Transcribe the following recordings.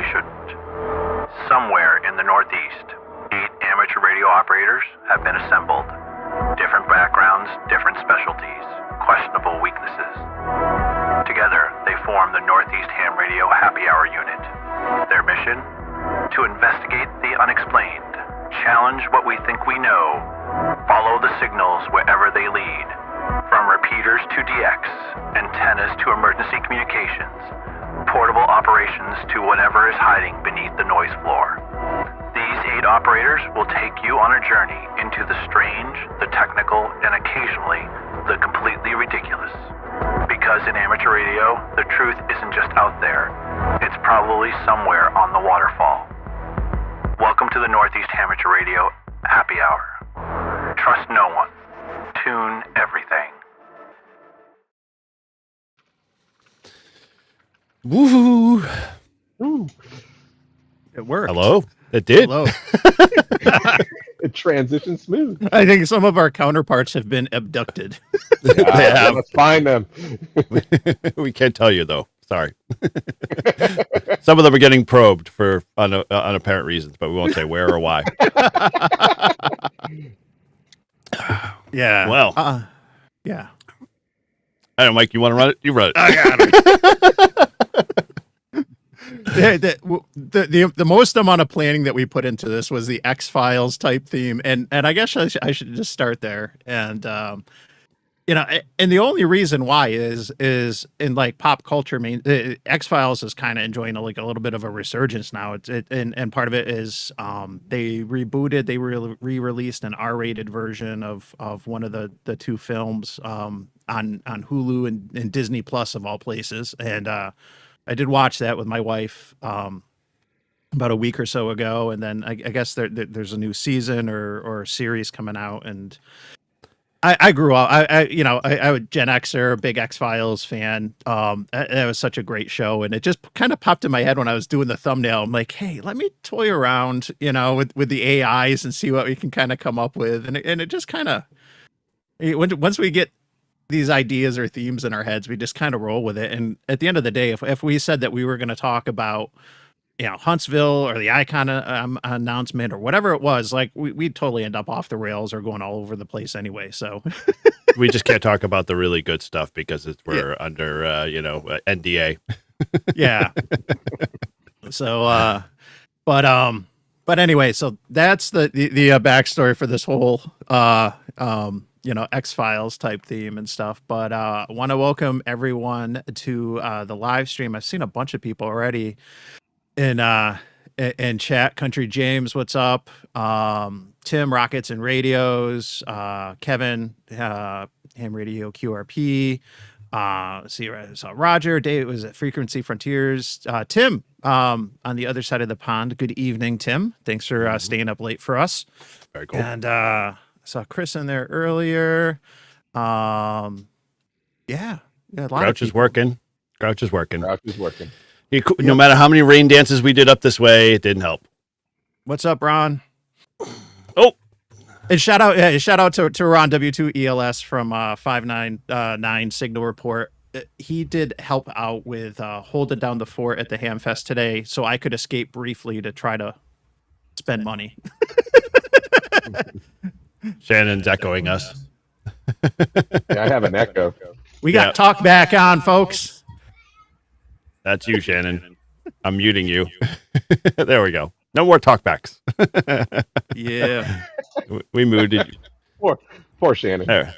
probably shouldn't. Somewhere in the Northeast, 8 amateur radio operators have been assembled. Different backgrounds, different specialties, questionable weaknesses. Together, they form the Northeast Ham Radio Happy Hour Unit. Their mission? To investigate the unexplained, challenge what we think we know, follow the signals wherever they lead, from repeaters to DX, antennas to emergency communications, portable operations to whatever is hiding beneath the noise floor. These 8 operators will take you on a journey into the strange, the technical, and occasionally the completely ridiculous. Because in amateur radio, the truth isn't just out there, it's probably somewhere on the waterfall. Welcome to the Northeast Amateur Radio Happy Hour. Trust no one. Tune everything. Woohoo! Ooh, It worked. Hello? It did. Hello. it transitioned smooth. I think some of our counterparts have been abducted. Yeah, let's find them. We can't tell you, though. Sorry. Some of them are getting probed for unapparent reasons, but we won't say where or why. Yeah. Well. Yeah. I don't know, Mike, you want to run it? You run it. I got it. The most amount of planning that we put into this was the X-Files type theme, and I guess I should just start there. And and the only reason why is in like pop culture. X-Files is kind of enjoying a little bit of a resurgence now. And part of it is they rebooted, they re-released an R-rated version of one of the 2 films on Hulu and Disney Plus of all places, and I did watch that with my wife about a week or so ago, and then I guess there's a new season or series coming out, and I grew up. I was Gen Xer, big X-Files fan. That was such a great show, and it just kind of popped in my head when I was doing the thumbnail. I'm like, hey, let me toy around, with the AIs and see what we can kind of come up with, and it just kind of once we get these ideas or themes in our heads, we just kind of roll with it. And at the end of the day, if we said that we were going to talk about, Huntsville or the Icon announcement or whatever it was, like we'd totally end up off the rails or going all over the place anyway. So We just can't talk about the really good stuff because we're under, NDA. Yeah. So, but anyway, so that's the backstory for this whole, X-Files type theme and stuff. But I want to welcome everyone to the live stream. I've seen a bunch of people already in chat. Country James, what's up? Tim, Rockets and Radios. Kevin, Ham Radio QRP. See, I saw Roger. Dave was at Frequency Frontiers. Tim, on the other side of the pond. Good evening, Tim. Thanks for staying up late for us. Very cool. And I saw Chris in there earlier. Yeah. Grouch is working. Grouch is working. No matter how many rain dances we did up this way, it didn't help. What's up, Ron? Oh, and shout out to Ron W2ELS from 599 Signal Report. He did help out with holding down the fort at the Hamfest today, so I could escape briefly to try to spend money. Shannon's echoing us. Yeah, I have an echo. We got talk back on, folks. That's you, Shannon. I'm muting you. There we go. No more talkbacks. Yeah. We muted you. Poor Shannon. There.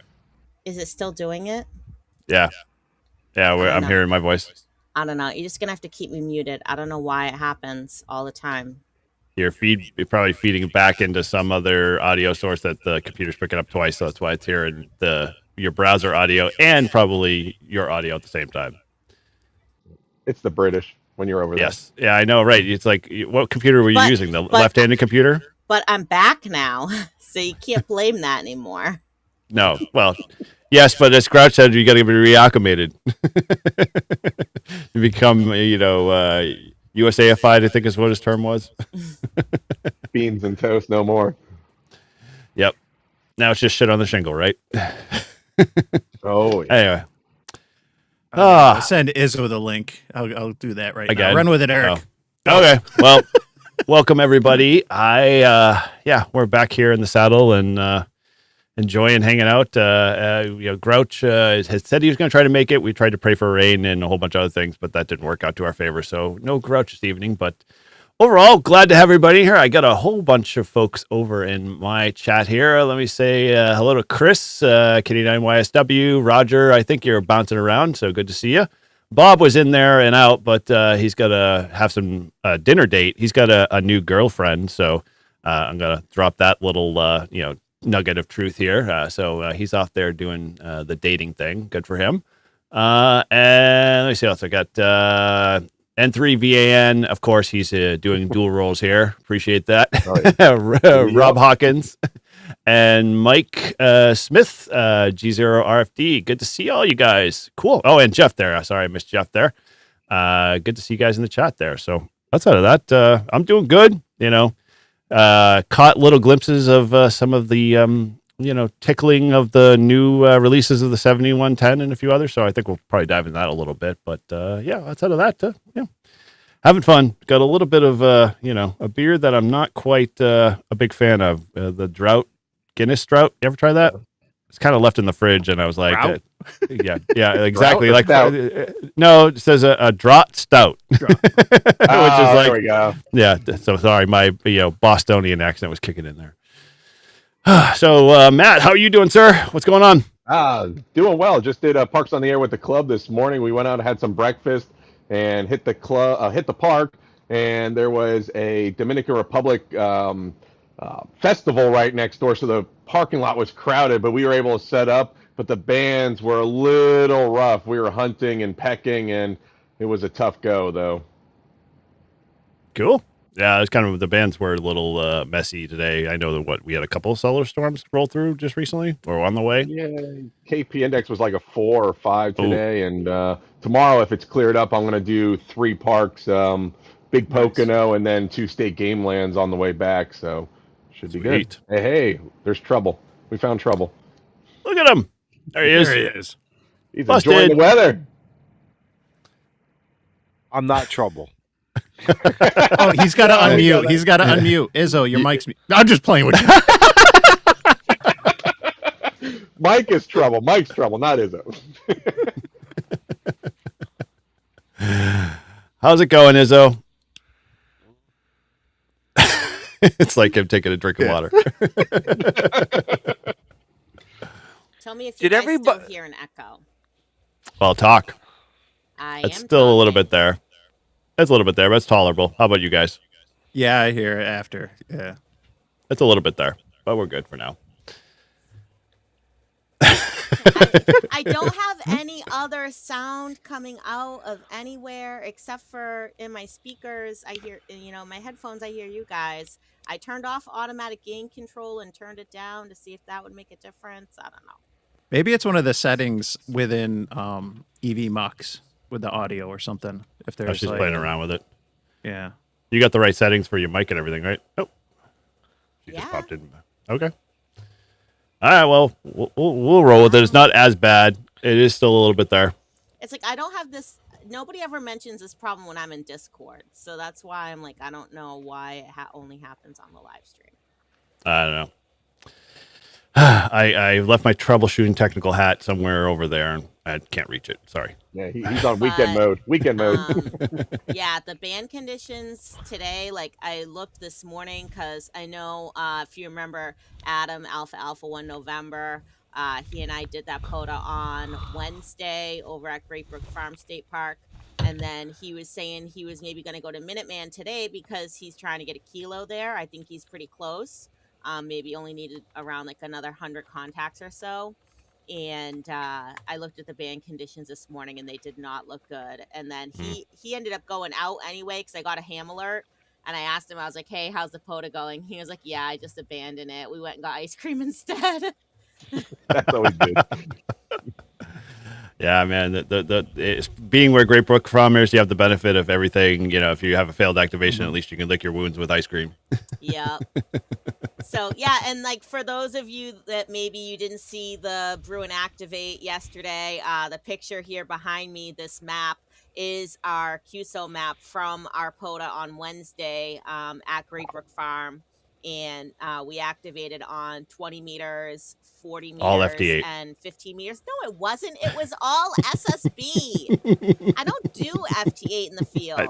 Is it still doing it? Yeah. Yeah, I'm hearing my voice. I don't know. You're just going to have to keep me muted. I don't know why it happens all the time. You're probably feeding back into some other audio source that the computer's picking up twice, so that's why it's hearing your browser audio and probably your audio at the same time. It's the British when you're over there. Yes. Yeah, I know, right. It's like, what computer were you using? The left-handed computer? But I'm back now, so you can't blame that anymore. No. Well, yes, but as Grouch said, you got to be reacclimated. You become, USAified, I think is what his term was. Beans and toast, no more. Yep. Now it's just shit on the shingle, right? Oh, yeah. Anyway. I'll send Izzo the link. I'll do that right now. Again? Run with it, Eric. Okay. Well, welcome everybody. We're back here in the saddle and enjoying hanging out. Grouch has said he was going to try to make it. We tried to pray for rain and a whole bunch of other things, but that didn't work out to our favor. So no Grouch this evening, but overall, glad to have everybody here. I got a whole bunch of folks over in my chat here. Let me say hello to Chris, Kitty9YSW, Roger. I think you're bouncing around, so good to see you. Bob was in there and out, but he's got to have some dinner date. He's got a new girlfriend, so I'm going to drop that little nugget of truth here. So he's off there doing the dating thing. Good for him. And let me see what else I got. N3VAN, of course, he's doing dual roles here. Appreciate that. Oh, yeah. Rob Hawkins and Mike Smith, G0RFD. Good to see all you guys. Cool. Oh, and Jeff there. Sorry, I missed Jeff there. Good to see you guys in the chat there. So outside of that, I'm doing good. Caught little glimpses of some of the tickling of the new releases of the 7110 and a few others. So I think we'll probably dive into that a little bit. But outside of that, having fun. Got a little bit of a beer that I'm not quite a big fan of. The Guinness Drought. You ever try that? It's kind of left in the fridge, and I was like, yeah, exactly. Like, no, it says a draught stout, which is like, there we go. Yeah. So sorry, my Bostonian accent was kicking in there. So Matt, how are you doing, sir? What's going on? Doing well. Just did Parks on the Air with the club this morning. We went out and had some breakfast and hit the park, and there was a Dominican Republic festival right next door, so the parking lot was crowded, but we were able to set up, but the bands were a little rough. We were hunting and pecking, and it was a tough go, though. Cool. Yeah, it's kind of, the bands were a little messy today. I know that we had a couple of solar storms roll through just recently, or on the way. Yeah, KP index was like a 4 or 5 today, and tomorrow, if it's cleared up, I'm going to do 3 parks, Big Pocono, and then 2 state game lands on the way back, so should be good. Hey, there's trouble. We found trouble. Look at him. There he is. There he is. He's enjoying the weather. I'm not trouble. Oh, he's got to unmute. He's got to unmute. Izzo, your mic's... I'm just playing with you. Mike is trouble. Mike's trouble, not Izzo. How's it going, Izzo? It's like him taking a drink of water. Tell me if you guys still hear an echo. Well, talk. It's still a little bit there. It's a little bit there, but it's tolerable. How about you guys? Yeah, I hear it after. Yeah. It's a little bit there, but we're good for now. I don't have any other sound coming out of anywhere except for in my speakers. I hear, my headphones, I hear you guys. I turned off automatic gain control and turned it down to see if that would make a difference. I don't know. Maybe it's one of the settings within EV Mux with the audio or something. If there's she's playing around with it. Yeah. You got the right settings for your mic and everything, right? Oh. She just popped in. Okay. All right, well, we'll roll with it. It's not as bad. It is still a little bit there. It's like I don't have this. Nobody ever mentions this problem when I'm in Discord, so that's why I'm like, I don't know why it only happens on the live stream. I don't know. I left my troubleshooting technical hat somewhere over there, and I can't reach it. Sorry. Yeah, he's on weekend mode. Yeah, the band conditions today, like I looked this morning because I know if you remember Adam, Alpha 1 November, he and I did that POTA on Wednesday over at Great Brook Farm State Park. And then he was saying he was maybe going to go to Minuteman today because he's trying to get a kilo there. I think he's pretty close. Maybe only needed around like another 100 contacts or so. And I looked at the band conditions this morning and they did not look good. And then he ended up going out anyway because I got a ham alert. And I asked him, I was like, hey, how's the POTA going? He was like, yeah, I just abandoned it. We went and got ice cream instead. That's always good. Yeah, man. It's being where Great Brook Farm is, you have the benefit of everything. You know, if you have a failed activation, at least you can lick your wounds with ice cream. Yeah. So, yeah, and like for those of you that maybe you didn't see the Bruin Activate yesterday, the picture here behind me, this map, is our QSO map from our POTA on Wednesday at Great Brook Farm. And we activated on 20 meters, 40 All meters, FD8. and 15 meters. No, it wasn't. It was all SSB. I don't do FT8 in the field.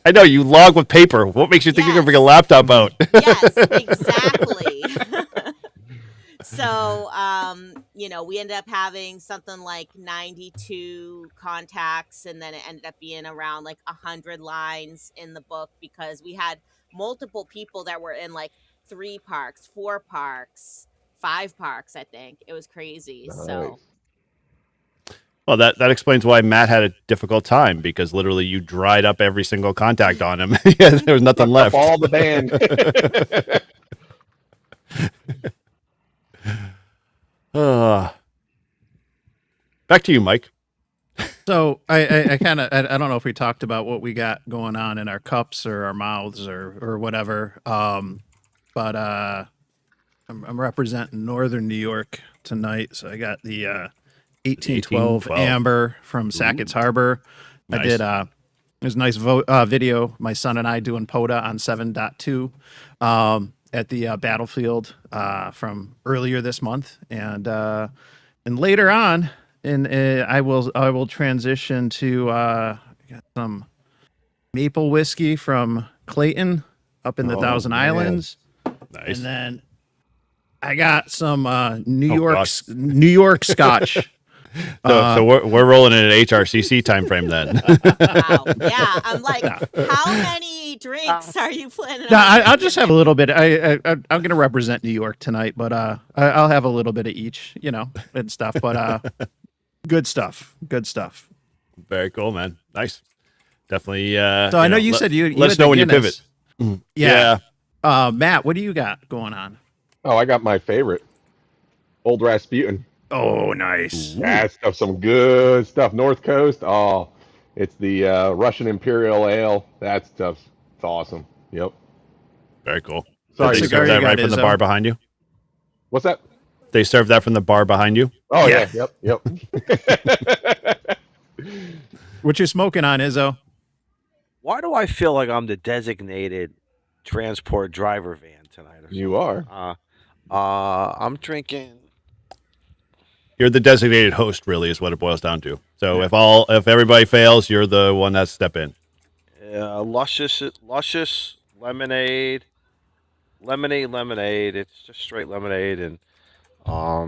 I know you log with paper. What makes you think you're gonna bring a laptop out? Yes, exactly. So, we ended up having something like 92 contacts, and then it ended up being around like 100 lines in the book because we had multiple people that were in like 3 parks, 4 parks, 5 parks, I think. It was crazy. Nice. So, Well, that explains why Matt had a difficult time because literally you dried up every single contact on him. Yeah, there was nothing left. All the band. Back to you, Mike. So I kind of I don't know if we talked about what we got going on in our cups or our mouths or whatever. But I'm representing Northern New York tonight, so I got the 1812 Amber from Sackett's Harbor. Nice. I did it was a nice video. My son and I doing POTA on 7.2 at the battlefield from earlier this month, and later on. And I will transition to got some maple whiskey from Clayton up in the Thousand Islands, Nice. and then I got some New York Scotch. So we're rolling in an HRCC time frame then. wow. Yeah. I'm like, how many drinks are you planning on? No, I'll just have a little bit. I'm going to represent New York tonight, but I'll have a little bit of each, and stuff. But good stuff. Good stuff. Very cool, man. Nice. Definitely. So I know you said you let us know when you pivot. Yeah. Matt, what do you got going on? Oh, I got my favorite. Old Rasputin. Oh, nice. Yeah, stuff, some good stuff. North Coast. Oh, it's the Russian Imperial Ale. That stuff's it's awesome. Yep. Very cool. Sorry, They cigar serve you that got right from is, the bar behind you? What's that? They serve that from the bar behind you? Oh, Yeah. yeah. Yep. What you smoking on, Izzo? Why do I feel like I'm the designated transport driver van tonight? Or You are. I'm drinking. You're the designated host, really, is what it boils down to. So if everybody fails, you're the one that step in. Luscious lemonade. It's just straight lemonade, and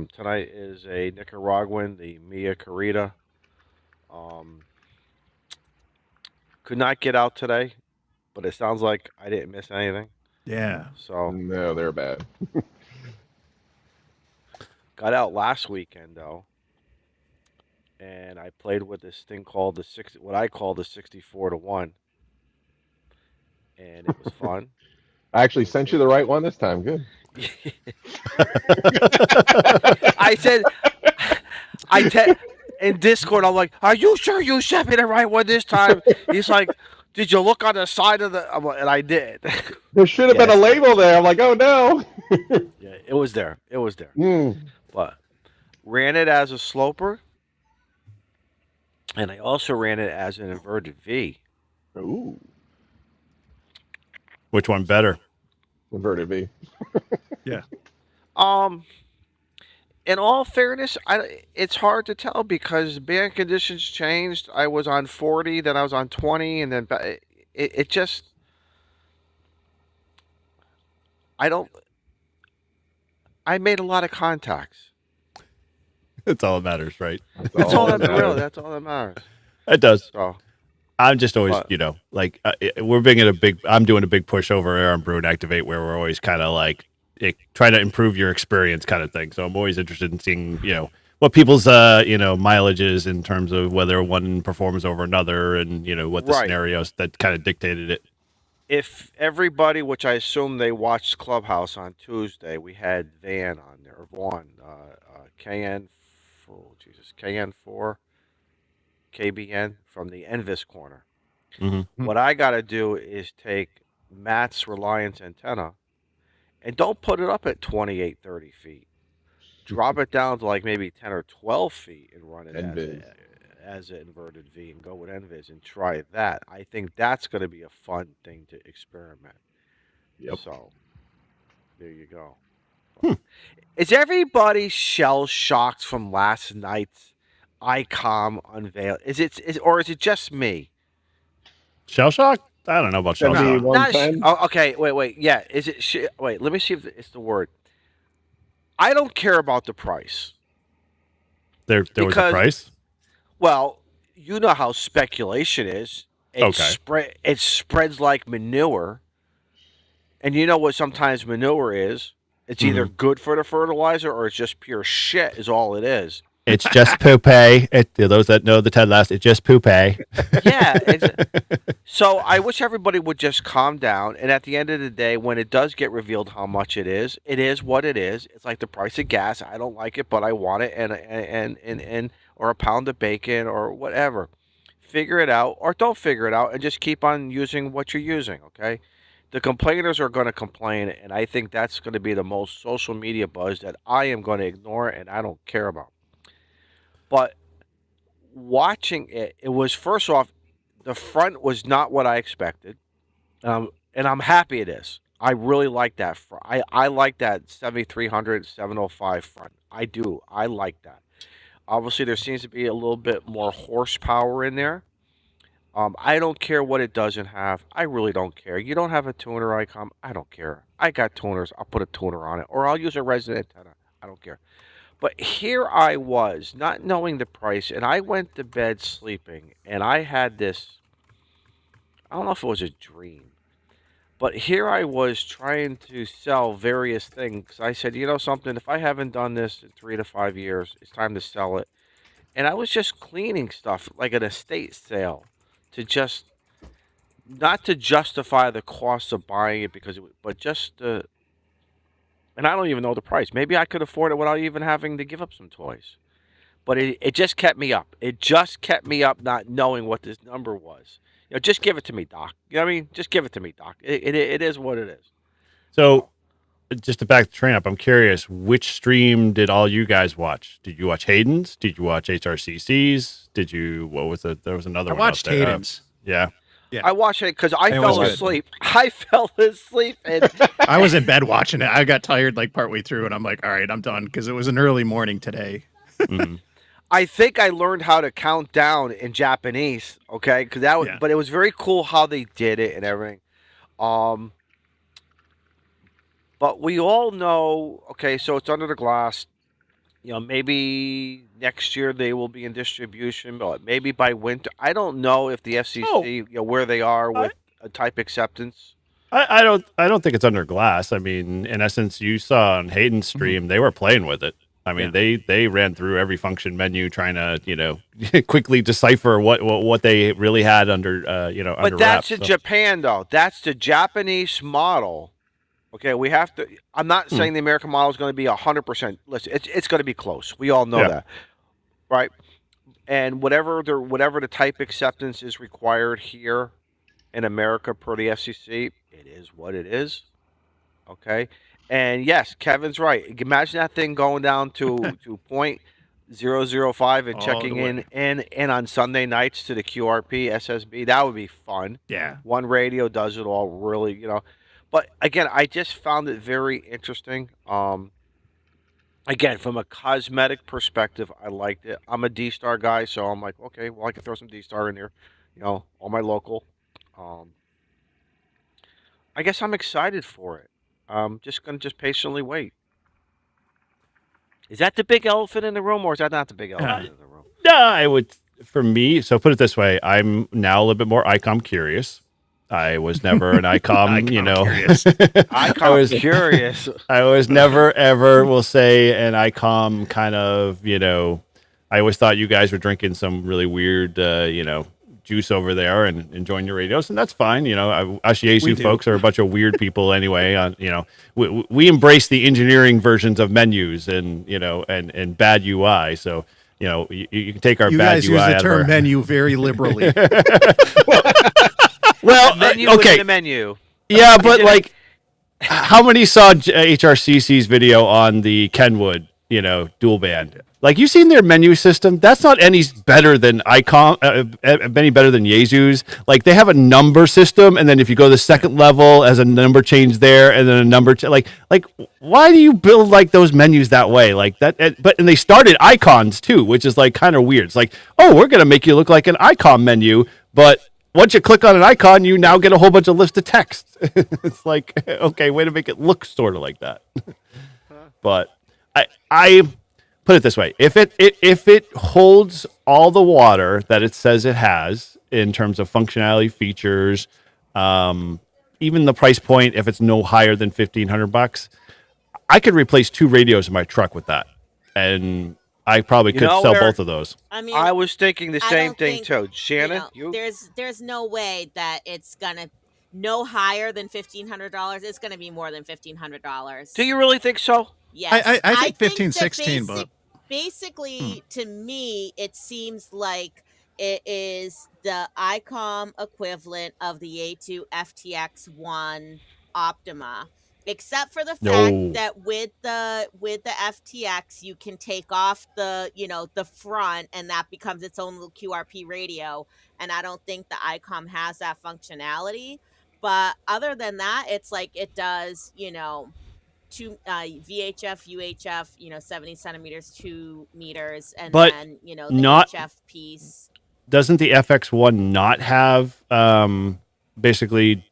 tonight is a Nicaraguan, the Mia Carita. Could not get out today, but it sounds like I didn't miss anything. Yeah. So No, they're bad. got out last weekend though, and I played with this thing called what I call the 64-1, and it was fun. I actually sent you the right one this time. Good. I said, in Discord, I'm like, "Are you sure you sent me the right one this time?" He's like, "Did you look on the side of the?" I'm like, and I did. There should have been a label there. I'm like, oh no. Yeah, it was there. It was there. Mm. But ran it as a sloper, and I also ran it as an inverted V. Ooh. Which one better? Inverted V. Yeah. In all fairness, it's hard to tell because band conditions changed. I was on 40, then I was on 20, and then it just. I made a lot of contacts. That's all that matters, right? That's all that matters. It does. So I'm just always, we're I'm doing a big push over here on Brew and Activate where we're always kind of like trying to improve your experience kind of thing. So I'm always interested in seeing, what people's, mileage is in terms of whether one performs over another and, what the scenarios that kind of dictated it. If everybody, which I assume they watched Clubhouse on Tuesday, we had Van on there, Vaughn, KN4, KBN from the Envis corner. Mm-hmm. What I got to do is take Matt's Reliance antenna and don't put it up at 28, 30 feet. Drop it down to like maybe 10 or 12 feet and run it as an inverted V and go with NVIS and try that. I think that's going to be a fun thing to experiment. Yep. So there you go. Hmm. Is everybody shell shocked from last night's Icom unveil? Or is it just me? Shell shock? I don't know about shell shock. 7110? Okay, wait. Yeah, is it? Wait, let me see if it's the word. I don't care about the price. There was a price? Well, you know how speculation is. It spreads like manure. And you know what sometimes manure is? It's either good for the fertilizer or it's just pure shit is all it is. It's just poopy. Those that know the Ted Lasso, it's just poopy. Yeah. So I wish everybody would just calm down. And at the end of the day, when it does get revealed how much it is what it is. It's like the price of gas. I don't like it, but I want it, and or a pound of bacon or whatever. Figure it out or don't figure it out and just keep on using what you're using, okay? The complainers are going to complain, and I think that's going to be the most social media buzz that I am going to ignore and I don't care about. But watching it was, first off, the front was not what I expected, and I'm happy it is. I really like that front. I like that 7300, 705 front. I do. I like that. Obviously, there seems to be a little bit more horsepower in there. I don't care what it doesn't have. I really don't care. You don't have a tuner Icom. I don't care. I got tuners. I'll put a tuner on it, or I'll use a resident antenna. I don't care. But here I was, not knowing the price, and I went to bed sleeping, and I had this, I don't know if it was a dream, but here I was trying to sell various things. I said, you know something, if I haven't done this in 3 to 5 years, it's time to sell it. And I was just cleaning stuff like an estate sale to just, not to justify the cost of buying it, but just to, and I don't even know the price. Maybe I could afford it without even having to give up some toys. But it just kept me up. It just kept me up not knowing what this number was. You know, just give it to me, Doc. You know what I mean? Just give it to me, Doc. It is what it is. So, just to back the train up, I'm curious, which stream did all you guys watch? Did you watch Hayden's? Did you watch HRCC's? Did you, what was it? There was another one. I watched Hayden's. Yeah. I watched it because I fell asleep. I fell asleep. And I was in bed watching it. I got tired like partway through, and I'm like, all right, I'm done, because it was an early morning today. I think I learned how to count down in Japanese, okay? Because that was, but it was very cool how they did it and everything. But we all know, okay, so it's under the glass. You know, maybe next year they will be in distribution, but maybe by winter. I don't know if the FCC, you know, where they are with a type acceptance. I don't think it's under glass. I mean, in essence, you saw on Hayden's stream, they were playing with it. I mean, they ran through every function menu trying to, you know, quickly decipher what they really had under, you know, but under that's wraps, in Japan, though. That's the Japanese model. Okay, we have to. I'm not saying the American model is going to be 100%. Listen, it's going to be close. We all know that, right? And whatever the type acceptance is required here in America per the FCC, it is what it is. Okay, and yes, Kevin's right. Imagine that thing going down to .005 and checking in on Sunday nights to the QRP SSB. That would be fun. Yeah, one radio does it all. Really, you know. But again, I just found it very interesting. Again, from a cosmetic perspective, I liked it. I'm a D-Star guy, so I'm like, okay, well, I can throw some D-Star in there, you know, on my local. I guess I'm excited for it. I'm just going to patiently wait. Is that the big elephant in the room, or is that not the big elephant in the room? No, I would, for me, so put it this way, I'm now a little bit more Icom curious. I was never an Icom, you know. Icom curious. I was never, ever, will say, an Icom kind of, you know, I always thought you guys were drinking some really weird, you know, juice over there and enjoying your radios, and that's fine. You know, Ashiesu folks are a bunch of weird people anyway. You know, we embrace the engineering versions of menus and, you know, and bad UI. So, you know, you can take our you bad UI. You guys use the term menu very liberally. Well, menu okay. The menu. Yeah, but like, how many saw HRCC's video on the Kenwood dual band. Like, you've seen their menu system. That's not any better than Icom, any better than Yaesu's. Like, they have a number system, and then if you go to the second level, as a number change there, and then a number like why do you build like those menus that way? Like that, and they started icons too, which is like kind of weird. It's like, oh, we're gonna make you look like an icon menu, but once you click on an icon, you now get a whole bunch of list of text. It's like, okay, way to make it look sort of like that. But I put it this way: if it holds all the water that it says it has in terms of functionality, features, even the price point, if it's no higher than $1,500, I could replace 2 radios in my truck with that, and I probably could sell both of those. I mean, I was thinking the same thing too. Shannon, there's no way that it's gonna no higher than $1,500. It's gonna be more than $1,500. Do you really think so? Yes, I think 15, 16, but basically, to me, it seems like it is the Icom equivalent of the A2 FTX1 Optima, except for the fact that with the FTX, you can take off the the front, and that becomes its own little QRP radio. And I don't think the Icom has that functionality. But other than that, it's like it does, two VHF, UHF, 70 centimeters, 2 meters, and but then the not HF piece. Doesn't the FX1 not have basically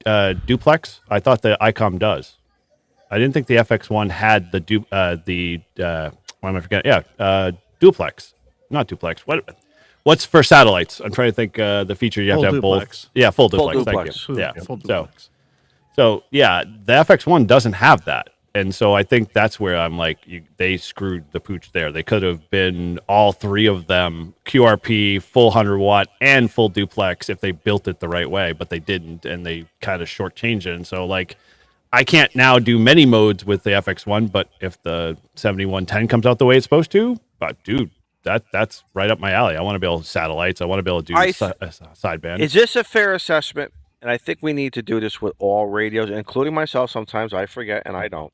duplex? I thought the Icom does. I didn't think the FX1 had what am I forgetting? Yeah, duplex, not duplex. What's for satellites? I'm trying to think the feature you have to have duplex. both. Yeah, full Full duplex. duplex. Thank you. Yeah, full duplex. So yeah, the FX1 doesn't have that. And so I think that's where I'm like, they screwed the pooch there. They could have been all 3 of them, QRP, full 100-watt, and full duplex if they built it the right way, but they didn't, and they kind of shortchanged it. And so, like, I can't now do many modes with the FX1, but if the 7110 comes out the way it's supposed to, but dude, that's right up my alley. I want to be able to satellites. I want to be able to do sideband. Is this a fair assessment? And I think we need to do this with all radios, including myself. Sometimes I forget and I don't.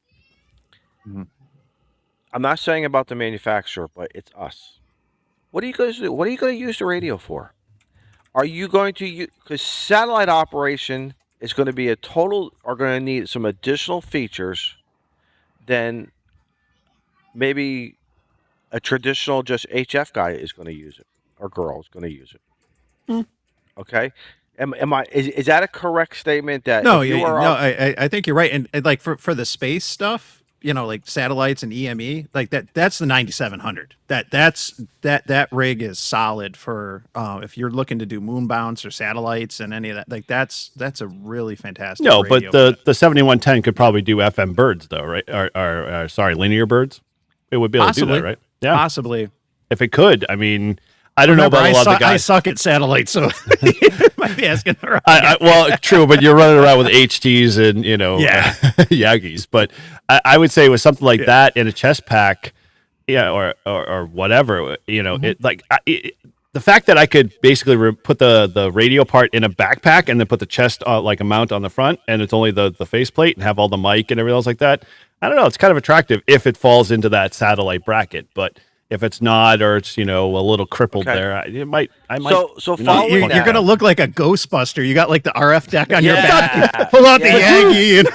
Mm-hmm. I'm not saying about the manufacturer, but it's us. What are you guys do? What are you going to use the radio for? Are you going to use, because satellite operation is going to be are going to need some additional features than maybe a traditional just HF guy is going to use it, or girl is going to use it. Okay. Is that a correct statement? That no, I think you're right, and like for the space stuff, like satellites and EME, like that's the 9700. That rig is solid for if you're looking to do moon bounce or satellites and any of that. Like that's a really fantastic. No, radio but the 7110 could probably do FM birds though, right? Or sorry, linear birds. It would be able to do that, right? Yeah, possibly. If it could, I mean. I don't know about a lot of the guys. I suck at satellites, so might be asking the wrong well, true, but you're running around with HTs and Yagis. But I would say with something like that in a chest pack, or whatever, it like the fact that I could basically put the radio part in a backpack and then put the chest like a mount on the front, and it's only the faceplate and have all the mic and everything else like that. I don't know. It's kind of attractive if it falls into that satellite bracket, but. If it's not, or it's a little crippled there, I might. So following you're gonna look like a Ghostbuster. You got like the RF deck on your back. Pull out the Yankee.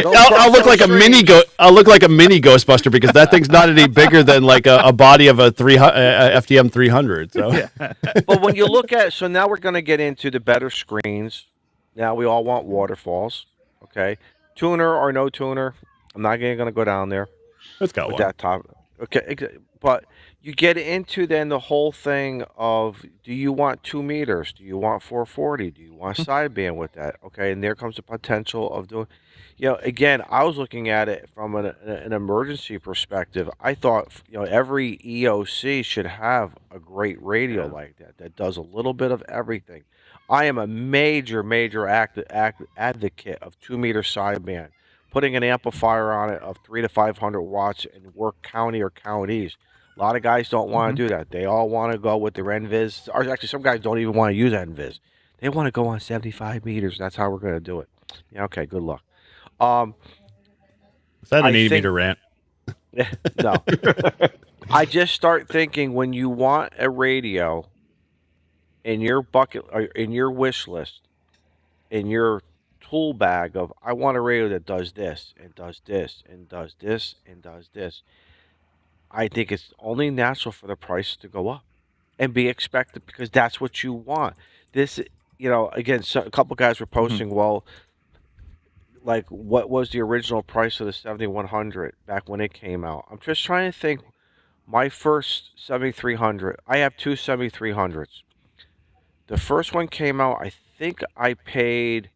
I'll look like a mini I'll look like a mini Ghostbuster because that thing's not any bigger than like a body of a FDM 300. So, but when you look at, so now we're gonna get into the better screens. Now we all want waterfalls. Okay, tuner or no tuner. I'm not gonna go down there. It's got one. That top. Okay, but you get into then the whole thing of, do you want 2 meters? Do you want 440? Do you want sideband with that? Okay, and there comes the potential of doing, again, I was looking at it from an emergency perspective. I thought, every EOC should have a great radio like that does a little bit of everything. I am a major advocate of 2 meter sideband. Putting an amplifier on it of 300 to 500 watts and work county or counties. A lot of guys don't want to do that. They all want to go with their NVIS. Or actually, some guys don't even want to use NVIS. They want to go on 75 meters. That's how we're going to do it. Yeah, okay, good luck. Is that an 80 meter rant? No. I just start thinking when you want a radio in your bucket or in your wish list, in your tool bag of I want a radio that does this and does this and does this and does this. I think it's only natural for the price to go up and be expected because that's what you want. This, again, a couple guys were posting, well, like what was the original price of the 7100 back when it came out? I'm just trying to think. My first 7300, I have two 7300s. The first one came out, I think I paid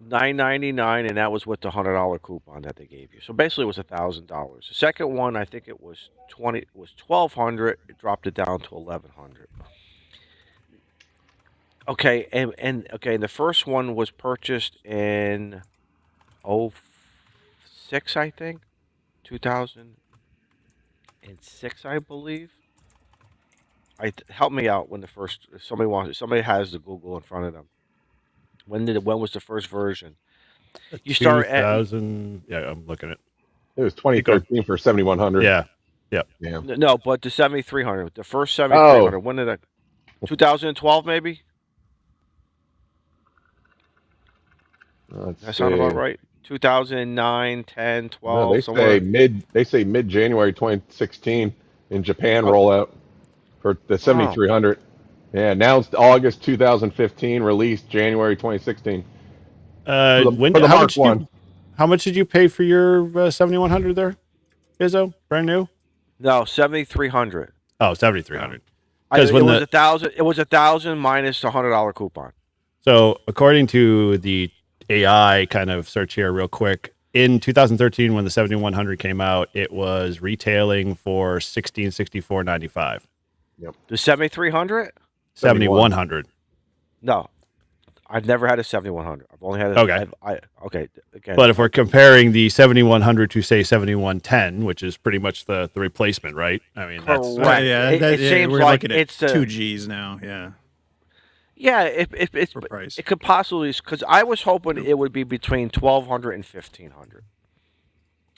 $9.99, and that was with the $100 coupon that they gave you. So basically, it was $1,000. The second one, I think it was $1,200. It dropped it down to $1,100. Okay, and the first one was purchased in 06, I think, 2006, I believe. Help me out when if somebody has the Google in front of them. When was the first version? You start at 2000. Yeah, I'm looking at. It was 2013 for 7100. Yeah. No, but the 7300, the first 7300. When did that? 2012 maybe. That sound about right. 2009, 10, 12. No, they say mid January 2016 in Japan rollout for the 7300. Yeah, now it's August 2015, released January 2016. How much did you pay for your 7100 there, Izzo? Brand new? No, 7300. Oh, 7300. Because it was $1,000 minus the $100 coupon. So according to the AI kind of search here, real quick, in 2013 when the 7100 came out, it was retailing for $1,664.95. Yep. The 7300. 7100. No, I've never had a 7100. I've only had okay. Again. But if we're comparing the 7100 to say 7110, which is pretty much the replacement, right? I mean, correct. It seems we're like looking at it's 2Gs now. Yeah. Yeah, it's For price. it could possibly, because I was hoping it would be between 1,200 and 1,500.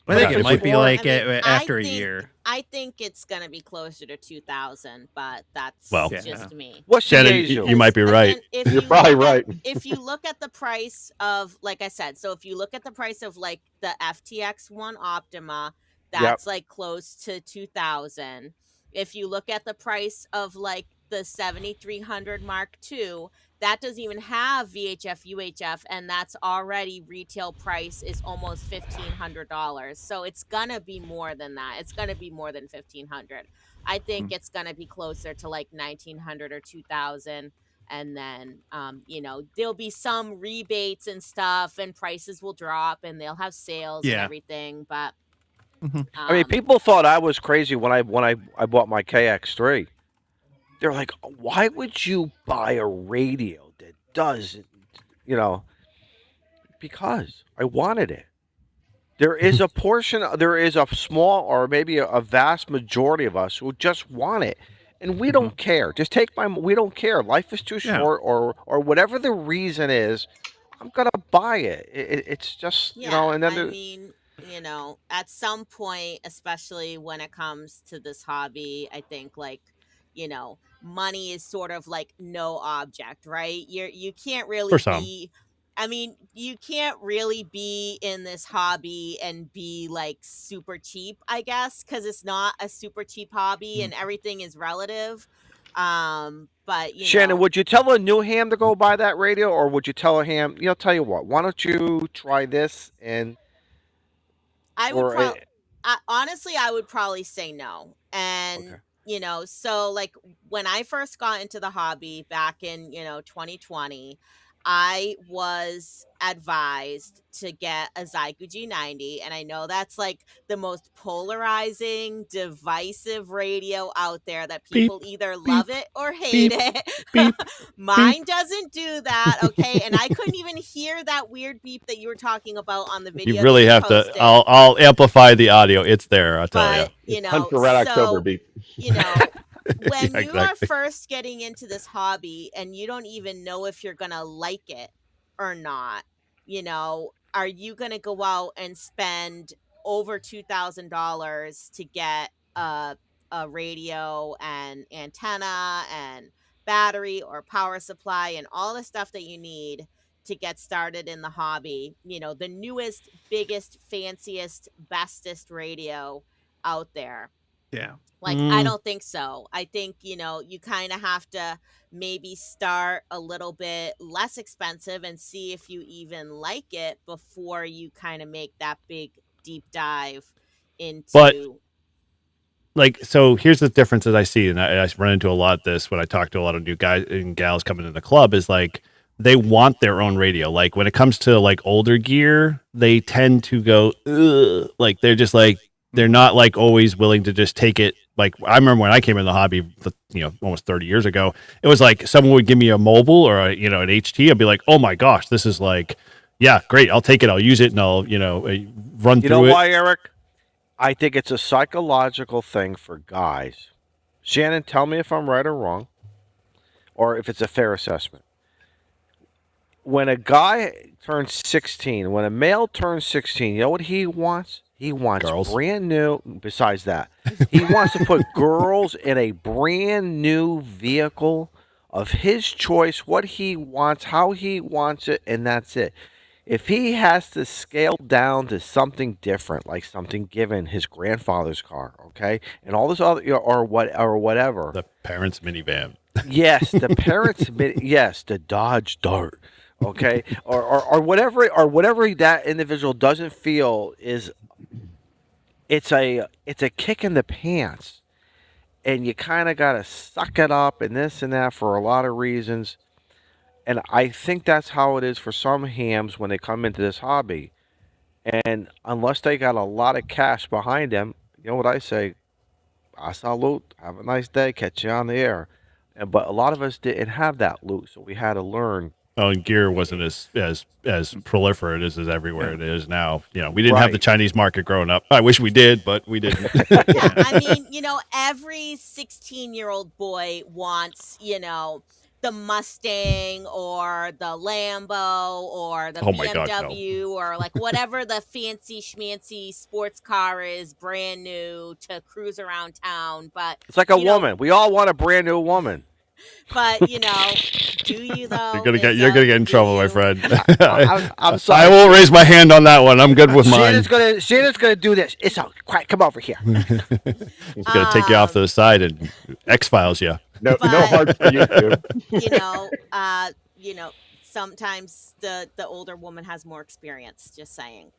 I think it might be like I after a think- year. I think it's gonna be closer to 2,000, but that's Well, just me. What's Shannon, the you might be right. If You're you probably look at- right. If you look at the price of, like I said, so if you look at the price of like the FTX One Optima, that's like close to 2,000. If you look at the price of like the 7300 Mark II, that doesn't even have VHF, UHF, and that's already retail price is almost $1,500. So it's gonna be more than that. It's gonna be more than 1,500. I think it's gonna be closer to like 1,900 or 2,000. And then, there'll be some rebates and stuff, and prices will drop, and they'll have sales and everything. But I mean, people thought I was crazy when I bought my KX3. They're like, why would you buy a radio that does, because I wanted it. There is a small or maybe a vast majority of us who just want it. And we don't care. Just we don't care. Life is too short or whatever the reason is, I'm going to buy it. It's just, and then at some point, especially when it comes to this hobby, I think money is sort of like no object, right? You can't really be, you can't really be in this hobby and be like super cheap, I guess, because it's not a super cheap hobby and everything is relative. But Shannon, would you tell a new ham to go buy that radio, or would you tell a ham, tell you what, why don't you try this? And honestly, I would probably say no. And so like when I first got into the hobby back in 2020, I was advised to get a Zyku G90, and I know that's like the most polarizing, divisive radio out there that people either love it or hate it. Mine doesn't do that, okay? And I couldn't even hear that weird beep that you were talking about on the video. You really have to. I'll amplify the audio. It's there. I'll tell you. Hunt for Red October beep. When you are first getting into this hobby and you don't even know if you're going to like it or not, are you going to go out and spend over $2,000 to get a radio and antenna and battery or power supply and all the stuff that you need to get started in the hobby. The newest, biggest, fanciest, bestest radio out there. Yeah. Like, I don't think so. I think, you kind of have to maybe start a little bit less expensive and see if you even like it before you kind of make that big deep dive into. But like, so here's the differences I see, and I run into a lot of this when I talk to a lot of new guys and gals coming in the club, is like they want their own radio. Like when it comes to like older gear, they tend to go, ugh. Like they're just like, they're not like always willing to just take it. Like I remember when I came in the hobby, almost 30 years ago, it was like someone would give me a mobile or an HT. I'd be like, oh my gosh, this is like, yeah, great. I'll take it. I'll use it and I'll, run through it. You know why, Eric? I think it's a psychological thing for guys. Shannon, tell me if I'm right or wrong, or if it's a fair assessment. When a guy turns 16, when a male turns 16, you know what he wants? He wants girls. Brand new. Besides that, he wants to put girls in a brand new vehicle of his choice, what he wants, how he wants it, and that's it. If he has to scale down to something different, like something given his grandfather's car, okay, and all this other or whatever, the parents' minivan. Yes, the parents. Yes, the Dodge Dart. Okay, or whatever that individual doesn't feel is. It's a kick in the pants, and you kind of gotta suck it up and this and that for a lot of reasons. And I think that's how it is for some hams when they come into this hobby. And unless they got a lot of cash behind them, you know what I say? I salute. Have a nice day. Catch you on the air. But a lot of us didn't have that loot, so we had to learn. Oh, and gear wasn't as proliferate as everywhere it is now. We didn't have the Chinese market growing up. I wish we did, but we didn't. Yeah, I mean, every 16-year-old boy wants, the Mustang or the Lambo or the BMW or like whatever the fancy schmancy sports car is, brand new to cruise around town. But it's like a woman. We all want a brand new woman. But do you though? You're gonna get in trouble, my friend. I'm sorry. I won't raise my hand on that one. I'm good with mine. Shannon's gonna do this. It's all quiet. Come over here. He's gonna take you off to the side and X-Files you. No hard for you too. Sometimes the older woman has more experience. Just saying.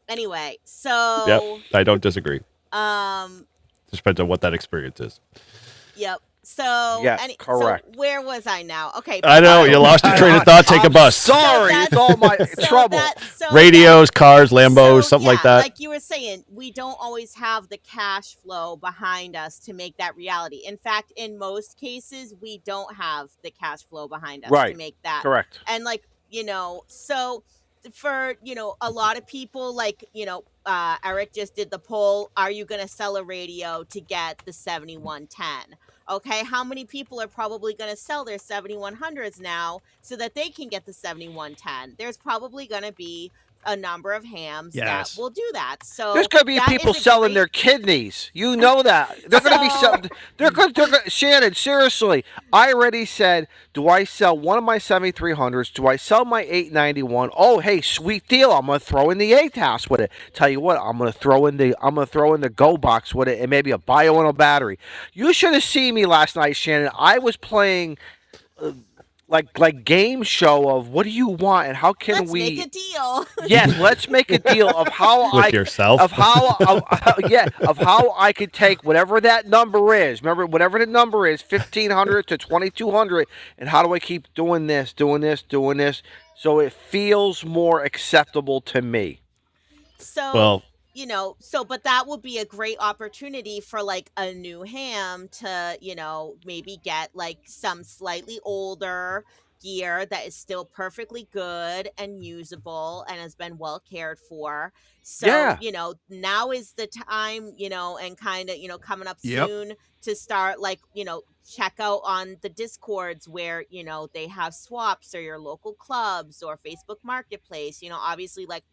Anyway, so yep, I don't disagree. Just depends on what that experience is. Yep. So, correct. So where was I now? Okay. I know you lost your train of thought. Take a bus. Sorry, it's all my trouble. Radios, cars, Lambos, something like that. Like you were saying, we don't always have the cash flow behind us to make that reality. In fact, in most cases, we don't have the cash flow behind us to make that. Correct. And so for a lot of people, like Eric just did the poll. Are you going to sell a radio to get the 7110? Okay, how many people are probably going to sell their 7100s now so that they can get the 7110? There's probably going to be a number of hams that will do that. So there's going to be people selling their kidneys. You know that. They're going to be selling. They're going. Shannon, seriously, I already said, do I sell one of my 7300s? Do I sell my 891? Oh, hey, sweet deal. I'm going to throw in the 8th house with it. Tell you what, I'm going to throw in the Go box with it and maybe a bio battery. You should have seen me last night, Shannon. I was playing. Like game show of what do you want and how can we make a deal? Yes, let's make a deal of how with yourself of how I could take whatever that number is. Remember, whatever the number is, 1,500 to 2,200, and how do I keep doing this, so it feels more acceptable to me. So but that would be a great opportunity for like a new ham to, maybe get like some slightly older gear that is still perfectly good and usable and has been well cared for. So, now is the time, and kind of, coming up soon to start like, check out on the Discords where, they have swaps or your local clubs or Facebook Marketplace, obviously like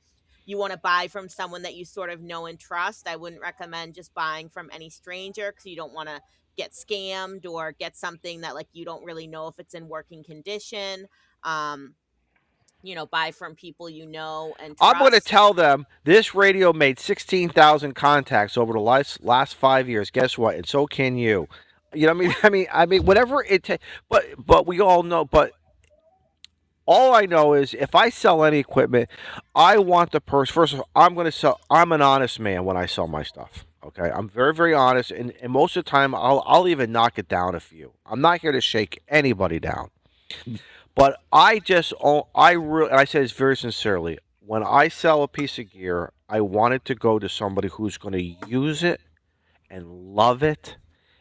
you want to buy from someone that you sort of know and trust. I wouldn't recommend just buying from any stranger because you don't want to get scammed or get something that like you don't really know if it's in working condition. Buy from people you know and trust. I'm going to tell them this radio made 16,000 contacts over the last 5 years. Guess what? And so can you. You know what I mean? I mean, whatever it takes. But we all know. But all I know is if I sell any equipment, I want the person. First of all, I'm going to sell. I'm an honest man when I sell my stuff. Okay, I'm very, very honest, and most of the time, I'll even knock it down a few. I'm not here to shake anybody down. But I say this very sincerely. When I sell a piece of gear, I want it to go to somebody who's going to use it and love it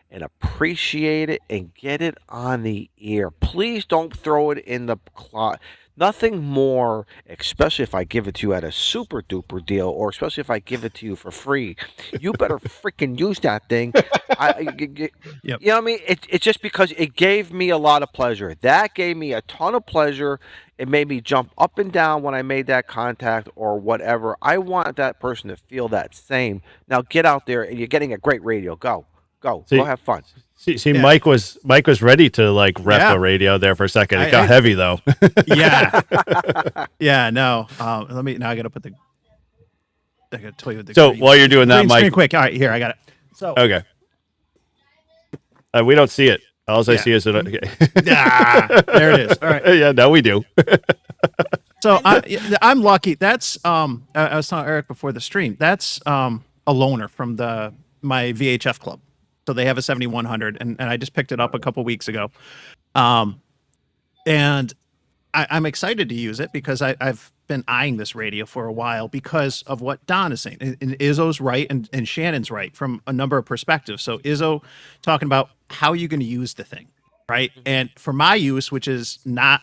and appreciate it and get it on the ear. Please don't throw it in the closet. Nothing more, especially if I give it to you at a super duper deal, or especially if I give it to you for free. You better freaking use that thing. Yep. You know what I mean? It's just because it gave me a lot of pleasure. That gave me a ton of pleasure. It made me jump up and down when I made that contact or whatever. I want that person to feel that same. Now get out there and you're getting a great radio. Go have fun. See, yeah. Mike was ready to like rep the radio there for a second. It got heavy though. Yeah. Yeah. No. Let me. Now I got to put the. I got to tell you what the. So while you're doing that, Mike, quick. All right, here I got it. So okay. We don't see it. All I see is it. Okay. There it is. All right. Yeah. No, we do. So I'm lucky. That's I was telling Eric before the stream. That's a loaner from my VHF club. So they have a 7100, and I just picked it up a couple weeks ago. And I'm excited to use it because I've been eyeing this radio for a while because of what Don is saying. And Izzo's right, and Shannon's right from a number of perspectives. So Izzo talking about how you're going to use the thing, right? And for my use, which is not,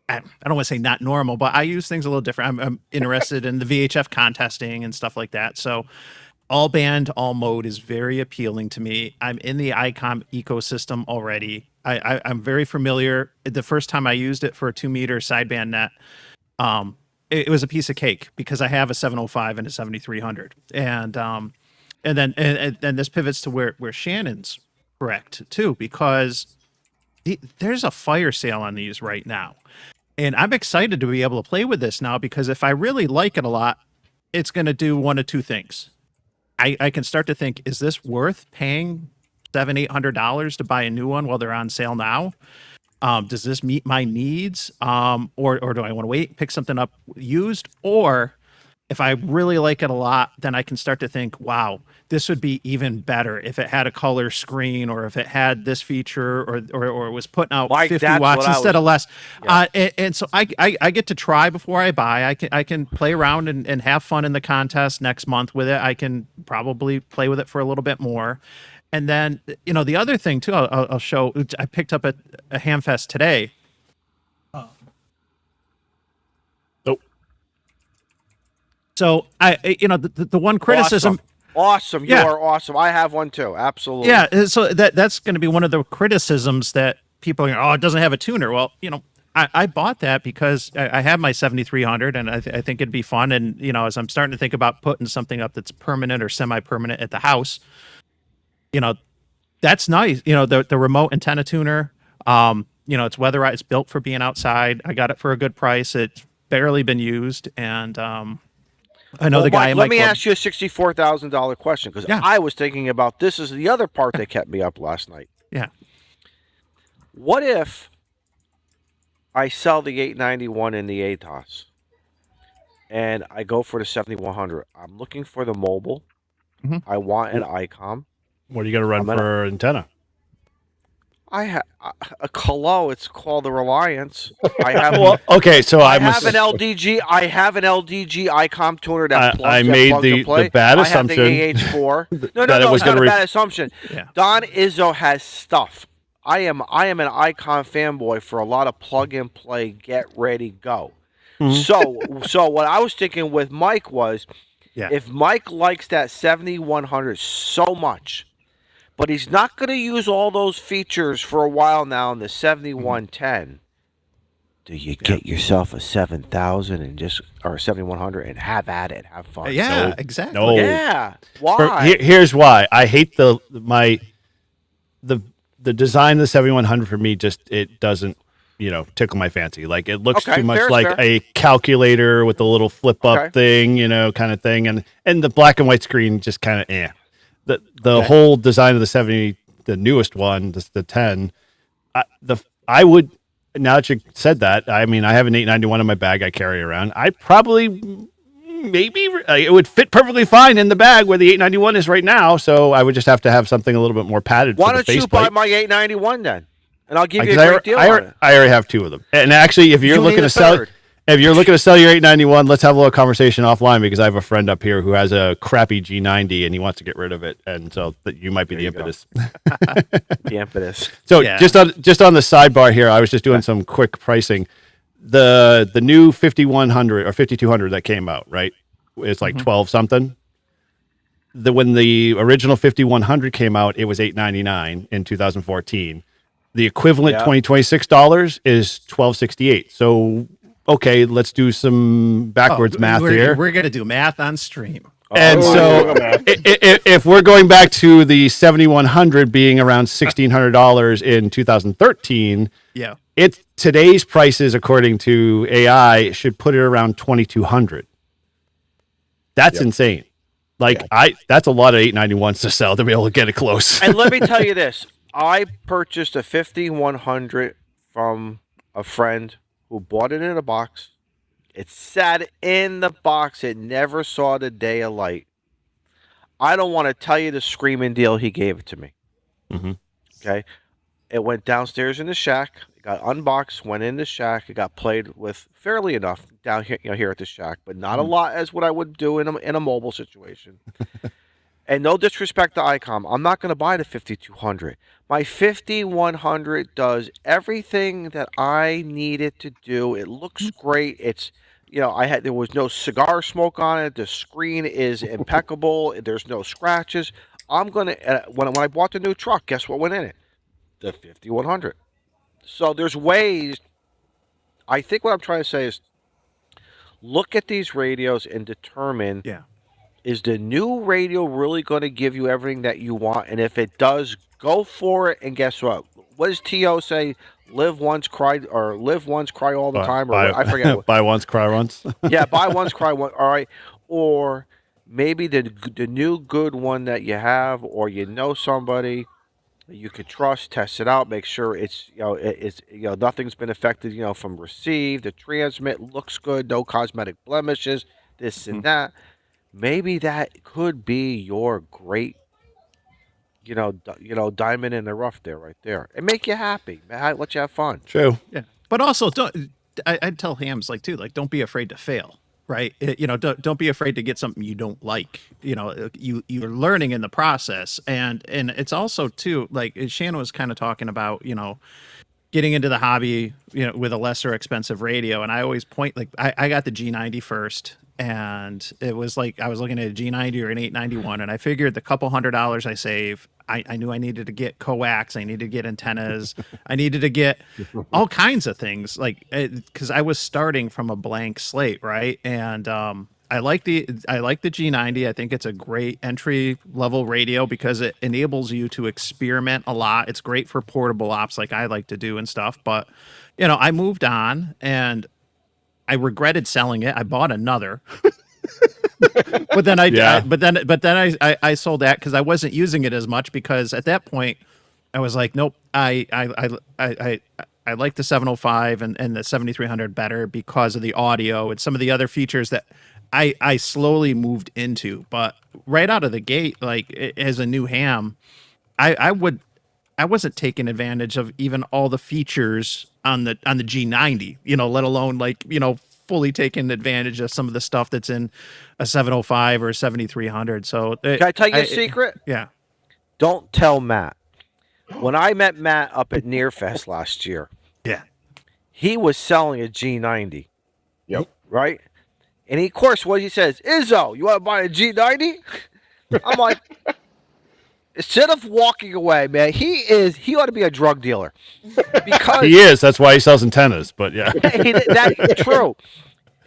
I don't want to say not normal, but I use things a little different. I'm interested in the VHF contesting and stuff like that. So all band, all mode is very appealing to me. I'm in the Icom ecosystem already. I'm very familiar. The first time I used it for a 2-meter sideband net, it was a piece of cake because I have a 705 and a 7300. And then this pivots to where Shannon's correct too, because there's a fire sale on these right now. And I'm excited to be able to play with this now because if I really like it a lot, it's going to do one of two things. I can start to think, is this worth paying $700-800 to buy a new one while they're on sale now? Does this meet my needs? Or do I want to wait, pick something up used? Or if I really like it a lot, then I can start to think, wow, this would be even better if it had a color screen, or if it had this feature, or was putting out 50 watts instead of less. Yeah. And so I get to try before I buy. I can play around and have fun in the contest next month with it. I can probably play with it for a little bit more. And then, the other thing too, I'll show, I picked up at a Hamfest today. So the one criticism. Awesome. You are awesome. I have one too. Absolutely. Yeah. So that's going to be one of the criticisms that people are, it doesn't have a tuner. Well, I bought that because I have my 7300 and I think it'd be fun. And, as I'm starting to think about putting something up that's permanent or semi-permanent at the house, that's nice. The remote antenna tuner, it's weatherized, it's built for being outside. I got it for a good price. It's barely been used. And, I know the guy. Let me ask you a $64,000 question because I was thinking about this. Is the other part that kept me up last night. Yeah. What if I sell the 891 and the ATOS, and I go for the 7100? I'm looking for the mobile. Mm-hmm. I want an Icom. What are you going to run for antenna? I have a Colo. It's called the Reliance. I have. So I have an LDG. I have an LDG Icom tuner that plugs. I made the bad assumption. I have the AH4. No, it's not a bad assumption. Yeah. Don Izzo has stuff. I am an Icom fanboy for a lot of plug and play, get ready, go. Mm-hmm. So what I was thinking with Mike was, if Mike likes that 7100 so much, but he's not going to use all those features for a while now in the 7110. do you get yourself a 7,000 and just or 7,100 and have at it, have fun? Yeah, No. exactly. No. Yeah. Why? Here's why. I hate the design of the 7100 for me. Just it doesn't tickle my fancy. Like it looks Okay, too much fair, like fair. a calculator with a little flip up Okay. thing, kind of thing, and the black and white screen just kind of The whole design of the 70, the newest one, the 10. I would, now that you said that, I mean, I have an 891 in my bag I carry around. I probably, maybe, it would fit perfectly fine in the bag where the 891 is right now. So I would just have to have something a little bit more padded Why for the don't you faceplate. buy my 891 then? And I'll give you a Because great deal I on it. already have two of them. And actually, if you're You looking need a to sell, third. if you're looking to sell your 891, let's have a little conversation offline because I have a friend up here who has a crappy G90 and he wants to get rid of it. And so that you might be the impetus. The impetus. So Yeah. just on the sidebar here, I was just doing some quick pricing. The new 5100 or 5200 that came out, right? It's like 12 something. When the original 5100 came out, it was $899 in 2014. The equivalent $2026 is $1268. So okay, let's do some backwards math here. We're gonna do math on stream. And so, if we're going back to the 7100 being around $1,600 in 2013, Yeah. it's today's prices, according to AI, should put it around 2,200. That's insane. Like that's a lot of 891s to sell to be able to get it close. And let me tell you this. I purchased a 5100 from a friend who bought it in a box. It sat in the box. It never saw the day of light. I don't want to tell you the screaming deal he gave it to me. Mm-hmm. Okay. It went downstairs in the shack. It got unboxed, went in the shack. It got played with fairly enough down here, here at the shack, but not a lot as what I would do in a mobile situation. And no disrespect to Icom, I'm not going to buy the 5200. My 5100 does everything that I need it to do. It looks great. It's, there was no cigar smoke on it. The screen is impeccable. There's no scratches. I'm going to, when I bought the new truck, guess what went in it? The 5100. So there's ways. I think what I'm trying to say is look at these radios and determine is the new radio really going to give you everything that you want? And if it does, go for it. And guess what? What does T.O. say? Live once, cry all the time. Or I forget. Buy once, cry once. Yeah, buy once, cry once. All right. Or maybe the new good one that you have, or somebody that you could trust, test it out, make sure it's nothing's been affected from receive. The transmit looks good, no cosmetic blemishes, this and that. Maybe that could be your great, diamond in the rough there, right there, and make you happy. Let you have fun. True. Yeah. But also, I'd tell hams don't be afraid to fail, right? Don't be afraid to get something you don't like. You're learning in the process, and it's also too, like Shannon was kind of talking about, getting into the hobby, with a lesser expensive radio. And I always point, like, I got the G90 first, and it was like I was looking at a G90 or an 891, and I figured the couple $100 I save, I knew I needed to get coax, I needed to get antennas, I needed to get all kinds of things, like, because I was starting from a blank slate, right? And I like the G90. I think it's a great entry level radio because it enables you to experiment a lot. It's great for portable ops like I like to do and stuff. But I moved on and I regretted selling it. I bought another. But then I sold that because I wasn't using it as much, because at that point I was like, nope, I like the 705 and the 7300 better because of the audio and some of the other features that I slowly moved into. But right out of the gate, like as a new ham, I wasn't taking advantage of even all the features on the G90, let alone fully taking advantage of some of the stuff that's in a 705 or a 7300. So can I tell you a secret? Yeah. Don't tell Matt. When I met Matt up at Nearfest last year, he was selling a G90. Yep. Right? And he, of course, what he says, Izzo, you want to buy a G90? I'm like, instead of walking away, man, he ought to be a drug dealer because He is. That's why he sells antennas. But yeah. that's true.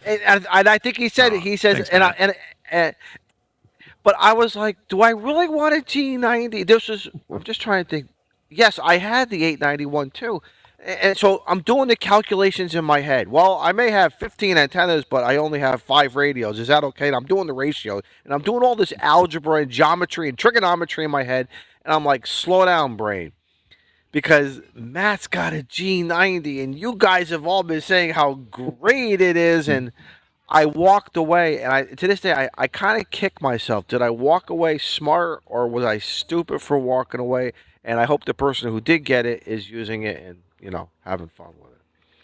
And I think he said it. He says, Thanks, and, I, Matt. and but I was like, do I really want a G90? I'm just trying to think. Yes, I had the 891 too. And so I'm doing the calculations in my head. Well, I may have 15 antennas, but I only have 5 radios. Is that okay? And I'm doing the ratio, and I'm doing all this algebra and geometry and trigonometry in my head. And I'm like, slow down, brain. Because Matt's got a G90, and you guys have all been saying how great it is. And I walked away, and to this day, I kind of kick myself. Did I walk away smart, or was I stupid for walking away? And I hope the person who did get it is using it and having fun with it.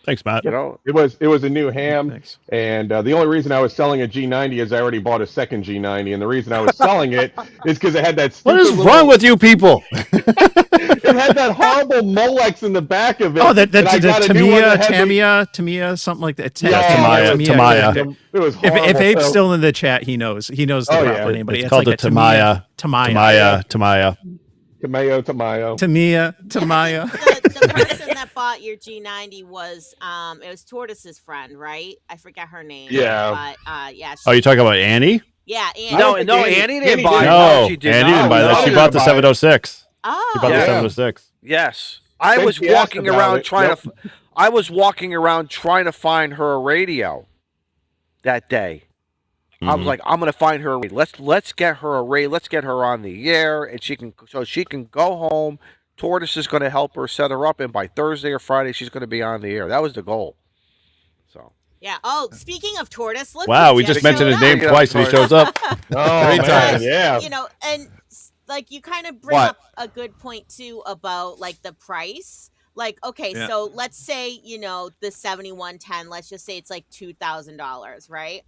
Thanks, Matt. It was a new ham, Thanks. and the only reason I was selling a G90 is I already bought a second G90, and the reason I was selling it is because it had that. What is wrong with you people? It had that horrible Molex in the back of it. Oh, the and I got a new one that had the- Tamia, something like that. Tamaya. It was horrible. If Abe's So- still in the chat, he knows the Oh, proper yeah. name. But It's called like the Tamaya. Tamaya. Tamayo. Tamia. The person that bought your G90 was it was Tortoise's friend, right? I forget her name. Yeah. But yeah. Oh, you're talking about Annie? Yeah, Annie. No, think Annie Annie didn't did. buy it. No, she did Annie not. didn't buy that. No, She she bought the didn't buy it. 706. Oh. She bought the Yeah. 706. Yes, I Then was she asked walking about around it. trying Yep. to. I was walking around trying to find her a radio that day. I was Mhm. like, I'm gonna find her. Let's get her a radio. Let's get her on the air, and she can go home. Tortoise is gonna help her set her up, and by Thursday or Friday, she's gonna be on the air. That was the goal. So Yeah. Oh, speaking of Tortoise, look. Wow, who we just showed mentioned his up. name Yeah, twice and he shows up. Oh, Three man, times. yeah. And like you kind of bring What? up a good point too about like the price. Like, okay, Yeah. so let's say, the 7110, let's just say it's like $2,000, right?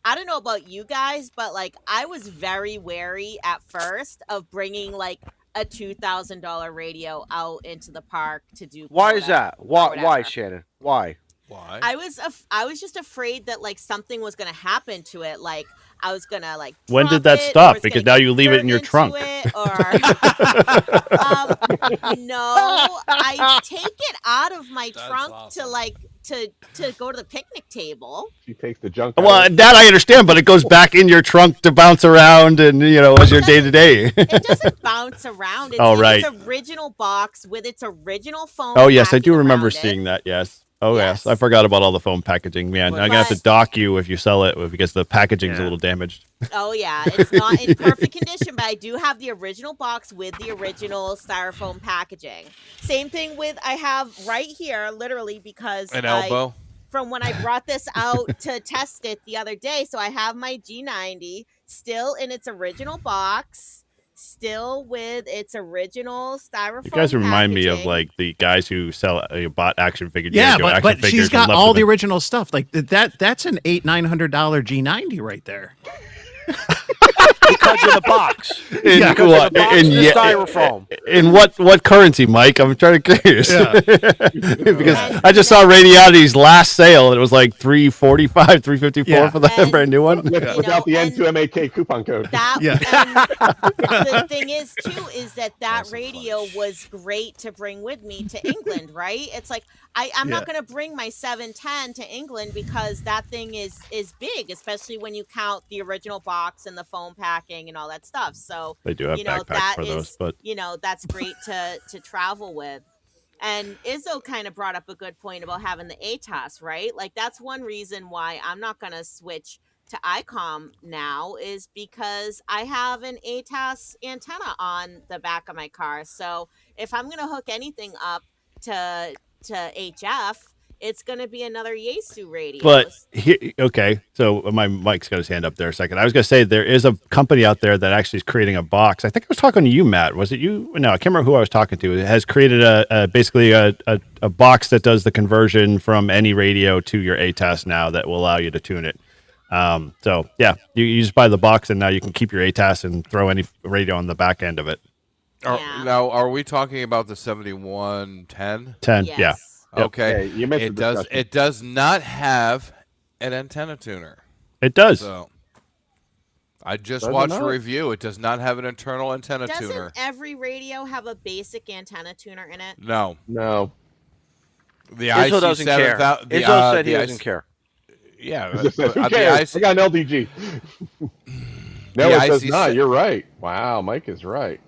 I don't know about you guys, but like I was very wary at first of bringing like a $2,000 radio out into the park to do. why is Coda that? or Why, whatever. Shannon? Why? Why? I was just afraid that like something was gonna happen to it. Like I was gonna like. When drop did that it, or stop? it's Because gonna now get you leave it in dirt your into trunk. it, no, I take it out of my That's trunk awesome. to like to go to the picnic table. She takes the junk out. Well, that I understand, but it goes back in your trunk to bounce around and, as your day to day. It doesn't bounce around. It's Oh, in right. its original box with its original foam. Oh, yes, I do packing remember around it. seeing that. Yes. Oh, yes. Yes. I forgot about all the foam packaging, man. But- I'm going to have to But- dock you if you sell it because the packaging's a Yeah. little damaged. Oh yeah, it's not in perfect condition, but I do have the original box with the original styrofoam packaging. Same thing with I have right here, literally because An elbow. from when I brought this out to test it the other day. So I have my G90 still in its original box, still with its original styrofoam. You guys remind me of packaging. like the guys who sell bought action figures. Yeah, action but figures she's and got left all with the them. original stuff. Like that's an $800-900 G90 right there. Because of the box. In, Yeah. Because what- of the box in, and the ye- styrofoam. in what currency, Mike? I'm trying to curious. Yeah. Because And, I just saw Radiati's last sale and it was like $345, $354 Yeah. for the And- brand new one. Without the and N2MAK coupon code. That Yeah. and the thing is too is that Awesome radio fudge. was great to bring with me to England, right? It's like I'm not gonna bring my 710 to England because that thing is big, especially when you count the original box and the foam packing and all that stuff. So They do have that backpacks for those, is but that's great to travel with. And Izzo kind of brought up a good point about having the ATOS, right? Like that's one reason why I'm not gonna switch to Icom now is because I have an ATOS antenna on the back of my car. So if I'm gonna hook anything up to HF, it's gonna be another Yaesu radio. But okay, so my Mike's got his hand up there a second. I was going to say there is a company out there that actually is creating a box. I think I was talking to you, Matt. Was it you? No, I can't remember who I was talking to. It has created basically a box that does the conversion from any radio to your ATAS now that will allow you to tune it. So yeah, you just buy the box and now you can keep your ATAS and throw any radio on the back end of it. Yeah. Now, are we talking about the 7110? 10, yes. yeah. Yep. Okay. Hey, you missed It the does. discussion. It does not have an antenna tuner. It does. So I just Doesn't watched a know. review. It does not have an internal antenna Doesn't tuner. every radio have a basic antenna tuner in it? No. No. The Izzo doesn't care. Izzo said he doesn't care. Yeah. Who the cares? I got an LDG. No, The it does IC not. You're right. Wow, Mike is right.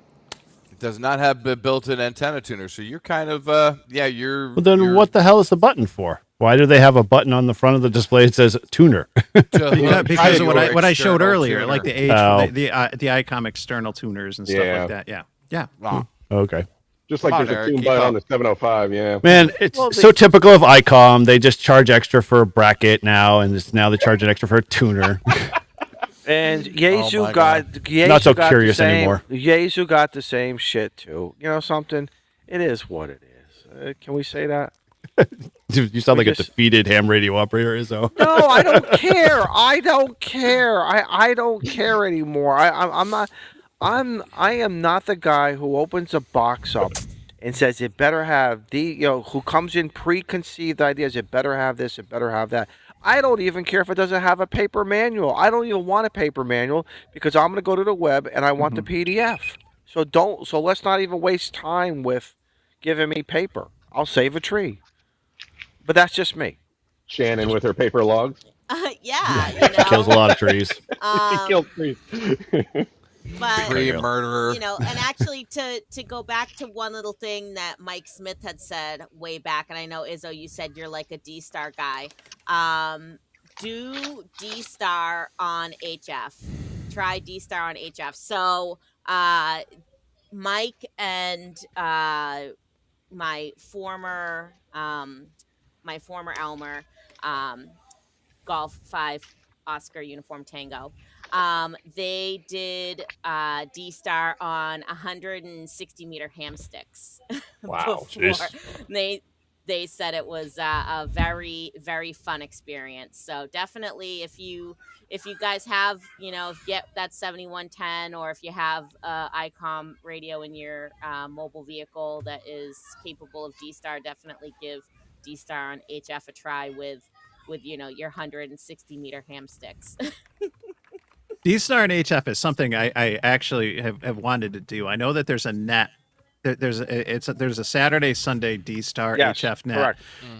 It does not have a built-in antenna tuner, so you're kind of you're. Well, then what the hell is the button for? Why do they have a button on the front of the display that says tuner? Because of what I showed earlier, tuner. like the age, the Icom external tuners and stuff Yeah. like that. Yeah. Wow. Okay. Just like Come on, there's a Eric, tune keep button up. on the 705. Yeah. Man, it's so typical of Icom. They just charge extra for a bracket now, and now they charge an extra for a tuner. And Oh Yezu my got Yezu Not so got curious the same, anymore. Yezu got the same shit too. You know something? It is what it is. Can we say that? You sound like a just- defeated ham radio operator, Izzo. No, I don't care. I don't care. I don't care anymore. I'm not. I am not the guy who opens a box up and says it better have who comes in preconceived ideas. It better have this. It better have that. I don't even care if it doesn't have a paper manual. I don't even want a paper manual because I'm going to go to the web and I want the PDF. So let's not even waste time with giving me paper. I'll save a tree. But that's just me. Shannon with her paper logs. Yeah, you know. Kills a lot of trees. He killed trees. But Tree murderer. you know, and actually to go back to one little thing that Mike Smith had said way back, and I know Izzo, you said you're like a D-Star guy. Do D-Star on HF. Try D-Star on HF. So Mike and my former Elmer, Golf 5 Oscar Uniform Tango. They did D-Star on 160-meter ham sticks. Wow. Before. They said it was a very, very fun experience. So definitely, if you guys have, get that 7110, or if you have ICOM radio in your mobile vehicle that is capable of D-Star, definitely give D-Star on HF a try with your 160-meter ham sticks. D-Star and HF is something I actually have wanted to do. I know that there's a net. There's a Saturday, Sunday D-Star HF net. Correct.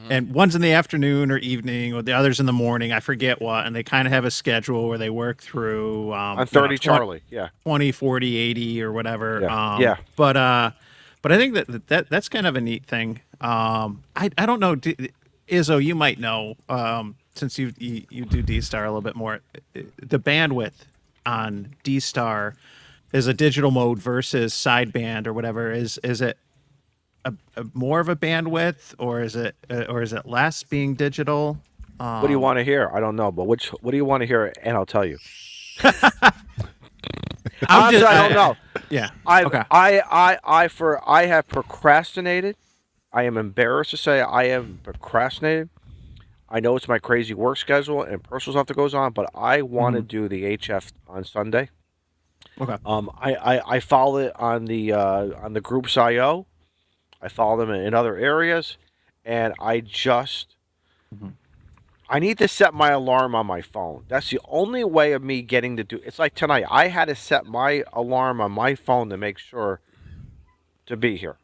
And one's in the afternoon or evening, or the other's in the morning. I forget what. And they kind of have a schedule where they work through On 30 Charlie, 20, 40, 80 or whatever. Yeah. But I think that's kind of a neat thing. I don't know, Izzo, you might know, since you do D-Star a little bit more, the bandwidth on D-Star is a digital mode versus sideband or whatever. Is it a more of a bandwidth, or is it less being digital? What do you want to hear? I don't know, but what do you want to hear? And I'll tell you. Honestly, I don't know. Yeah. Okay. I have procrastinated. I am embarrassed to say I have procrastinated. I know it's my crazy work schedule and personal stuff that goes on, but I want to do the HF on Sunday. Okay. I follow it on the groups IO. I follow them in other areas, and I just I need to set my alarm on my phone. That's the only way of me getting to do. It's like tonight. I had to set my alarm on my phone to make sure to be here.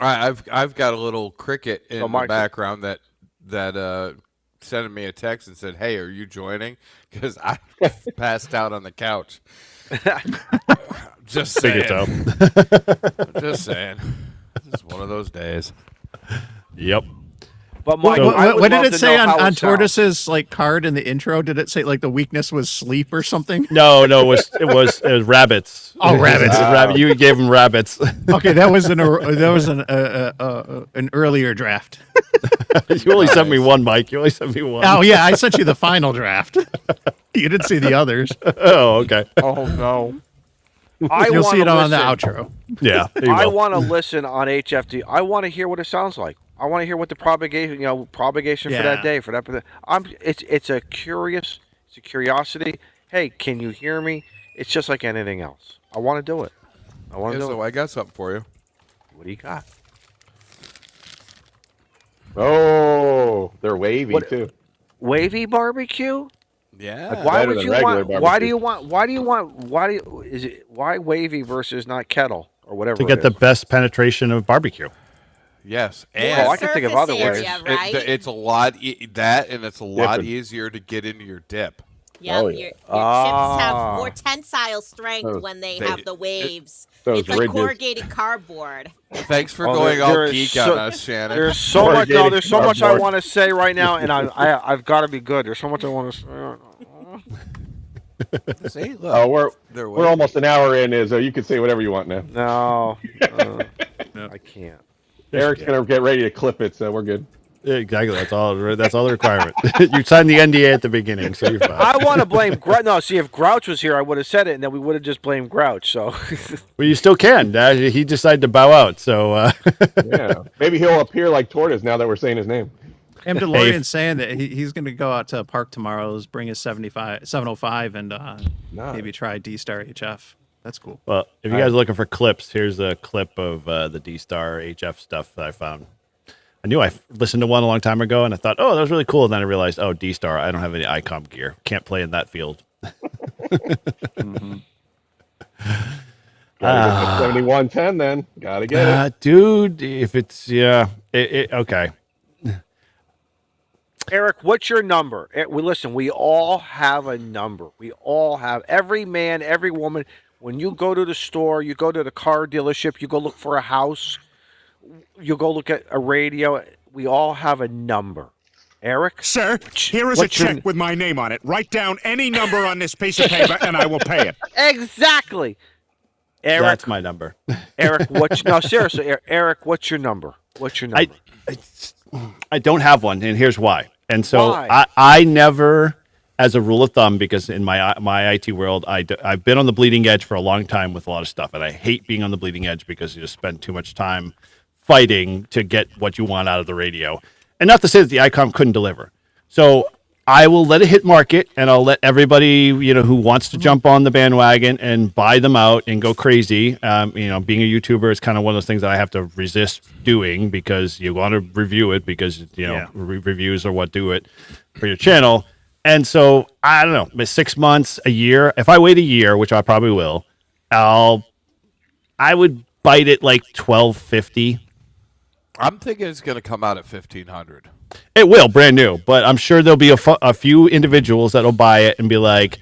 All right, I've got a little cricket in the Mike- background that sent me a text and said, "Hey, are you joining?" Because I passed out on the couch. Just saying. Just saying. Just one of those days. Yep. But Mike, What did it say on sounds. Tortoise's card in the intro? Did it say the weakness was sleep or something? No, it was rabbits. Oh, rabbits. You gave them rabbits. Okay, that was an earlier draft. You only sent me one, Mike. You only sent me one. Oh yeah, I sent you the final draft. You didn't see the others. Oh, okay. Oh no. You'll see it on the outro. Yeah. I want to listen on HFD. I want to hear what it sounds like. I want to hear what the propagation for that day, for that. It's a curiosity. Hey, can you hear me? It's just like anything else. I want to do it. So I got something for you. What do you got? Oh, they're wavy too. Wavy barbecue? Yeah. That's Why better would than you regular want? Is it why wavy versus not kettle or whatever? To get the best penetration of barbecue. Yes, More and I can think of surface other ways. area, right? it's a lot and it's a lot Different. easier to get into your dip. Yep, Oh, yeah. your chips have more Ah. tensile strength Those- when they they- have the waves. those It's like ridges. corrugated cardboard. Thanks for Oh, going there all is geek so- on us, Shannon. There's so much. No, Corrugated there's so much I cardboard. want to say right now, and I've got to be good. There's so much I want to say. See, look, Oh, they're we're almost an hour in. You can say whatever you want now. No, I can't. Eric's gonna get ready to clip it, so we're good. Exactly. That's all the requirement. You signed the NDA at the beginning, so you're fine. I want to blame Grouch. No, see, if Grouch was here, I would have said it, and then we would have just blamed Grouch. So, Well, you still can. He decided to bow out, so Yeah, maybe he'll appear like Tortoise now that we're saying his name. And DeLorean's saying that he's going to go out to a park tomorrow, bring his 705, and Nice. maybe try D-Star HF. That's cool. Well, if you guys are looking for clips, here's a clip of the D-Star HF stuff that I found. I knew I listened to one a long time ago, and I thought, oh, that was really cool. And then I realized, oh, D-Star, I don't have any Icom gear. Can't play in that field. Gotta get the 7110 then. Gotta get it. Dude, if it's, okay. Eric, what's your number? Listen, we all have a number. We all have. Every man, every woman. When you go to the store, you go to the car dealership, you go look for a house, you go look at a radio. We all have a number. Eric? Sir, here is a check with my name on it. Write down any number on this piece of paper, and I will pay it. Exactly. Eric, That's my number. Eric, seriously, Eric, what's your number? What's your number? I don't have one, and here's why. And so Why? I never, as a rule of thumb, because in my IT world, I've been on the bleeding edge for a long time with a lot of stuff, and I hate being on the bleeding edge because you just spend too much time fighting to get what you want out of the radio. And not to say that the Icom couldn't deliver. So I will let it hit market, and I'll let everybody, who wants to jump on the bandwagon and buy them out and go crazy. Being a YouTuber is kind of one of those things that I have to resist doing because you want to review it because, reviews are what do it for your channel. And so, I don't know, 6 months, a year. If I wait a year, which I probably will, I would bite it like $1,250. I'm thinking it's going to come out at $1,500. It will, brand new, but I'm sure there'll be a few individuals that'll buy it and be like,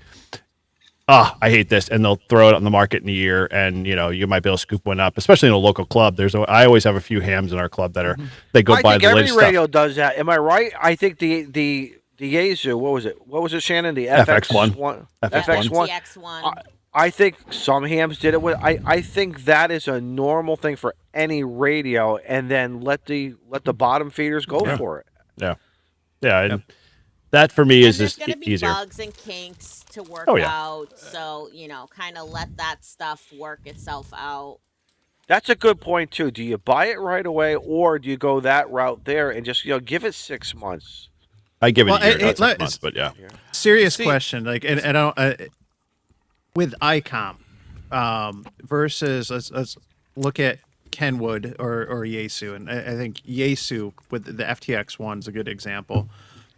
I hate this, and they'll throw it on the market in a year, and you might be able to scoop one up, especially in a local club. I always have a few hams in our club that they go buy the latest stuff. I think every radio does that. Am I right? I think the Yaesu, what was it? What was it, Shannon? The FX1. FX1. TX1. I think some hams did it with. I think that is a normal thing for any radio, and then let the bottom feeders go for it. Yeah, and that for me is there's just going to be easier. bugs and kinks to work out, so kind of let that stuff work itself out. That's a good point too. Do you buy it right away, or do you go that route there and just give it 6 months? I give it a year, not 6 months, but yeah. Serious question, like, and I don't. With Icom versus let's look at Kenwood or Yaesu, and I think Yaesu with the FTX one's a good example.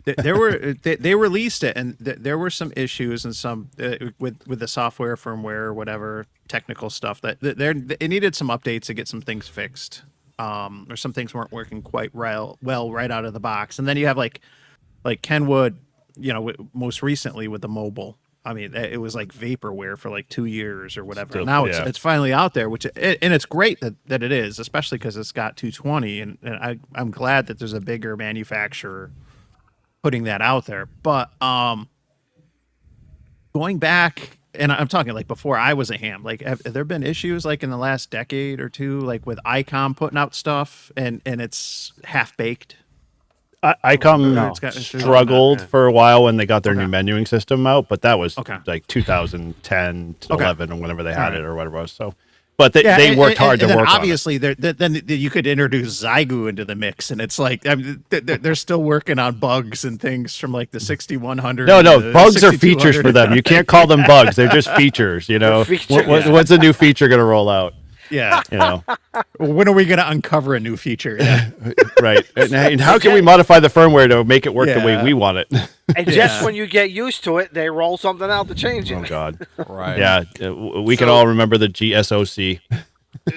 They released it, and there were some issues and some with the software, firmware, whatever technical stuff that it needed some updates to get some things fixed, or some things weren't working quite well right out of the box. And then you have like Kenwood, most recently with the mobile. I mean, it was like vaporware for like 2 years or whatever. Now it's finally out there, and it's great that it is, especially because it's got 220, and I'm glad that there's a bigger manufacturer putting that out there. But going back, and I'm talking like before I was a ham, like have there been issues like in the last decade or two, like with Icom putting out stuff and it's half baked? Icom struggled for a while when they got their new menuing system out, but that was like 2010 to 11 or whenever they had it or whatever it was. So, but they worked hard to work obviously, on it. Then you could introduce Zygu into the mix, and it's like they're still working on bugs and things from like the 6100. No, bugs are features for them. You can't call them bugs; they're just features. What's a new feature going to roll out? Yeah. You know, When are we going to uncover a new feature? Yeah. right? And how can we modify the firmware to make it work the way we want it? And just when you get used to it, they roll something out to change it. Oh God. Right. Yeah, we can all remember the GSOC.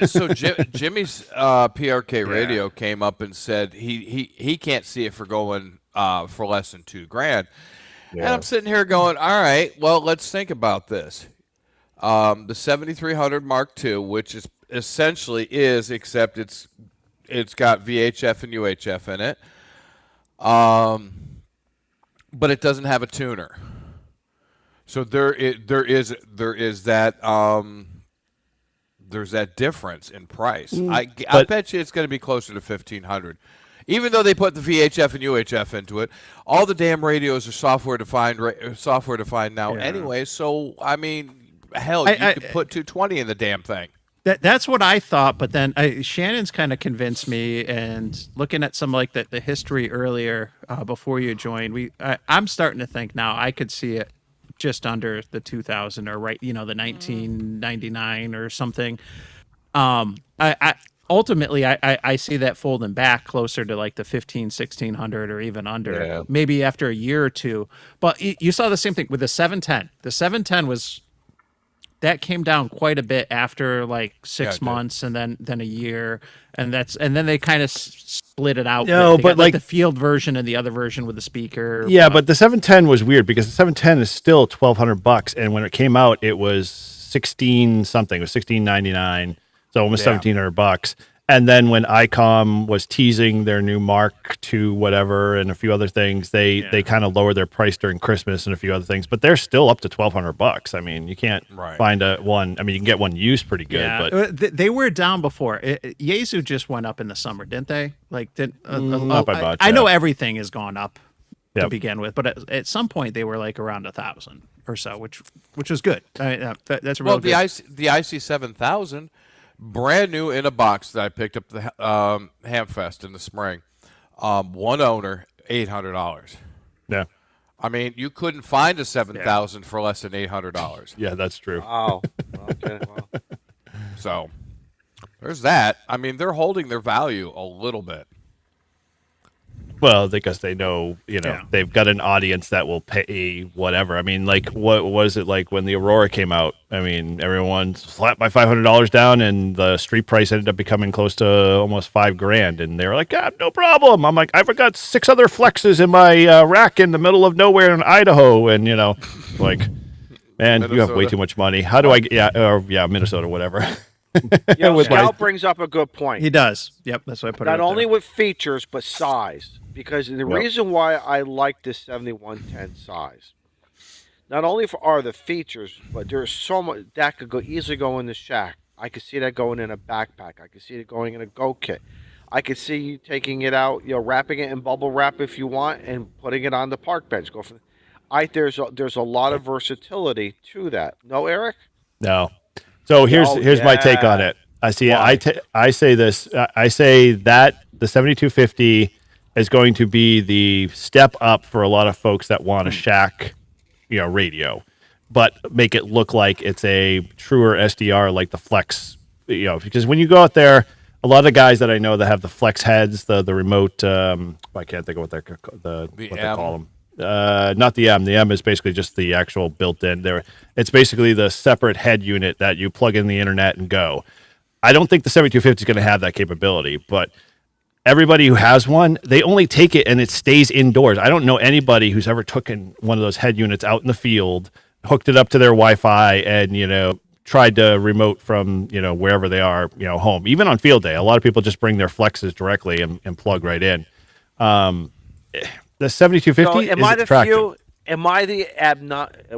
So Jimmy's PRK radio came up and said he can't see it for going for less than $2,000. And I'm sitting here going, all right, well, let's think about this. The 7300 Mark II, which is essentially except it's got VHF and UHF in it, but it doesn't have a tuner. So there is that. There's that difference in price. I bet you it's going to be closer to $1,500. Even though they put the VHF and UHF into it, all the damn radios are software defined now anyway. So I mean, hell, you could put 220 in the damn thing. That's what I thought, but then Shannon's kind of convinced me. And looking at some like the history earlier before you joined, I'm starting to think now I could see it just under the 2000 or the 1999 or something. I ultimately see that folding back closer to like the 1600 or even under, maybe after a year or two. But you saw the same thing with the 710. The 710 that came down quite a bit after like 6 months and then a year, and then they kind of split it out. No, but like the field version and the other version with the speaker. Yeah, but the 710 was weird because the 710 is still $1,200, and when it came out, it was 16 something. It was $16.99, so almost $1,700. And then when Icom was teasing their new Mark II whatever and a few other things, they kind of lowered their price during Christmas and a few other things, but they're still up to $1,200. I mean, you can't find one. I mean, you can get one used pretty good, but they were down before. Yaesu just went up in the summer, didn't they? Like, not by much. I know everything has gone up to begin with, but at some point they were like around 1,000 or so, which was good. That's a real good. The IC7000. Brand new in a box that I picked up the Hamfest in the spring. One owner, $800. Yeah. I mean, you couldn't find a 7000 for less than $800. Yeah, that's true. Oh, okay. Well. So there's that. I mean, they're holding their value a little bit. Well, because they know, they've got an audience that will pay whatever. I mean, like, what was it like when the Aurora came out? I mean, everyone slapped my $500 down, and the street price ended up becoming close to almost $5,000. And they were like, no problem. I'm like, I've got 6 other Flexes in my rack in the middle of nowhere in Idaho. And, like, man, Minnesota. You have way too much money. How do I get, Minnesota, whatever. Scout brings up a good point. He does. Yep, that's why I put it Not only there. with features, but size. Because the reason why I like this 7110 size, not only are the features, but there's so much that could easily go in the shack. I could see that going in a backpack. I could see it going in a go kit. I could see you taking it out, wrapping it in bubble wrap if you want, and putting it on the park bench. There's a lot of versatility to that. No, Eric? No. So here's my take on it. I see. I say this. I say that the 7250 is going to be the step up for a lot of folks that want a shack, radio, but make it look like it's a truer SDR like the Flex, because when you go out there, a lot of guys that I know that have the Flex heads, the remote, I can't think of what they call them. Not the M. The M is basically just the actual built-in. It's basically the separate head unit that you plug in the internet and go. I don't think the 7250 is going to have that capability, but everybody who has one, they only take it and it stays indoors. I don't know anybody who's ever taken one of those head units out in the field, hooked it up to their Wi-Fi, and tried to remote from wherever they are, home. Even on field day, a lot of people just bring their Flexes directly and plug right in. The 7250 is attractive. Am I the agnostic?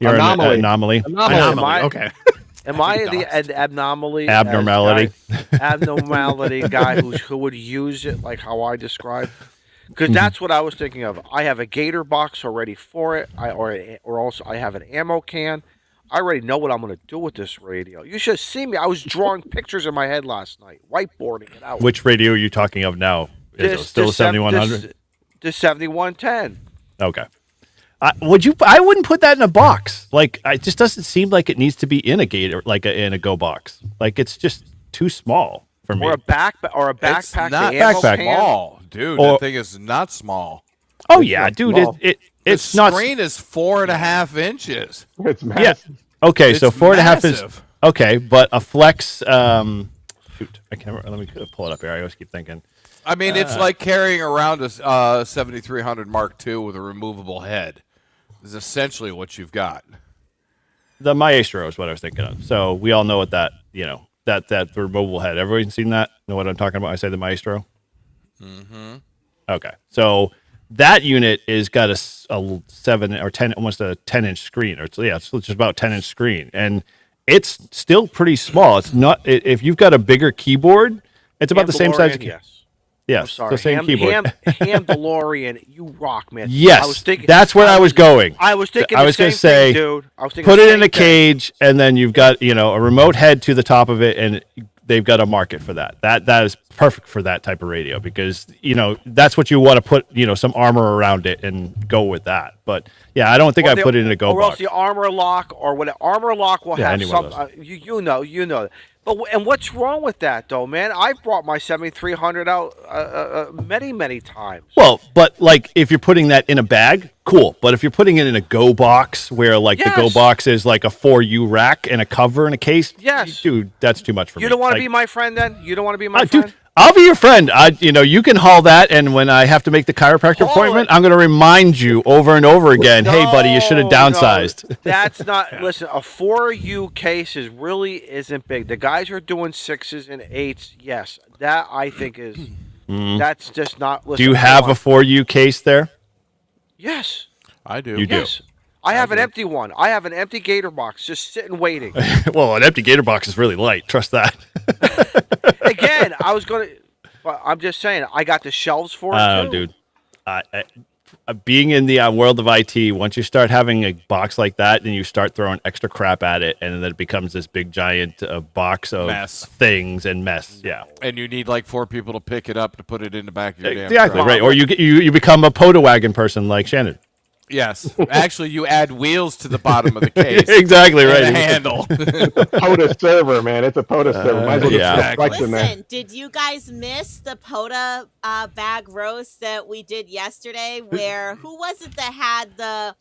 You're an anomaly. Okay. Am I the abnormality guy who would use it like how I described? Because that's what I was thinking of. I have a Gator box already for it. I have an ammo can. I already know what I'm going to do with this radio. You should see me. I was drawing pictures in my head last night, whiteboarding it out. Which radio are you talking of now? Is it still the 7100? The 7110. Okay. I wouldn't put that in a box. Like, it just doesn't seem like it needs to be in a gator, like in a Go box. Like, it's just too small for me. Or a backpack. It's not backpack. small, dude. Or- That thing is not small. Oh yeah, dude. small. It's the not. screen is 4.5 inches. It's Yeah. massive. Okay, so It's 4.5 is massive. okay, but a Flex. Shoot, I can't remember. Let me pull it up here. I always keep thinking. I mean, it's like carrying around a 7300 Mark II with a removable head. Is essentially what you've got. The Maestro is what I was thinking of. So we all know what that that removable head. Everyone seen that? Know what I'm talking about? I say the Maestro. Mm-hmm. Okay, so that unit is got a 7 or 10, almost a 10-inch screen, or it's just about 10-inch screen, and it's still pretty small. It's not if you've got a bigger keyboard, it's about the same size. Yes. Yes, I'm sorry. the same keyboard. Ham DeLorean, you rock, man. Yes, that's where I was going. I was thinking. I was going to say, dude. I was thinking put the it same in a thing. cage, and then you've got a remote head to the top of it, and they've got a market for that. That is perfect for that type of radio because that's what you want to put some armor around it and go with that. But yeah, I don't think I put it in a Go Or else box. the armor lock, or what? Armor lock will have any one some. of You know. But and what's wrong with that, though, man? I've brought my 7300 out many times. Well, but like if you're putting that in a bag, cool. But if you're putting it in a Go box, where like the Go Yes. box is like a 4U rack and a cover and a case, Yes. dude, that's too much for me. You don't want to Like, be my friend, then? You don't want to be my dude, friend? I'll be your friend. You can haul that, and when I have to make the chiropractor Haul appointment, it. I'm going to remind you over and over again. Hey, buddy, you should have No, downsized. That's not. Listen, a 4U case really isn't big. The guys who are doing 6s and 8s. Yes, that I think is. That's just not. Listen, Do you have a 4U case there? Yes. I do. You do. Yes. I have an empty one. I have an empty Gator box just sitting waiting. Well, an empty Gator box is really light. Trust that. Again, I was going to. But I'm just saying, I got the shelves for it Oh, too. dude. Being in the world of IT, once you start having a box like that, then you start throwing extra crap at it, and then it becomes this big giant box of Mess. things and mess. Yeah, And you need like 4 people to pick it up to put it in the back of your damn exactly truck. right. Or you become a Poda wagon person like Shannon. Yes. Actually, you add wheels to the bottom of the case. Exactly and right. a handle. POTA server, man. It's a POTA server. Might as well yeah. just put flex in there. Listen, did you guys miss the POTA bag roast that we did yesterday? Where who was it that had the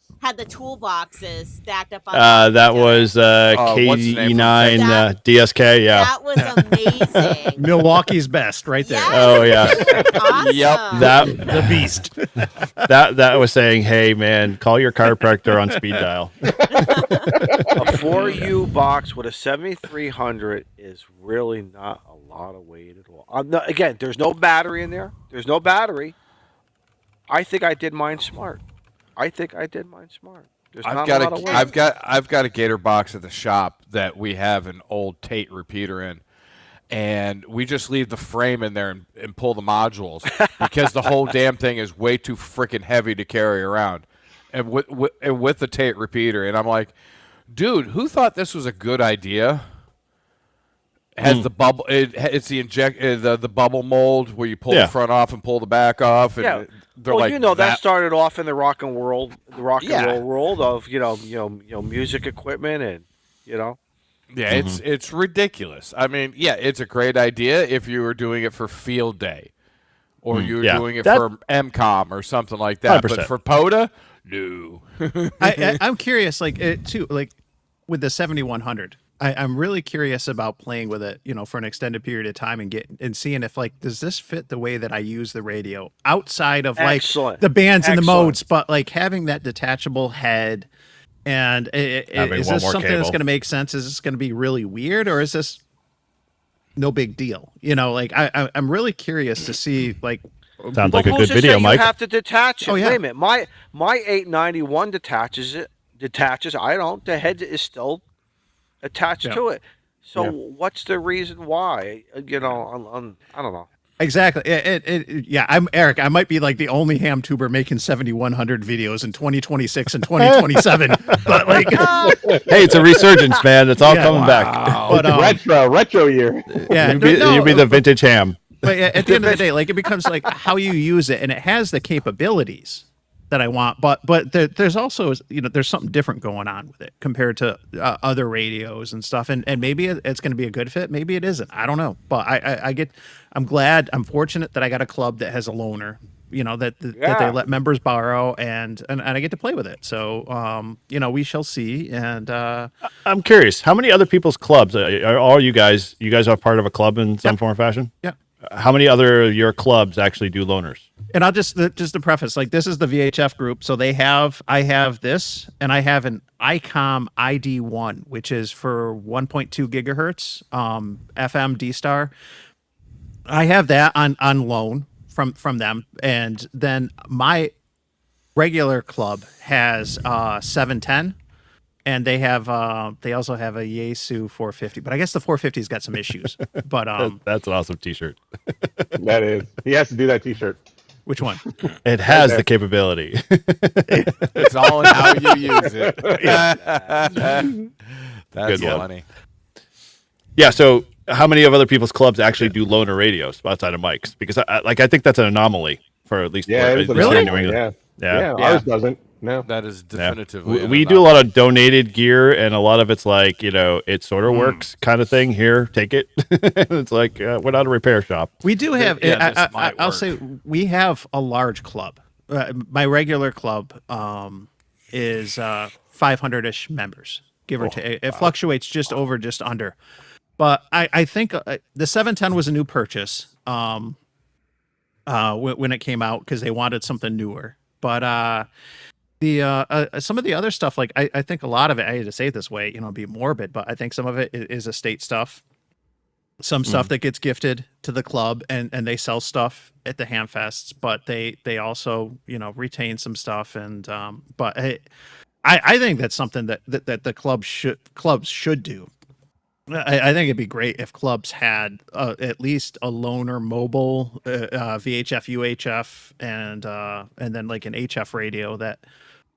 toolboxes stacked up on? That was what's the name KE9 That- DSK. Yeah. That was amazing. Milwaukee's best, right there. Yes, Oh, yeah. awesome. That The beast. that was saying, hey man, call your chiropractor on speed dial. A 4U box with a 7300 is really not a lot of weight at all. Again, there's no battery in there. There's no battery. I think I did mine smart. There's I've not a lot of weight. I've got a Gator box at the shop that we have an old Tate repeater in. And we just leave the frame in there and pull the modules because the whole damn thing is way too freaking heavy to carry around. And with the Tate repeater, and I'm like, dude, who thought this was a good idea? It has the bubble. It's the bubble mold where you pull the front off and pull the back off. And Yeah. they're Well, like that started off in the rock and roll world of music equipment and Yeah, it's ridiculous. I mean, yeah, it's a great idea if you were doing it for field day, or you were doing it for MCOM or something like that. 100%. But for POTA, no. I'm curious, too, with the 7100. I'm really curious about playing with it, for an extended period of time and seeing if does this fit the way that I use the radio outside of Excellent. the bands and the Excellent. modes, but having that detachable head. And Having is one this more something that's cable. going to make sense? Is this going to be really weird, or is this no big deal? I'm really curious to see Sounds like a who's good to video, say Mike. You have to detach it. Oh, yeah. Wait a minute. My 891 detaches. I don't. The head is still attached to it. So what's the reason why? I don't know. Exactly. I'm Eric. I might be the only ham tuber making 7100 videos in 2026 and 2027. But Hey, it's a resurgence, man. It's all Yeah. coming back. but Retro year. yeah, You'll be the vintage ham. But at the end of the day, it becomes how you use it, and it has the capabilities that I want, but there's also, there's something different going on with it compared to other radios and stuff, and maybe it's going to be a good fit, maybe it isn't, I don't know, but I'm fortunate that I got a club that has a loaner, that they let members borrow, and I get to play with it, so we shall see. And I'm curious, how many other people's clubs are all you guys are part of a club in some form or fashion? Yeah. How many other of your clubs actually do loaners? And I'll just to preface, like, this is the VHF group. So I have this, and I have an Icom ID1, which is for 1.2 gigahertz, FM D-Star. I have that on loan from them. And then my regular club has 710. And they also have a Yaesu 450, but I guess the 450's got some issues. But that's an awesome T-shirt. That is. He has to do that T-shirt. Which one? It has the capability. It's all in how you use it. That's funny. Yeah. So, how many of other people's clubs actually do loaner radios outside of Mike's? Because I think that's an anomaly for at least New England. Yeah. Ours doesn't. No, that is definitively. We do a lot of donated gear, and a lot of it's like, it sort of works kind of thing. Here, take it. It's like we're not a repair shop. We do have. I'll say we have a large club. My regular club is 500-ish members, give or take. It fluctuates just over, just under. But I think the 710 was a new purchase when it came out, because they wanted something newer. But some of the other stuff, like I think a lot of it, I hate to say it this way, be morbid, but I think some of it is estate stuff. Some stuff that gets gifted to the club, and they sell stuff at the Hamfests, but they also retain some stuff. And but I think that's something that the clubs should do. I think it'd be great if clubs had at least a loaner mobile VHF, UHF, and then like an HF radio that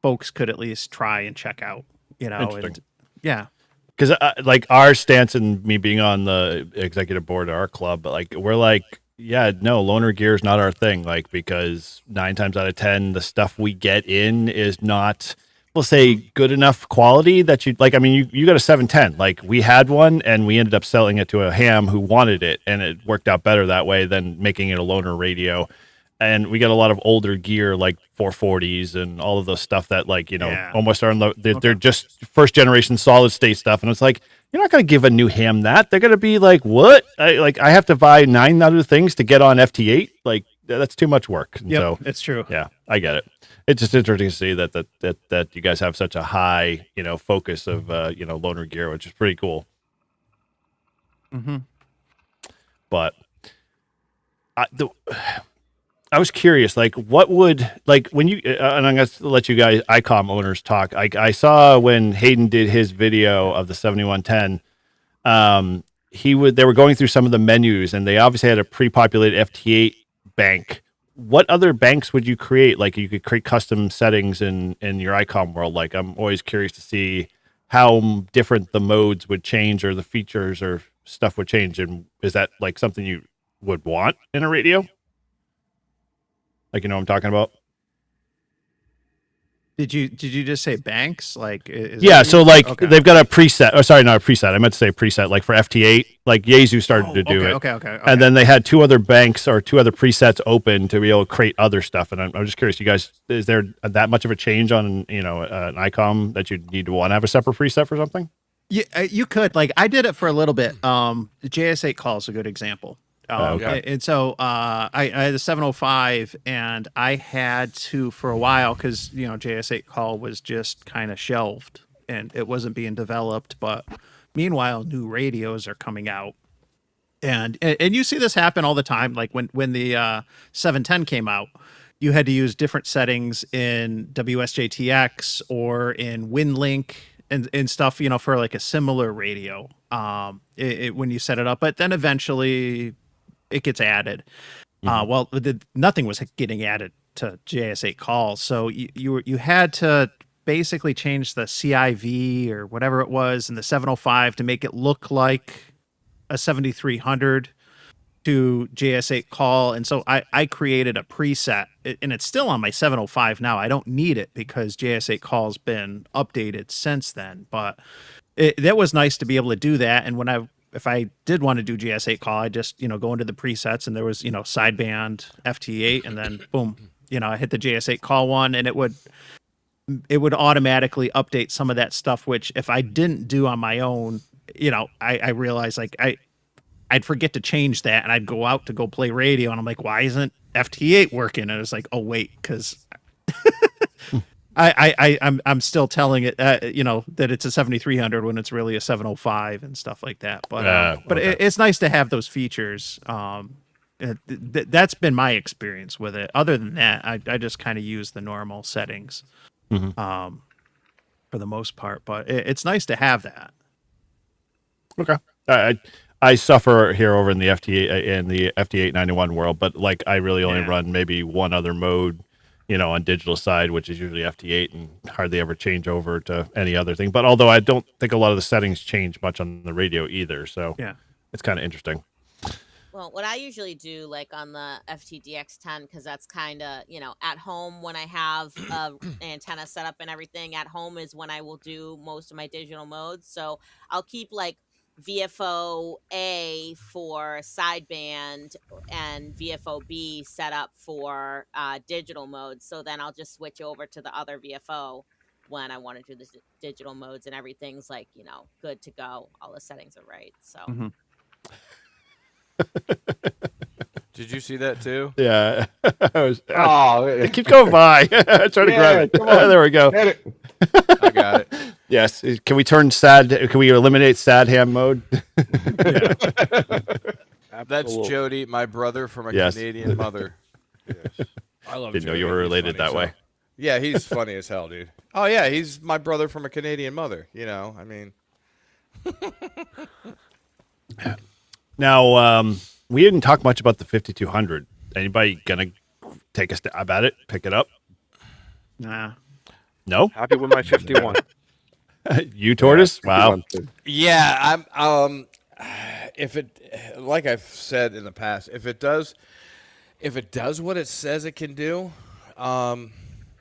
folks could at least try and check out. And yeah. Because like our stance, and me being on the executive board of our club, but like we're like, loaner gear is not our thing. Like, because 9 times out of 10, the stuff we get in is not, we'll say, good enough quality that you like. I mean, you got a 710. Like, we had one, and we ended up selling it to a ham who wanted it, and it worked out better that way than making it a loaner radio. And we got a lot of older gear, like 440s and all of those stuff that, like, almost are they're just first generation solid state stuff. And it's like, you're not going to give a new ham that. They're going to be like, what? I have to buy 9 other things to get on FT8. Like, that's too much work. Yeah, so, it's true. Yeah, I get it. It's just interesting to see that you guys have such a high, focus of, loaner gear, which is pretty cool. Mm-hmm. But I was curious, like, what would, like, when you, and I'm going to let you guys, ICOM owners, talk. I saw when Hayden did his video of the 7110, they were going through some of the menus, and they obviously had a pre-populated FT8 bank. What other banks would you create? Like, you could create custom settings in your ICOM world. Like, I'm always curious to see how different the modes would change, or the features or stuff would change. And is that like something you would want in a radio? Like, you know what I'm talking about? Did you just say banks? Like, so like they've got a preset. Oh, sorry, not a preset. I meant to say preset. Like for FT8, like Yaesu started to do it. Okay. And then they had 2 other banks or 2 other presets open to be able to create other stuff. And I'm just curious, you guys, is there that much of a change on an ICOM that you need to want to have a separate preset for something? Yeah, you could. Like, I did it for a little bit. The JS8 call is a good example. And so I had a 705, and I had to, for a while, because JS8 call was just kind of shelved and it wasn't being developed. But meanwhile, new radios are coming out, and you see this happen all the time. Like when the 710 came out, you had to use different settings in WSJTX or in WinLink and stuff, for like a similar radio. When you set it up, but then eventually it gets added. Nothing was getting added to JS8 calls, so you had to basically change the CIV or whatever it was in the 705 to make it look like a 7300. to JS8 call, and so I created a preset, and it's still on my 705 now. I don't need it because JS8 call's been updated since then, but that was nice to be able to do that. And if I did want to do JS8 call, I just go into the presets, and there was sideband FT8, and then boom, I hit the JS8 call one, and it would automatically update some of that stuff, which if I didn't do on my own, I realized like I'd forget to change that, and I'd go out to go play radio, and I'm like, why isn't FT8 working? And it's like, oh wait, because I'm still telling it that it's a 7300 when it's really a 705 and stuff like that. But okay. It's nice to have those features. That's been my experience with it. Other than that, I just kind of use the normal settings for the most part. But it's nice to have that. Okay. I suffer here over in the FT891 world, but like I really only run maybe one other mode, on digital side, which is usually FT8, and hardly ever change over to any other thing. But although I don't think a lot of the settings change much on the radio either, so it's kind of interesting. Well, what I usually do, like on the FTDX10, because that's kind of, at home when I have an antenna set up and everything. At home is when I will do most of my digital modes. So I'll keep like VFO A for sideband and VFO B set up for digital modes. So then I'll just switch over to the other VFO when I want to do the digital modes, and everything's like, good to go. All the settings are right. So. Did you see that too? Yeah. Keep going by. I try to grab it. There we go. I got it. Yes. Can we turn sad? Can we eliminate sad ham mode? That's Jody, my brother from a Canadian mother. Yes. I love. Didn't know you were related that way. Yeah, he's funny as hell, dude. Oh yeah, he's my brother from a Canadian mother. I mean. Now, we didn't talk much about the 5200. Anybody gonna take a stab at it? Pick it up? Nah. No. Happy with my 51. You, Tortoise? Wow. Yeah, I'm. If it, like I've said in the past, if it does what it says it can do, the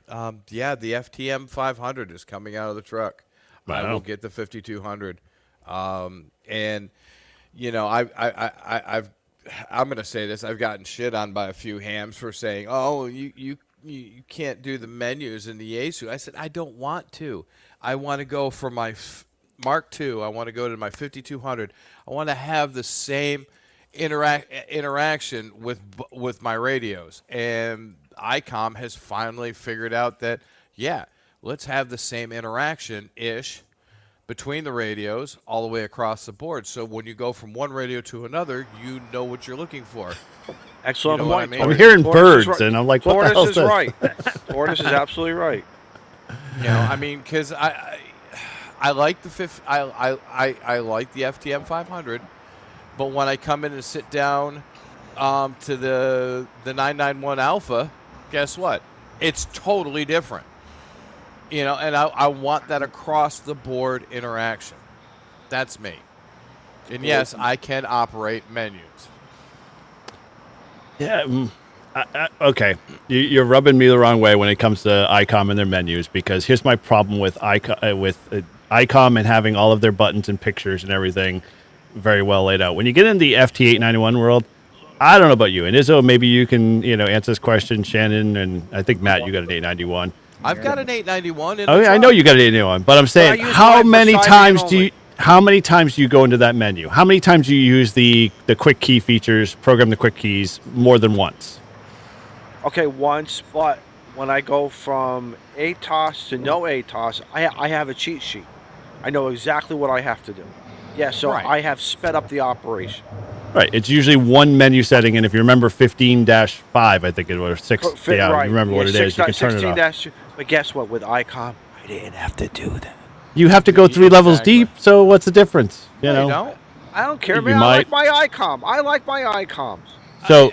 FTM 500 is coming out of the truck. Wow. I will get the 5200, and. I'm going to say this. I've gotten shit on by a few hams for saying, "Oh, you can't do the menus in the Yaesu." I said, "I don't want to. I want to go for my Mark II. I want to go to my 5200. I want to have the same interaction with my radios." And Icom has finally figured out that let's have the same interaction ish between the radios all the way across the board. So when you go from one radio to another, you know what you're looking for. Excellent point. I mean? I'm hearing birds, and I'm like, what the hell is this? Right. Tortoise is absolutely right. Because I like the I like the FTM 500, but when I come in and sit down to the 991 Alpha, guess what? It's totally different. And I want that across the board interaction. That's me. And yes, I can operate menus. Yeah. Okay. You're rubbing me the wrong way when it comes to Icom and their menus, because here's my problem with Icom and having all of their buttons and pictures and everything very well laid out. When you get in the FT891 world, I don't know about you. And Izzo, maybe you can answer this question, Shannon, and I think Matt, you got an 891. I've got an 891. I know you got an 891, but I'm saying, how many times do you go into that menu? How many times do you use the quick key features, program the quick keys more than once? Okay, once, but when I go from ATOS to no ATOS, I have a cheat sheet. I know exactly what I have to do. Yeah, so I have sped up the operation. Right. It's usually one menu setting, and if you remember 15-5, I think it was 6. Right. Remember what it is. You can turn it off. But guess what? With Icom, I didn't have to do that. You have to go 3 levels deep, so what's the difference? You know? I don't care, man. I like my Icom. I like my Icoms. So,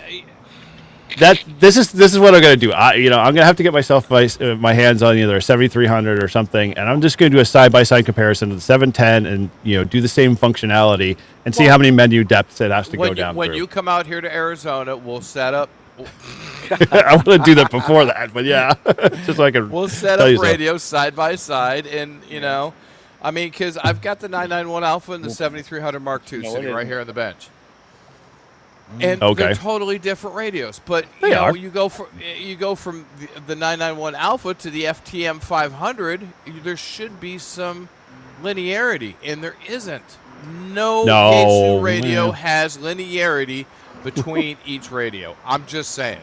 this is what I'm gonna do. I'm gonna have to get myself my hands on either a 7300 or something, and I'm just gonna do a side by side comparison of the 710 and do the same functionality and see how many menu depths it has to go down. When you come out here to Arizona, we'll set up. I want to do that before that, but yeah, just so I can. We'll set up radios side by side, and I mean, because I've got the 991 Alpha and the 7300 Mark II sitting right here on the bench. And they're totally different radios, but you go from the 991 Alpha to the FTM 500. There should be some linearity, and there isn't. No Yaesu radio has linearity between each radio. I'm just saying.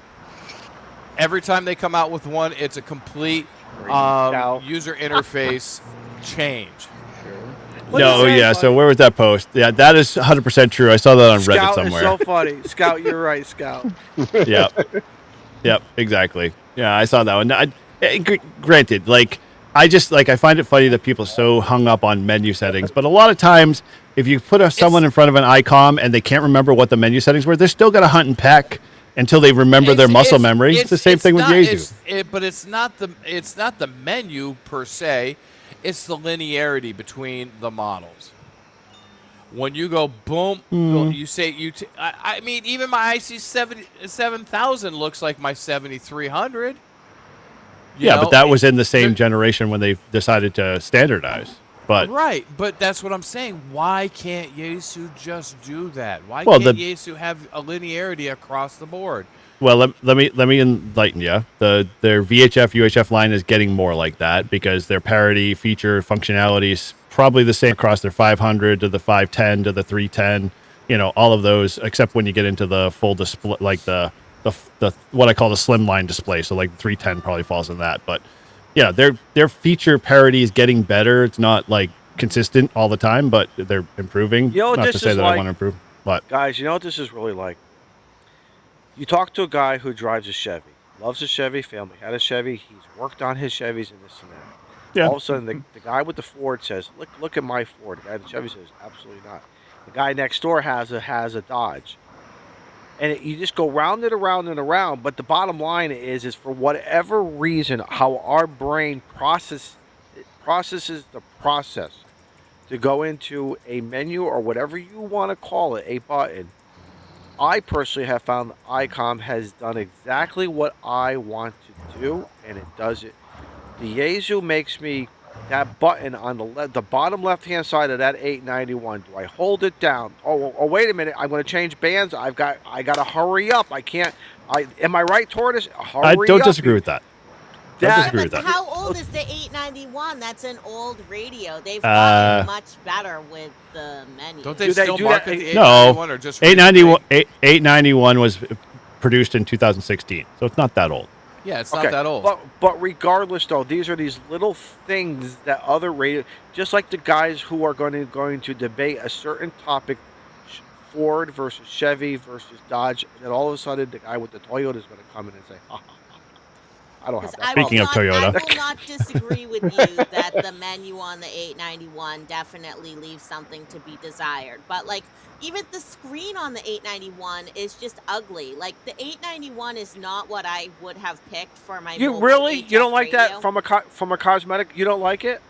Every time they come out with one, it's a complete user interface change. So where was that post? Yeah, that is 100% true. I saw that on Reddit somewhere. Scout is so funny. Scout, you're right, Scout. Yep, exactly. Yeah, I saw that one. Granted, I find it funny that people are so hung up on menu settings, but a lot of times, if you put someone in front of an Icom and they can't remember what the menu settings were, they're still going to hunt and peck until they remember their muscle memory. It's the same thing with Yaesu. But it's not the menu per se. It's the linearity between the models. When you go boom, you say I mean, even my IC 7000 looks like my 7300. But that was in the same generation when they decided to standardize. But but that's what I'm saying. Why can't Yaesu just do that? Why can't Yaesu have a linearity across the board? Well, let me enlighten you. Their VHF UHF line is getting more like that because their parity feature functionality is probably the same across their 500 to the 510 to the 310. All of those, except when you get into the full display, like the what I call the slim line display. So like 310 probably falls in that. But yeah, their feature parity is getting better. It's not like consistent all the time, but they're improving. Not to say that I want to improve. But guys, you know what this is really like? You talk to a guy who drives a Chevy, loves a Chevy family, had a Chevy, he's worked on his Chevys and this and that. Yeah. All of a sudden, the guy with the Ford says, look at my Ford. The guy with the Chevy says, absolutely not. The guy next door has a Dodge. And you just go round and around and around, but the bottom line is for whatever reason, how our brain processes the process to go into a menu or whatever you want to call it, a button. I personally have found that Icom has done exactly what I want to do, and it does it. The Yaesu makes me that button on the bottom left-hand side of that 891. Do I hold it down? Oh, wait a minute! I'm going to change bands. I got to hurry up. I can't. Am I right, Tortoise? I don't disagree with that. How old is the 891? That's an old radio. They've gotten much better with the menu. Don't they still market the 891 or just 891 was produced in 2016, so it's not that old. Yeah, it's not that old. But regardless, though, these are these little things that other radio, just like the guys who are going to debate a certain topic, Ford versus Chevy versus Dodge, and then all of a sudden the guy with the Toyota is going to come in and say, ha. I don't have that. Speaking of Toyota. I will not disagree with you that the menu on the 891 definitely leaves something to be desired. But, even the screen on the 891 is just ugly. The 891 is not what I would have picked for my You really? You don't like radio. That from a cosmetic? You don't like it?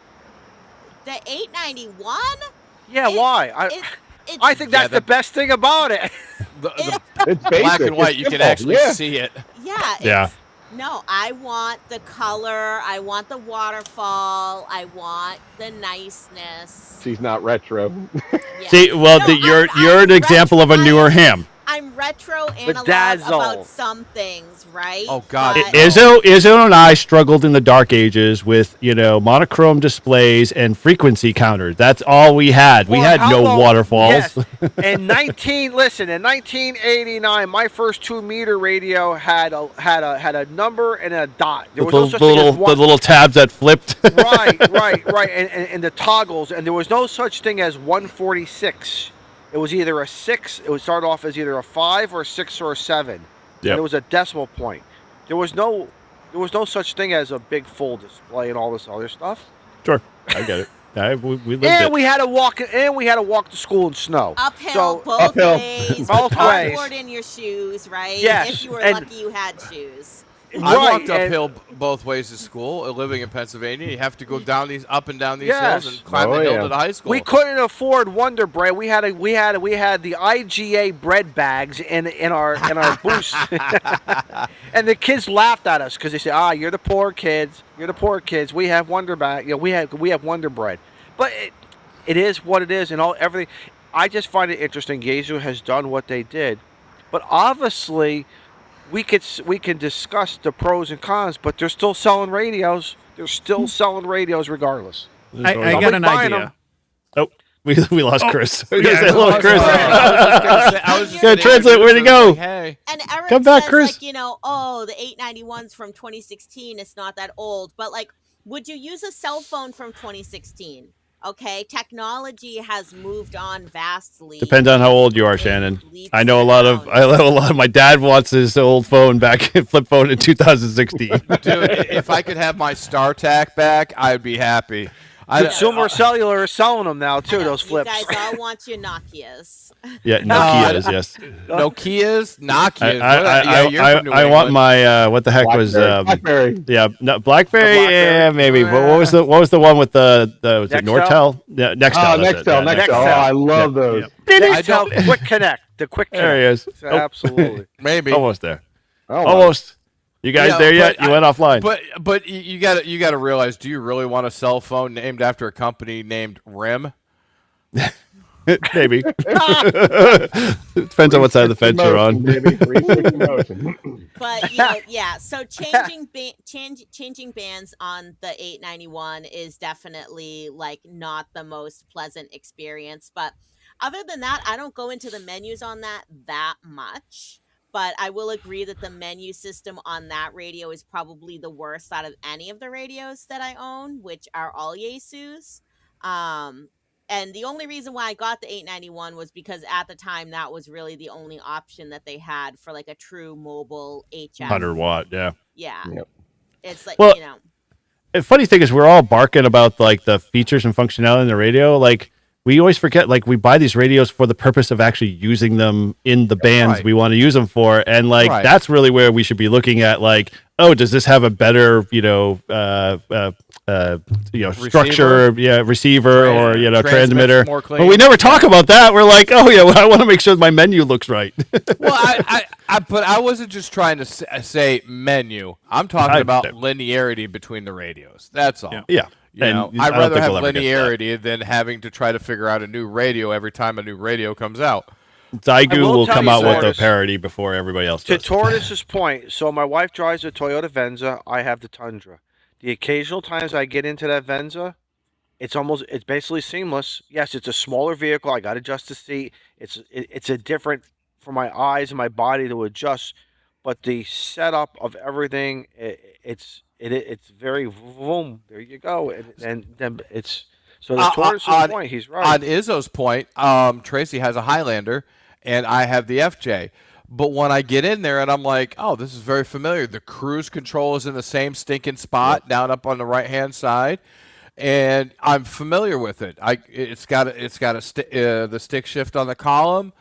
The 891? Yeah, why? I think that's the best thing about it. It's basic. Black and white, you can actually see it. Yeah. No, I want the color. I want the waterfall. I want the niceness. She's not retro. Yeah. See, well, you're an example of a newer ham. I'm retro analog about some things, right? Oh God! Izzo and I struggled in the dark ages with monochrome displays and frequency counters. That's all we had. We had no waterfalls. Yes. In 1989, my first 2-meter radio had a number and a dot. There was the little tabs that flipped. Right, and the toggles, and there was no such thing as 146. It was either a 6. It would start off as either a 5 or a 6 or a 7. Yep. And it was a decimal point. There was no such thing as a big full display and all this other stuff. Sure, I get it. We lived And it. we had to walk. And we had to walk to school in snow. Uphill, So, both Uphill. ways, Both with ways. cardboard in your shoes, right? Yes, If you were and- lucky, you had shoes. I walked and- uphill both ways to school. Living in Pennsylvania, you have to go down up and down these Yes. hills and climb the Oh, hill yeah. to the high school. We couldn't afford Wonder Bread. We had the IGA bread bags in our booths, and the kids laughed at us because they said, "You're the poor kids. You're the poor kids. We have Wonder Bag. We have Wonder Bread." But it is what it is, and everything. I just find it interesting. Yaesu has done what they did, but obviously, we can discuss the pros and cons. But they're still selling radios. They're still selling radios regardless. I got an buying idea. Oh, we lost Chris. yeah, Hello, Chris. I was just Yeah, gonna translate, where'd he go? like, hey. And Eric Come back, says, Chris. like, the 891's from 2016. It's not that old. But, like, would you use a cell phone from 2016? Okay, technology has moved on vastly. Depends on how old you are, Shannon. leaps I know a and lot of. bounds. My dad wants his old phone back, flip phone in 2016. Dude, if I could have my StarTAC back, I'd be happy. Consumer Cellular is selling them now too. I know, Those flips. You guys all want your Nokias. Yeah, Nokia's, yes. Nokia's, Nokia's. I want my what the heck was Blackberry. yeah, no, BlackBerry, The BlackBerry? yeah, maybe. But what was the one with the was it Nextel? Nortel? Yeah, Nextel. that's it. Nextel. Yeah, Nextel. Oh, I love those. Nextel Quick Connect. The Quick Connect. There he is. Oh, Absolutely. maybe. almost there. Oh, wow. Almost. You guys Yeah, there yet? but You went offline. But you got to realize, do you really want a cell phone named after a company named RIM? Maybe. Depends on what side of the fence you're on. Baby. 360 motion. But yeah. So changing bands on the 891 is definitely like not the most pleasant experience. But other than that, I don't go into the menus on that much. But I will agree that the menu system on that radio is probably the worst out of any of the radios that I own, which are all Yaesu's. And the only reason why I got the 891 was because at the time that was really the only option that they had for like a true mobile HF. 100 watt, yeah. Yeah. Yep. It's like, Well, the funny thing is we're all barking about like the features and functionality in the radio. Like we always forget, like we buy these radios for the purpose of actually using them in the bands Right. we want to use them for. And like, Right. that's really where we should be looking at like, oh, does this have a better, structure, receiver or, transmitter. more But clean. we never talk about that. We're like, oh yeah, well, I want to make sure my menu looks right. Well, but I wasn't just trying to say menu. I'm talking about linearity between the radios. That's all. Yeah. You know, And I'd I don't rather think have we'll ever get linearity than having to try to figure out a new radio every time a new radio comes out. Zygu will will tell come you, out with a Tortoise. parody before everybody else To does. Tortoise's point, so my wife drives a Toyota Venza. I have the Tundra. The occasional times I get into that Venza, it's basically seamless. Yes, it's a smaller vehicle. I got to adjust the seat. It's a different for my eyes and my body to adjust, but the setup of everything, it's very boom. There you go, and then it's so to Tortoise's point, he's right. On Izzo's point, Tracy has a Highlander, and I have the FJ. But when I get in there and I'm like, oh, this is very familiar. The cruise control is in the same stinking spot down up on the right-hand side, and I'm familiar with it. It's got the stick shift on the column,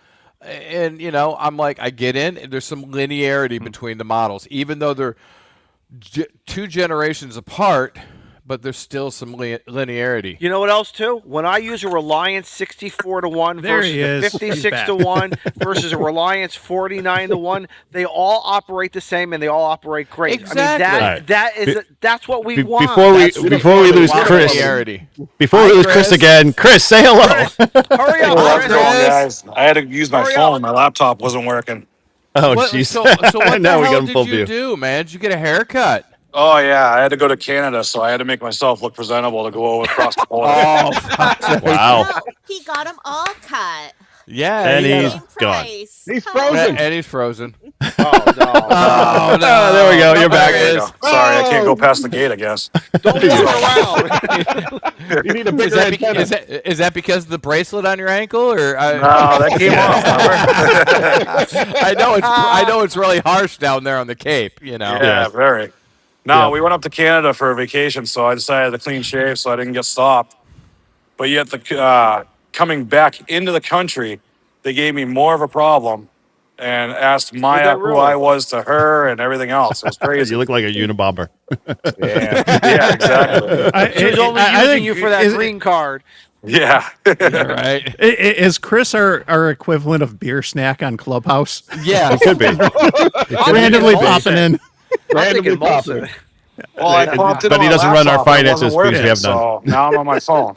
and I'm like, I get in and there's some linearity between the models, even though they're two generations apart. But there's still some linearity. You know what else too? When I use a Reliance 64-1 There versus he a is. 56-1 versus a Reliance 49-1, they all operate the same and they all operate great. Exactly. I mean, that's what we want. Before we lose Chris, before we lose Chris again, Chris, say hello. Hurry up, How's it Chris. going, guys? I had to use my Hurry phone. up. My laptop wasn't working. Oh, What- jeez. So what the Now we got hell him full did you view. do, man? Did you get a haircut? Oh, yeah. I had to go to Canada, so I had to make myself look presentable to go over across the border. Wow. No, he got them all cut. Yeah, And yeah. he's Same gone. price. He's Huh. frozen. And he's frozen. Oh no! Oh, no. Oh, there we go. You're There back. it There you is. go. Sorry, I can't go past the gate, I guess. Don't move around. You need a Is bigger that, antenna. is that because of the bracelet on your ankle, or No, that came off. Remember? I know it's really harsh down there on the Cape. Yeah, very. No, Yeah. we went up to Canada for a vacation, so I decided to clean shave so I didn't get stopped. but yet coming back into the country, they gave me more of a problem and asked Maya who I was to her and everything else. It was crazy. You look like a Unabomber. Yeah, exactly. She was only using you for that green card. Yeah. Right. Is Chris our equivalent of beer snack on Clubhouse? Yeah, It could be. Randomly popping in. Randomly popping. Well, I popped it But he on doesn't run our laptop, it finances wasn't because we working, have none. So now I'm on my phone.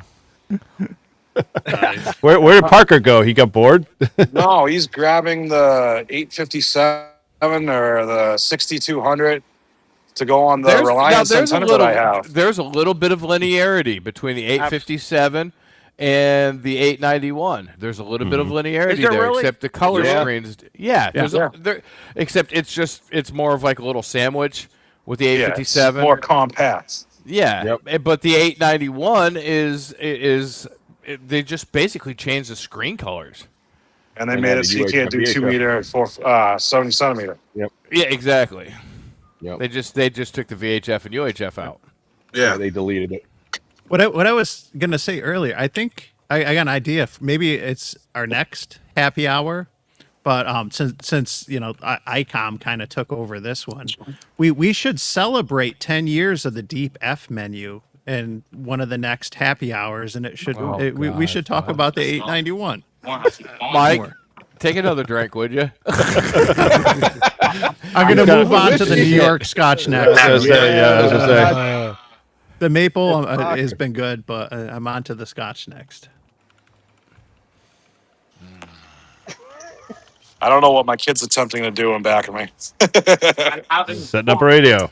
Where did Parker go? He got bored? No, he's grabbing the 857 or the 6200 to go on the Reliance antenna that I have. There's a little bit of linearity between the 857 and the 891. There's a little bit of linearity Is there there, really? except the color screens. Yeah, Yeah. except it's more of like a little sandwich with the 857. It's more compact. Yeah, but the 891 they just basically changed the screen colors. And they made it so you can't do 2 meter for 70 centimeter. Yep. Yeah, exactly. Yep. They just took the VHF and UHF out. Yeah, they deleted it. What I was gonna say earlier, I think I got an idea. Maybe it's our next happy hour, but since Icom kind of took over this one, we should celebrate 10 years of the Deep F menu in one of the next happy hours, and we should talk about the 891. Mike, take another drink, would you? I'm gonna move on to the New York Scotch next. I was gonna say. The maple has been good, but I'm on to the Scotch next. I don't know what my kid's attempting to do in back of me. Setting up a radio.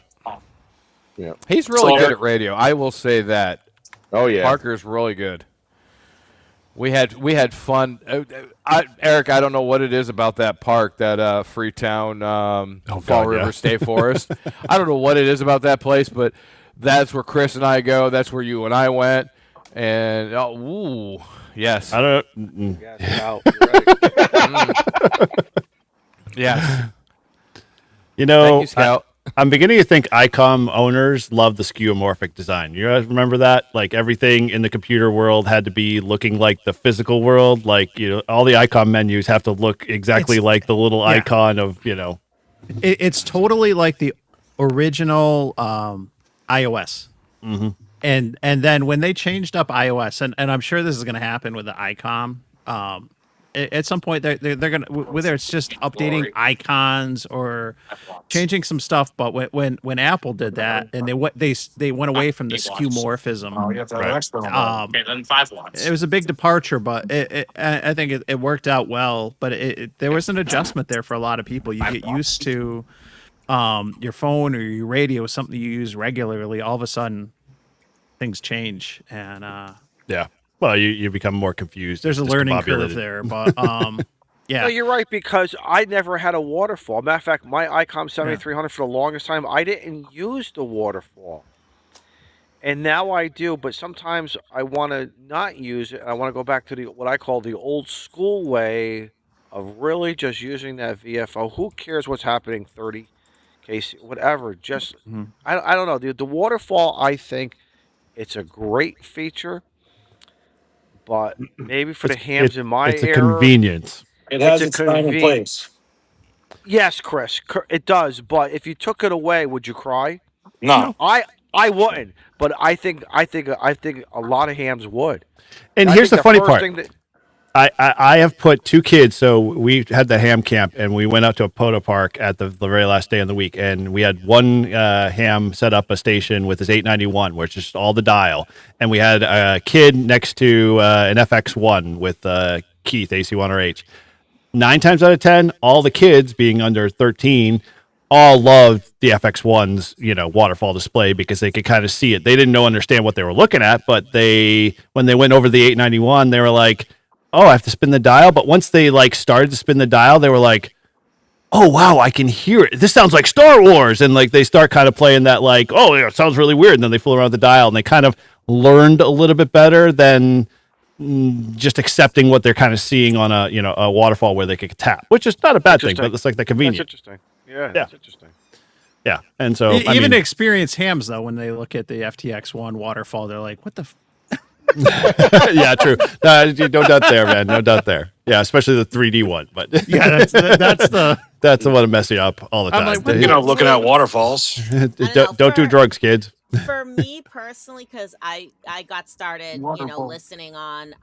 Yeah. He's really good at radio. I will say that. Oh yeah. Parker's really good. We had fun. Eric, I don't know what it is about that park, that Freetown Fall River State Forest. I don't know what it is about that place, but that's where Chris and I go. That's where you and I went. And yes. I don't know. Yes. Thank you, Scout. I'm beginning to think Icom owners love the skeuomorphic design. You guys remember that? Like everything in the computer world had to be looking like the physical world. Like, all the Icom menus have to look exactly like the little icon of, It's totally like the original iOS. Mm-hmm. And then when they changed up iOS, and I'm sure this is going to happen with the Icom, at some point they're going to, whether it's just updating icons or changing some stuff. But when Apple did that, and they went away from the skeuomorphism. Oh, you have to have an extra one. Okay, then 5 watts. It was a big departure, but I think it worked out well. But there was an adjustment there for a lot of people. You get used to your phone or your radio, something you use regularly. All of a sudden, things change, and yeah. Well, you become more confused. There's a learning curve there, but yeah. No, you're right, because I never had a waterfall. Matter of fact, my Icom 7300 for the longest time, I didn't use the waterfall. And now I do, but sometimes I want to not use it. I want to go back to what I call the old school way of really just using that VFO. Who cares what's happening 30 KC, whatever. Just, I don't know. The waterfall, I think it's a great feature. But maybe for the hams in my it's a era, convenience. It has its time and place. Yes, Chris, it does. But if you took it away, would you cry? No. I wouldn't. But I think a lot of hams would. And here's the funny part. I have put 2 kids. So we had the ham camp, and we went out to a Poto Park at the very last day of the week, and we had one ham set up a station with his 891, which is just all the dial, and we had a kid next to an FX1 with Keith AC1RH. 9 times out of 10, all the kids, being under 13, all loved the FX1's waterfall display because they could kind of see it. They didn't understand what they were looking at, but when they went over the 891, they were like, oh, I have to spin the dial. But once they started to spin the dial, they were like, oh, wow, I can hear it. This sounds like Star Wars. And they start kind of playing that oh, yeah, it sounds really weird. And then they fool around the dial, and they kind of learned a little bit better than just accepting what they're kind of seeing on a waterfall where they could tap, which is not a bad thing, but it's like the convenience. That's interesting. Yeah, that's interesting. Yeah. And so even experienced hams, though, when they look at the FTX1 waterfall, they're like, what the Yeah, true. No doubt there, man. No doubt there. Yeah, especially the 3D one. But Yeah, that's the that's the one that messes you up all the I'm time. like, what You know, looking at waterfalls. Don't do drugs, kids. For me personally, because I got started, listening on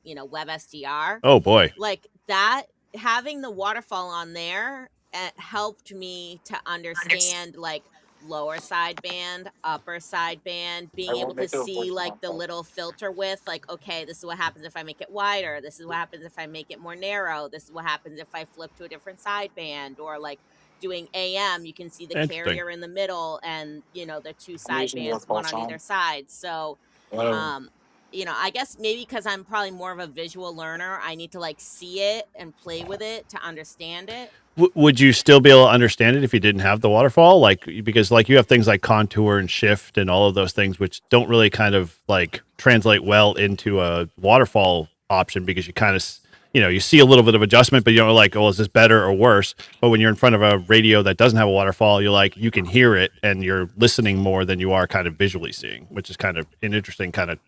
WebSDR. Oh boy. Like that, having the waterfall on there helped me to understand like lower sideband, upper sideband, being able to see like the little filter width, like, okay, this is what happens if I make it wider, this is what happens if I make it more narrow, this is what happens if I flip to a different sideband, or like doing AM, you can see the carrier in the middle and the two sidebands, one on either side. So I guess maybe because I'm probably more of a visual learner, I need to like see it and play with it to understand it. Would you still be able to understand it if you didn't have the waterfall? Like, because like you have things like contour and shift and all of those things, which don't really kind of like translate well into a waterfall option, because you kind of, you see a little bit of adjustment, but you're like, oh, is this better or worse? But when you're in front of a radio that doesn't have a waterfall, you're like, you can hear it and you're listening more than you are kind of visually seeing, which is kind of an interesting kind of,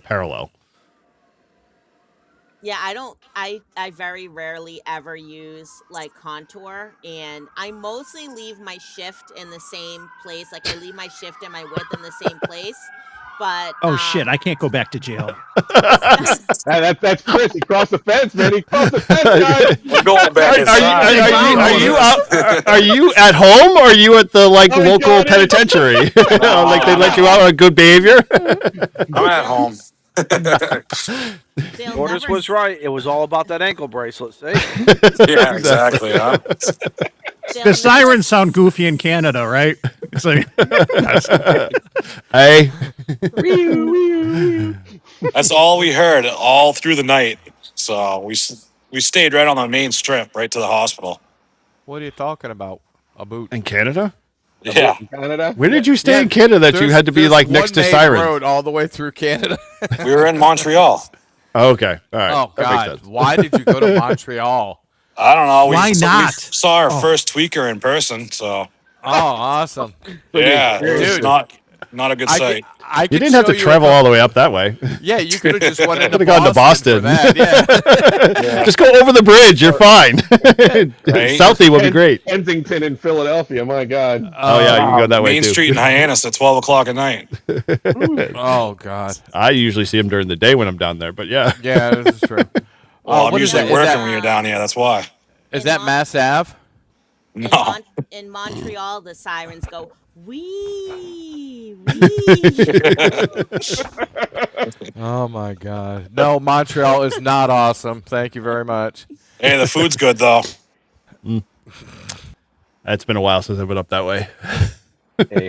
parallel. Yeah, I very rarely ever use like contour, and I mostly leave my shift in the same place. Like I leave my shift and my width in the same place. But shit, I can't go back to jail. That's Chris. He crossed the fence, man. He crossed the fence, guys. We're going back Are you at home, or are you at the local penitentiary? Like they let you out on good behavior? I'm at home. Orders was right. It was all about that ankle bracelet. See? Yeah, exactly. Huh? The sirens sound goofy in Canada, right? It's like, hey. That's all we heard all through the night. So we stayed right on the main strip, right to the hospital. What are you talking about? A boot in Canada? Yeah, Canada. Where did you stay in Canada that you had to be like next to sirens? Road all the way through Canada. We were in Montreal. Okay, all right. Oh God, why did you go to Montreal? I don't know. Why not? We saw our first tweaker in person, so. Oh, awesome. Yeah, it was Dude. not a good sight. You didn't have to travel all the way up that way. Yeah, you could have just went into gone to Boston. for that, yeah. Just go over the bridge. You're fine. Right? Southie will be great. Kensington in Philadelphia. My God. Oh yeah, you can go that way Main too. Street in Hyannis at 12 o'clock at night. Oh God. I usually see him during the day when I'm down there, but yeah. Yeah, this is true. Well, I'm what is usually that? Is working that- when you're down here. That's why. Is that Mass Ave? No. In Montreal, the sirens go wee. Oh my God. No, Montreal is not awesome. Thank you very much. Hey, the food's good though. It's been a while since I've been up that way. Hey.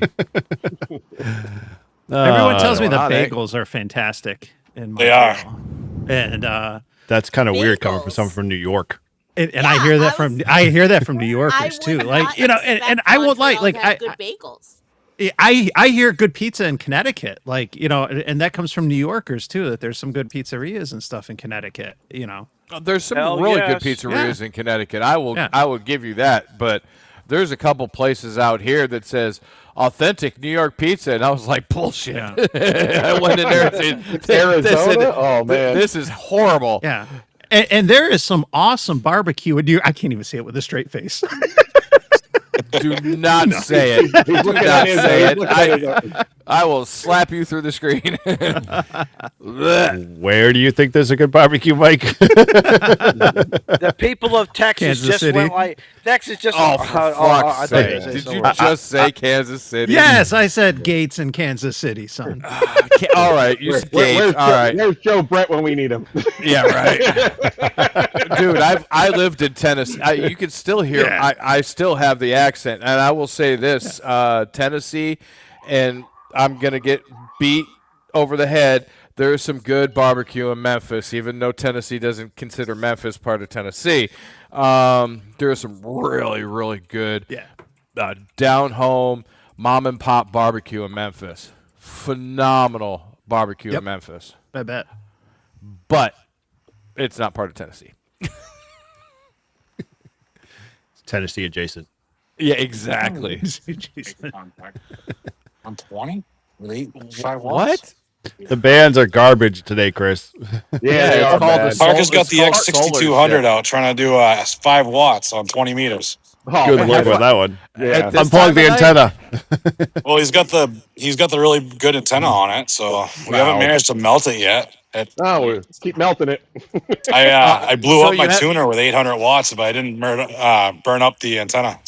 everyone tells me the not, eh? bagels are fantastic in They are. Montreal. And That's kind of weird coming from Bagels. someone from New York. I Yeah, hear that I from New I Yorkers would too. not Like and expect I won't lie. Montreal Like to have good bagels. I hear good pizza in Connecticut. Like and that comes from New Yorkers too. That there's some good pizzerias and stuff in Connecticut. There's some Hell really yes. good pizzerias in Connecticut. I will Yeah. I will give you that, but there's a couple places out here that says authentic New York pizza, and I was like, bullshit. Yeah. I went in there and said, Arizona? Oh, man. This is horrible. Yeah. And there is some awesome barbecue. I can't even say it with a straight face. Do not say it. Do He's looking not at his- say he's it. looking at his- I will slap you through the screen. Where do you think there's a good barbecue, Mike? The people of Texas Kansas just City. went like Texas just. Oh, for I fuck's thought you sake. were gonna say Did you something. just say Kansas City? Yes, I said Gates in Kansas City, son. All right, you skate. All right. Where's Joe Brett when we need him? Yeah, right. Dude, I lived in Tennessee. You can still hear. Yeah. I still have the accent, and I will say this: Tennessee, and I'm gonna get beat over the head. There is some good barbecue in Memphis, even though Tennessee doesn't consider Memphis part of Tennessee. There is some really, really good down home mom and pop barbecue in Memphis. Phenomenal barbecue in Memphis. I bet. But it's not part of Tennessee. Tennessee adjacent. Yeah, exactly. I'm 20 with 8 5 What? The bands are garbage today, Chris. Yeah, they are bad. Parker's got the it's called X6200 out trying to do 5 watts on 20 meters. Oh, Good man. luck with that one. Yeah. This Unplug the time of antenna. Well, he's got the really good antenna on it, so we haven't managed to melt it yet. Oh, we keep melting it. I blew so up my you have- tuner with 800 watts, but I didn't burn up the antenna.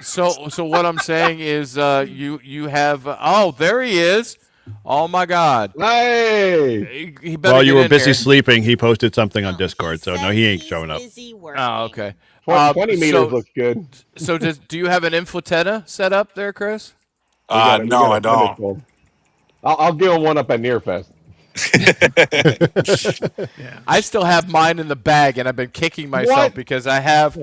So what I'm saying is, you have. Oh, there he is. Oh my God. Hey. He better While you get were in busy here. sleeping, he posted something on Discord, so no, he ain't showing up. Busy working. Oh, okay. 20 meters looks good. So do you have an infotenna set up there, Chris? We gotta No, I send it don't. to him. I'll give him one up at Nearfest. I still have mine in the bag, and I've been kicking myself What? because I have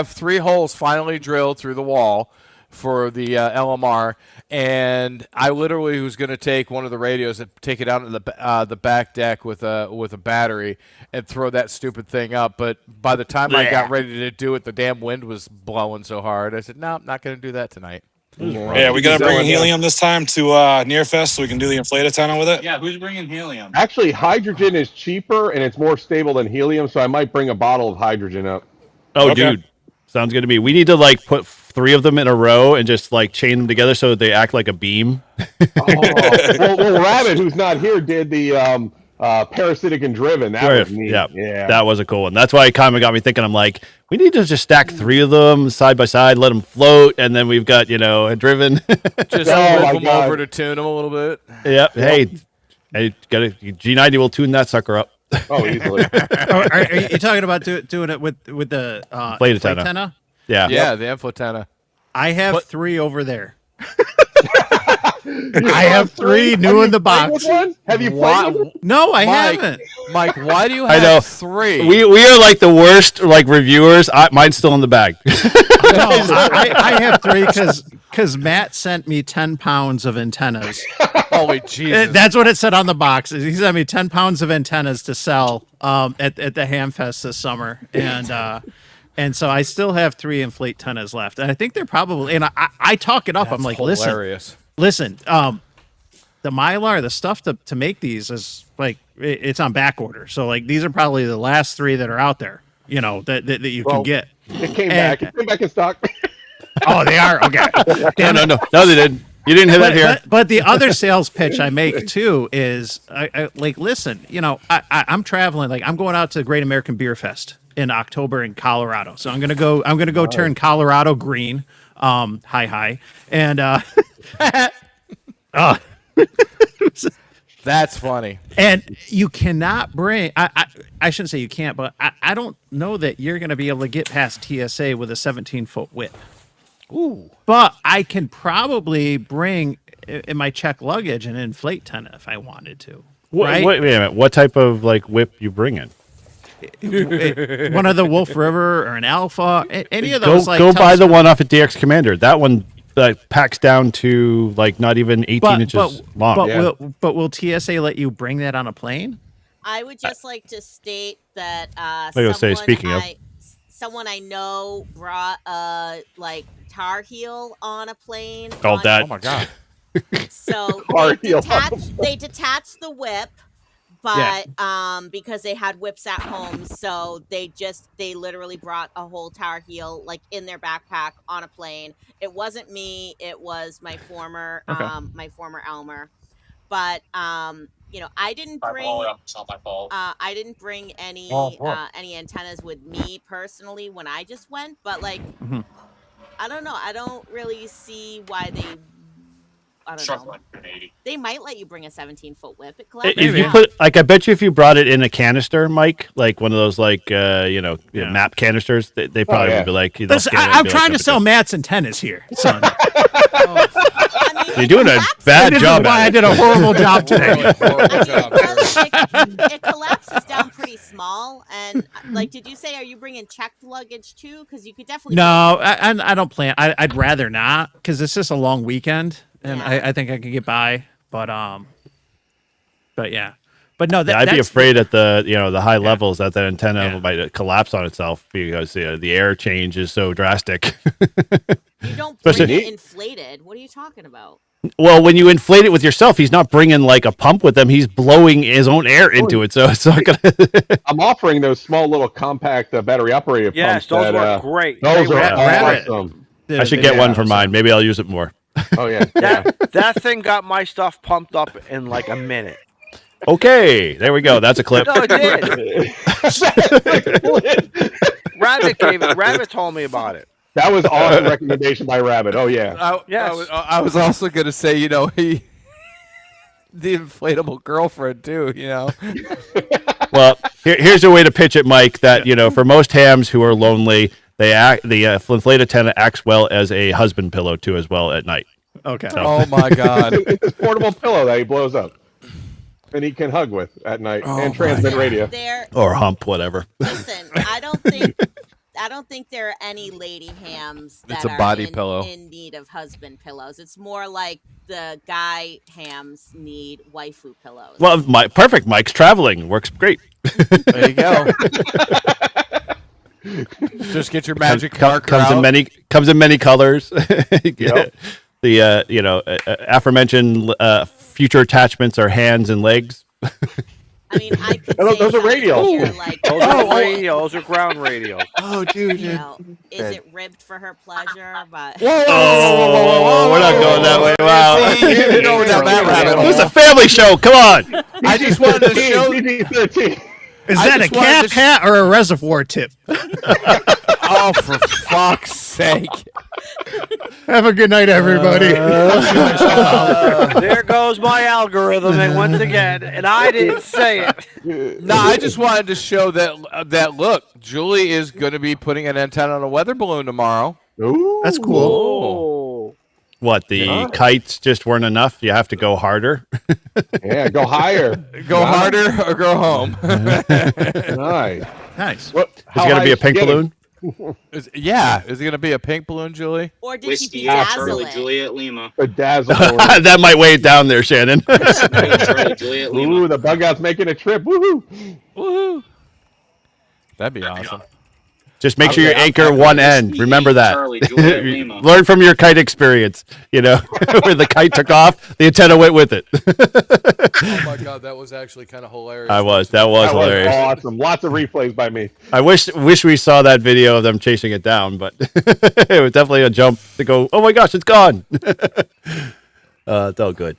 3 holes finally drilled through the wall for the LMR, and I literally was going to take one of the radios and take it out in the back deck with a battery and throw that stupid thing up. But by the time I got ready to do it, the damn wind was blowing so hard. I said, no, I'm not going to do that tonight. Yeah, we got to bring helium this time to Nearfest so we can do the inflate antenna with it. Yeah, who's bringing helium? Actually, hydrogen is cheaper and it's more stable than helium, so I might bring a bottle of hydrogen up. Oh, Okay. dude. Sounds good to me. We need to like put 3 of them in a row and just like chain them together so that they act like a beam. Well, Rabbit, who's not here, did the parasitic and driven. That was neat. Yeah, that was a cool one. That's why it kind of got me thinking. I'm like, we need to just stack 3 of them side by side, let them float, and then we've got a driven. Just Oh, my move them God. over to tune them a little bit. Yep. Hey, got a G90 will tune that sucker up. Oh, easily. Are you talking about doing it with the Inflate antenna. Yeah. Yeah, the infotenna. I have 3 over there. I have 3 new in the box. Have you played with one? No, I Mike, haven't. Mike, why do you I have know. 3? We are like the worst like reviewers. Mine's still in the bag. No, I have 3 because Matt sent me 10 pounds of antennas. Holy Jesus. That's what it said on the box. He sent me 10 pounds of antennas to sell at the Hamfest this summer, and so I still have 3 inflate antennas left, and I think they're probably. And I talk it up. That's I'm like, hilarious. listen. The Mylar, the stuff to make these is like it's on back order. So like these are probably the last 3 that are out there. That you can get. It came back. It came back in stock. Oh, they are okay. No, they didn't. You didn't hear that here. But the other sales pitch I make too is I like listen. I'm traveling. Like I'm going out to the Great American Beer Fest in October in Colorado. So I'm gonna go turn Colorado green. Hi, and That's funny. And you cannot bring. I shouldn't say you can't, but I don't know that you're going to be able to get past TSA with a 17-foot width. Ooh. But I can probably bring in my check luggage an inflate antenna if I wanted to. Right? Wait a minute. What type of like whip you bringing? One of the Wolf River or an Alpha, any of those. Go buy the one off at DX Commander. That one packs down to like not even 18 inches long. But will TSA let you bring that on a plane? I would just like to state that someone I know brought a Tar Heel on a plane. Oh my God. So they detached the whip, but because they had whips at home, so they literally brought a whole Tar Heel in their backpack on a plane. It wasn't me, it was my former Elmer. But I didn't bring It's not my fault. I didn't bring any antennas with me personally when I just went, but I don't know. I don't really see why they. I don't know. They might let you bring a 17-foot whip. It collapses. If you put I bet you if you brought it in a canister, Mike, like one of those map canisters, they probably would be like. Listen, I'm trying to sell Matt's antennas here, son. You're doing a bad job. Why I did a horrible job today. It collapses down pretty small, and did you say are you bringing checked luggage too? Because you could definitely. No, I don't plan. I'd rather not because it's just a long weekend, and I think I could get by. But yeah. But no, I'd be afraid at the high levels that antenna might collapse on itself because the air change is so drastic. You don't bring it inflated. What are you talking about? Well, when you inflate it with yourself, he's not bringing like a pump with him. He's blowing his own air into it, so it's not gonna. I'm offering those small little compact battery operated Yes, pumps. those work great. Those They are Rabbit. awesome. I should get one for mine. Maybe I'll use it more. Oh yeah. Yeah. That thing got my stuff pumped up in like a minute. Okay, there we go. That's a clip. No, it did. Rabbit gave it. Rabbit told me about it. That was awesome recommendation by Rabbit. Oh yeah. I was also going to say, the inflatable girlfriend too. Well, here's a way to pitch it, Mike. That for most hams who are lonely, the inflated antenna acts well as a husband pillow too, as well at night. Okay. So. Oh my God! It's a portable pillow that he blows up, and he can hug with at night and transmit radio Or hump, whatever. Listen, I don't think there are any lady hams that It's a are body in, pillow. in need of husband pillows. It's more like the guy hams need waifu pillows. Well, perfect. Mike's traveling. Works great. There you go. Just get your magic marker comes out. in many colors. The aforementioned future attachments are hands and legs. I mean, I could Those say are something radios. here, like, Those are radios. Those are ground radios. Oh, dude. is it ribbed for her pleasure? But Oh, we're not going that way. Wow. You're going down that rabbit It was a hole. family show. Come on. I just wanted to show. PG-13. Is I that a just wanted cap to hat or a reservoir tip? Oh, for fuck's sake! Have a good night, everybody. There goes my algorithm, and once again, and I didn't say it. No, I just wanted to show that look, Julie is going to be putting an antenna on a weather balloon tomorrow. Ooh. That's cool. What, the kites just weren't enough? You have to go harder? Yeah, go higher. Go harder or go home. Nice. Nice. What? Is it going to be a pink balloon? Is it going to be a pink balloon, Julie? or did she Whiskey bedazzle Charlie it? Juliet Lima. Bedazzle. That might weigh it down there, Shannon. Charlie Juliet Lima. Ooh, the bug out's making a trip. Woohoo! Woohoo! That'd be awesome. Just make sure you anchor one end. Remember that. Charlie Juliet Lima. Learn from your kite experience. Where the kite took off, the antenna went with it. Oh my god, that was actually kind of hilarious. That was That hilarious. was awesome. Lots of replays by me. I wish we saw that video of them chasing it down, but it was definitely a jump to go, oh my gosh, it's gone. It's all good.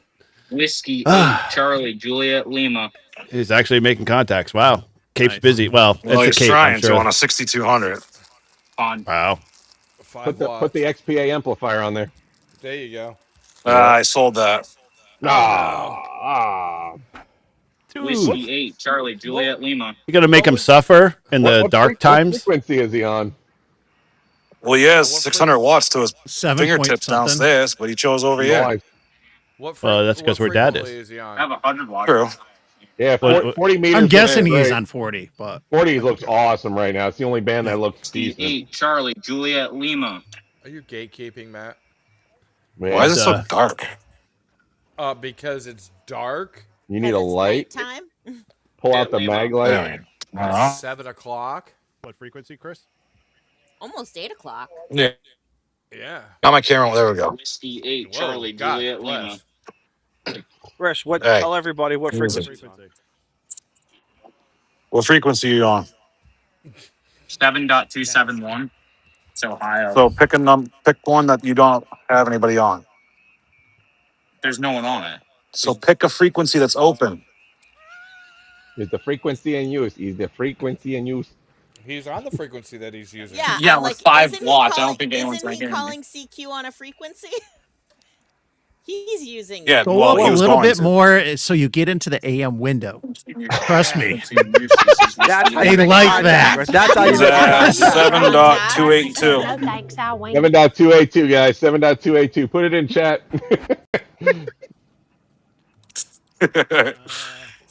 Whiskey 8 Charlie Juliet Lima. He's actually making contacts. Wow. Cape's busy. Well, Well, it's he's a Cape, I'm trying sure. to on a 6200. On. Wow. 5 Put watts. the XPA amplifier on there. There you go. I sold that. Whiskey 8 Charlie Juliet Lima. You got to make him suffer in the What dark times. What frequency is he on? Well, he has 600 watts to his 7 fingertips point something. downstairs, but he chose over here. Nice. Well, that's 'cause where Dad frequency is he on? I have 100 watts. True. Yeah, 40 meters. I'm is guessing he's great. on 40, but 40 looks awesome right now. It's the only band that looks Whiskey decent. 8 Charlie Juliet Lima. Are you gatekeeping, Matt? Man, Why is it so dark? Because it's dark. you need a Because it's light. nighttime. Pull out the mag light. Yeah. It's 7 o'clock. What frequency, Chris? Almost 8 o'clock. Yeah. Yeah. Got my camera. There we go. Whiskey 8 Whoa, Charlie God Juliet bless. Lima. Chris, Hey. tell everybody what frequency. What frequency are you on? 7.271. It's Ohio. So pick one that you don't have anybody on. There's no one on it. So pick a frequency that's open. Is the frequency in use? Is the frequency in use? He's on the frequency that he's using. Yeah, Yeah, I'm with like, 5 isn't he watts. I calling- don't think anyone's isn't gonna he hear me. calling CQ on a frequency? He's using Yeah, go well, up he a was little going bit to. more so you get into the AM window. Trust me. That's how They you make like contact, that. Chris. That's how you He's make at contact. 7.282. 7.282, guys. 7.282. Put it in chat.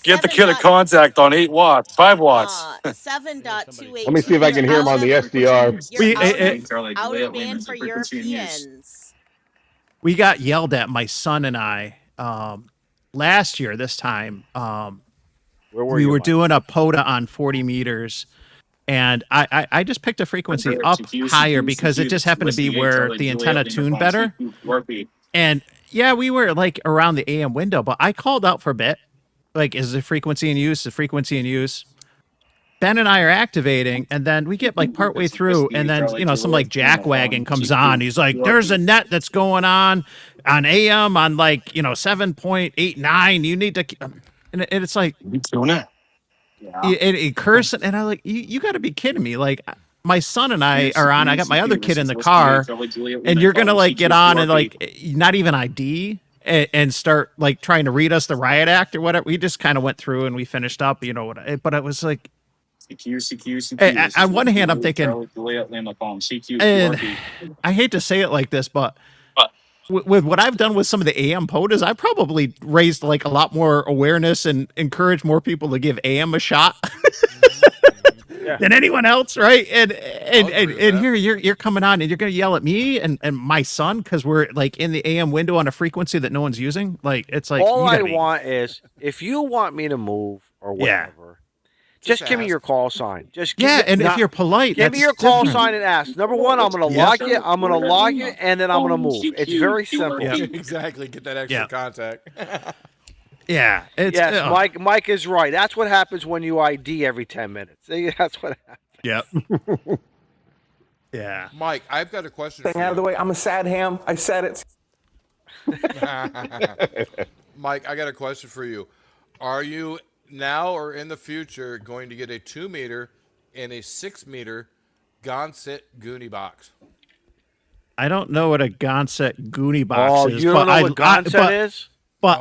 Get the kid a contact on 8 watts, 5 watts. 7.28. Let me see if I can hear him on the SDR. You're out of band for Europeans. We got yelled at, my son and I, last year, this time. We were doing a POTA on 40 meters. And I just picked a frequency up higher because it just happened to be where the antenna tuned better. And Yeah, we were like around the AM window, but I called out for a bit. Like, is the frequency in use? The frequency in use? Ben and I are activating, and then we get like partway through, and then some like jackwagon comes on. He's like, "There's a net that's going on AM on like 7.89. You need to," and it's like, it cursing, and I'm like, "You got to be kidding me!" Like, my son and I are on. I got my other kid in the car, and you're gonna like get on and like not even ID. And start like trying to read us the riot act or whatever. We just kind of went through and we finished up, but it was like, CQ. On one hand, I'm thinking, and I hate to say it like this, but with what I've done with some of the AM POTUS, I probably raised like a lot more awareness and encouraged more people to give AM a shot than anyone else, right? And here you're coming on and you're going to yell at me and my son because we're like in the AM window on a frequency that no one's using. Like, it's like, all I want is, if you want me to move or whatever, just give me your call sign. Just give if you're polite, give me your call sign and ask. Number one, I'm going to log you. I'm going to log you, and then I'm going to move. It's very simple. Exactly. Get that extra contact. Yeah. Yes, Mike is right. That's what happens when you ID every 10 minutes. That's what happens. Yep. Yeah. Mike, I've got a question for you. Out of the way. I'm a sad ham. I said it. Mike, I got a question for you. Are you now or in the future going to get a 2-meter and a 6-meter Gonset Goonie box? I don't know what a Gonset Goonie box is. You don't know what Gonset is? But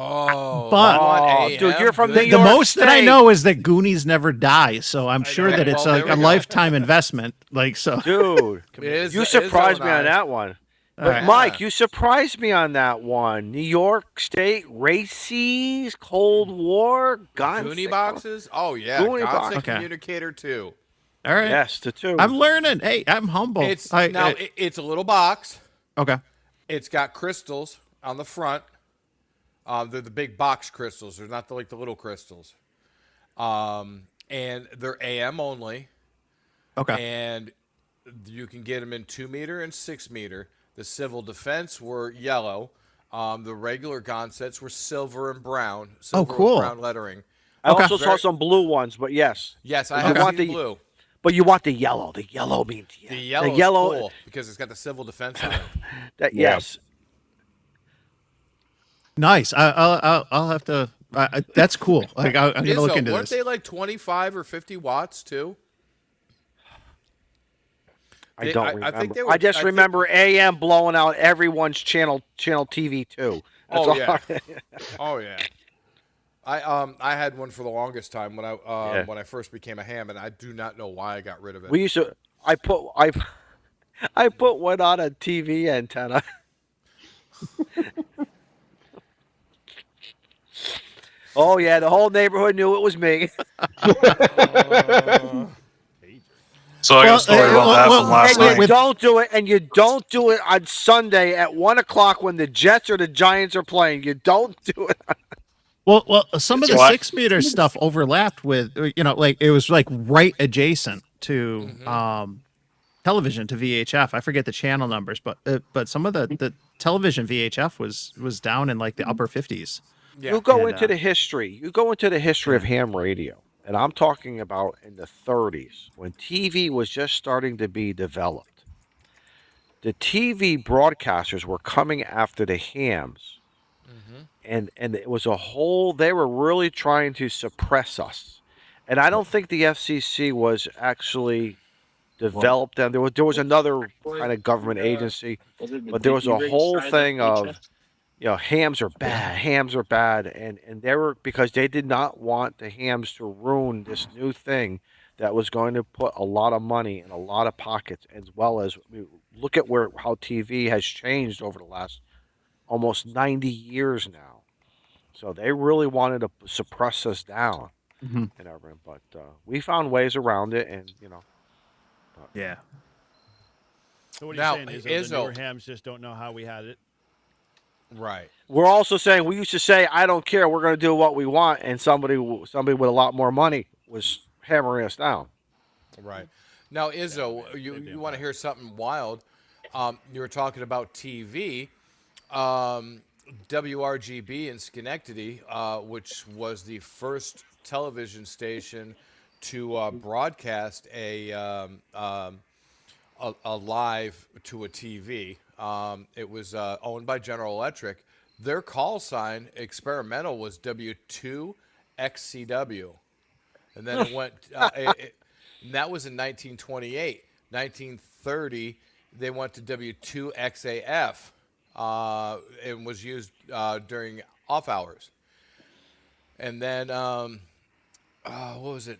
dude, you're from New York the most State. that I know is that Goonies never die, so I'm sure that it's like a lifetime investment. Like, so, dude, you surprised me on that one. But Mike, you surprised me on that one. New York State races, Cold War, Goonie boxes. Oh yeah, Gonset communicator 2. All right, yes, the 2. I'm learning. Hey, I'm humble. It's it's a little box. Okay. It's got crystals on the front. They're the big box crystals. They're not the little crystals. And they're AM only. Okay. And you can get them in 2-meter and 6-meter. The civil defense were yellow. The regular Gonsets were silver and brown. Silver cool. with brown lettering. I also saw some blue ones, but yes. Yes, I have seen blue. But you want the yellow. The yellow means the yellow is cool because it's got the civil defense on it. Yes. Nice. I'll have to. That's cool. Like, I'm gonna look into weren't this. They like 25 or 50 watts too? I don't remember. I just remember AM blowing out everyone's channel TV too. Oh yeah. I had one for the longest time when I first became a ham, and I do not know why I got rid of it. We used to. I put one on a TV antenna. Oh yeah, the whole neighborhood knew it was me. So I got a story about that from last night. You don't do it, and you don't do it on Sunday at 1:00 when the Jets or the Giants are playing. You don't do it. Well, some of the 6-meter stuff overlapped with, like it was like right adjacent to television, to VHF. I forget the channel numbers, but some of the television VHF was down in like the upper 50s. Yeah. You go into the history. You go into the history of ham radio, and I'm talking about in the 30s when TV was just starting to be developed. The TV broadcasters were coming after the hams. And it was a whole, they were really trying to suppress us. And I don't think the FCC was actually developed. And there was another kind of government agency, but there was a whole thing of, hams are bad. And they were, because they did not want the hams to ruin this new thing that was going to put a lot of money in a lot of pockets, as well as look at how TV has changed over the last almost 90 years now. So they really wanted to suppress us down and everything, but we found ways around it, and yeah. So what are you saying is the newer hams just don't know how we had it? Right. We're also saying, we used to say, I don't care, we're going to do what we want, and somebody with a lot more money was hammering us down. Right. Now, Izzo, you want to hear something wild? You were talking about TV. WRGB in Schenectady, which was the first television station to broadcast a live to a TV. It was owned by General Electric. Their call sign, experimental, was W2XCW. And then it went, and that was in 1928. 1930, they went to W2XAF and was used during off hours. And then, what was it?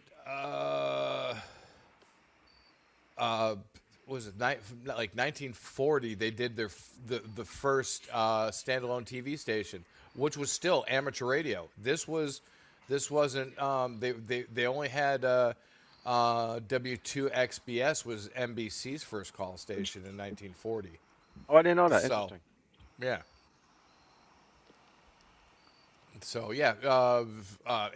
Was it like 1940? They did the first standalone TV station, which was still amateur radio. This wasn't. They only had W2XBS was NBC's first call station in 1940. Oh, I didn't know that. So, Interesting. yeah. So yeah,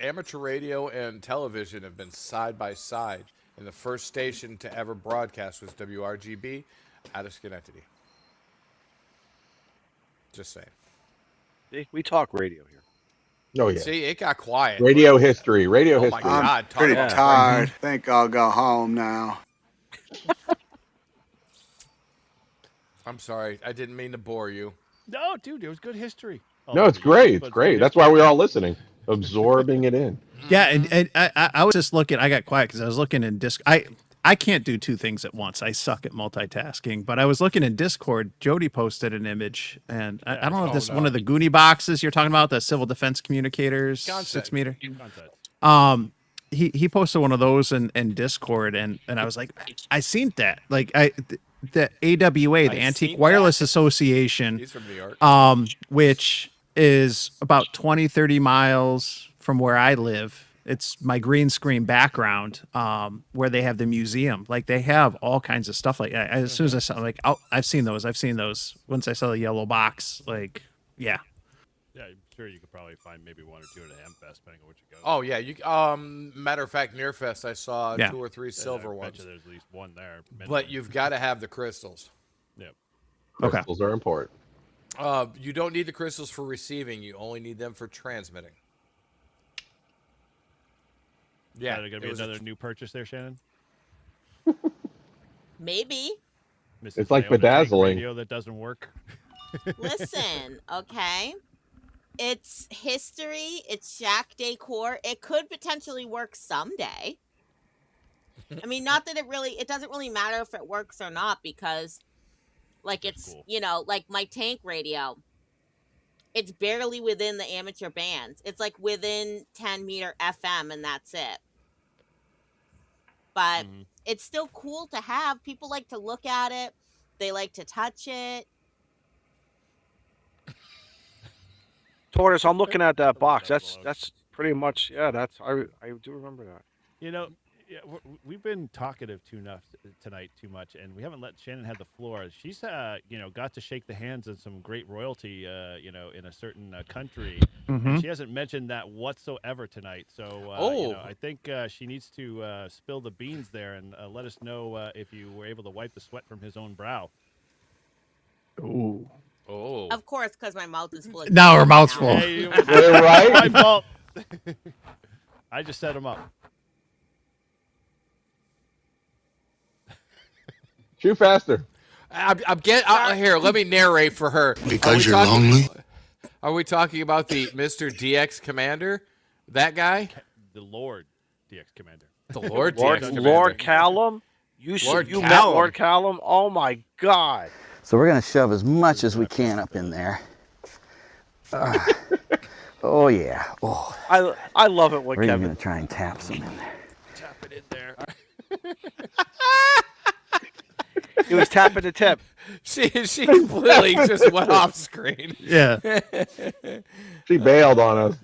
amateur radio and television have been side by side. And the first station to ever broadcast was WRGB out of Schenectady. Just saying. See, we talk radio here. Oh, yeah. See, it got quiet. Radio history. Radio Oh, history. my God. I'm pretty tired. Think I'll go home now. I'm sorry. I didn't mean to bore you. No, dude, it was good history. No, it's great. It's great. That's why we're all listening, absorbing it in. Yeah, and I was just looking. I got quiet because I was looking in Discord. I can't do two things at once. I suck at multitasking. But I was looking in Discord. Jody posted an image, and I don't know if this is one of the Goonie boxes you're talking about, the Civil Defense Communicators, 6 meter. He posted one of those in Discord, and I was like, I seen that. Like the AWA, the Antique Wireless Association, He's from New York. which is about 20, 30 miles from where I live. It's my green screen background, where they have the museum. Like they have all kinds of stuff like that. As soon as I saw, like, oh, I've seen those. Once I saw the yellow box, like, yeah. Yeah, I'm sure you could probably find maybe one or two at a Hamfest, depending on which you go. Oh yeah, you. Matter of fact, Nearfest, I saw 2 or 3 silver ones. There's at least one there. But you've got to have the crystals. Yep. Crystals are important. You don't need the crystals for receiving. You only need them for transmitting. Yeah, Is there going to be another new purchase there, Shannon? Maybe. It's like bedazzling. Radio that doesn't work. Listen, okay. It's history. It's Shack decor. It could potentially work someday. I mean, not that it doesn't really matter if it works or not, because like it's, cool. Like my tank radio, it's barely within the amateur bands. It's like within 10 meter FM and that's it. But it's still cool to have. People like to look at it. They like to touch it. Tortoise, I'm looking at that box. That's pretty much, yeah, I do remember that. Yeah, we've been talkative tonight too much, and we haven't let Shannon have the floor. She's, got to shake the hands of some great royalty, in a certain country. She hasn't mentioned that whatsoever tonight. So, I think she needs to spill the beans there and let us know if you were able to wipe the sweat from his own brow. Ooh. Oh. Of course, because my mouth is full. Now her mouth's full. Right? My fault. I just set him up. Shoot faster. I'm getting here. Let me narrate for her. Because you're lonely. Are we talking about the Mr. DX Commander? That guy? The Lord DX Commander. The Lord DX Commander. Lord Callum? You met Lord Callum? Oh my God. So we're going to shove as much as we can up in there. Oh, yeah. Oh. I love it when We're Kevin. going to try and tap some in there. Tap it in there. He was tapping the tip. She completely just went off screen. Yeah. She bailed on us.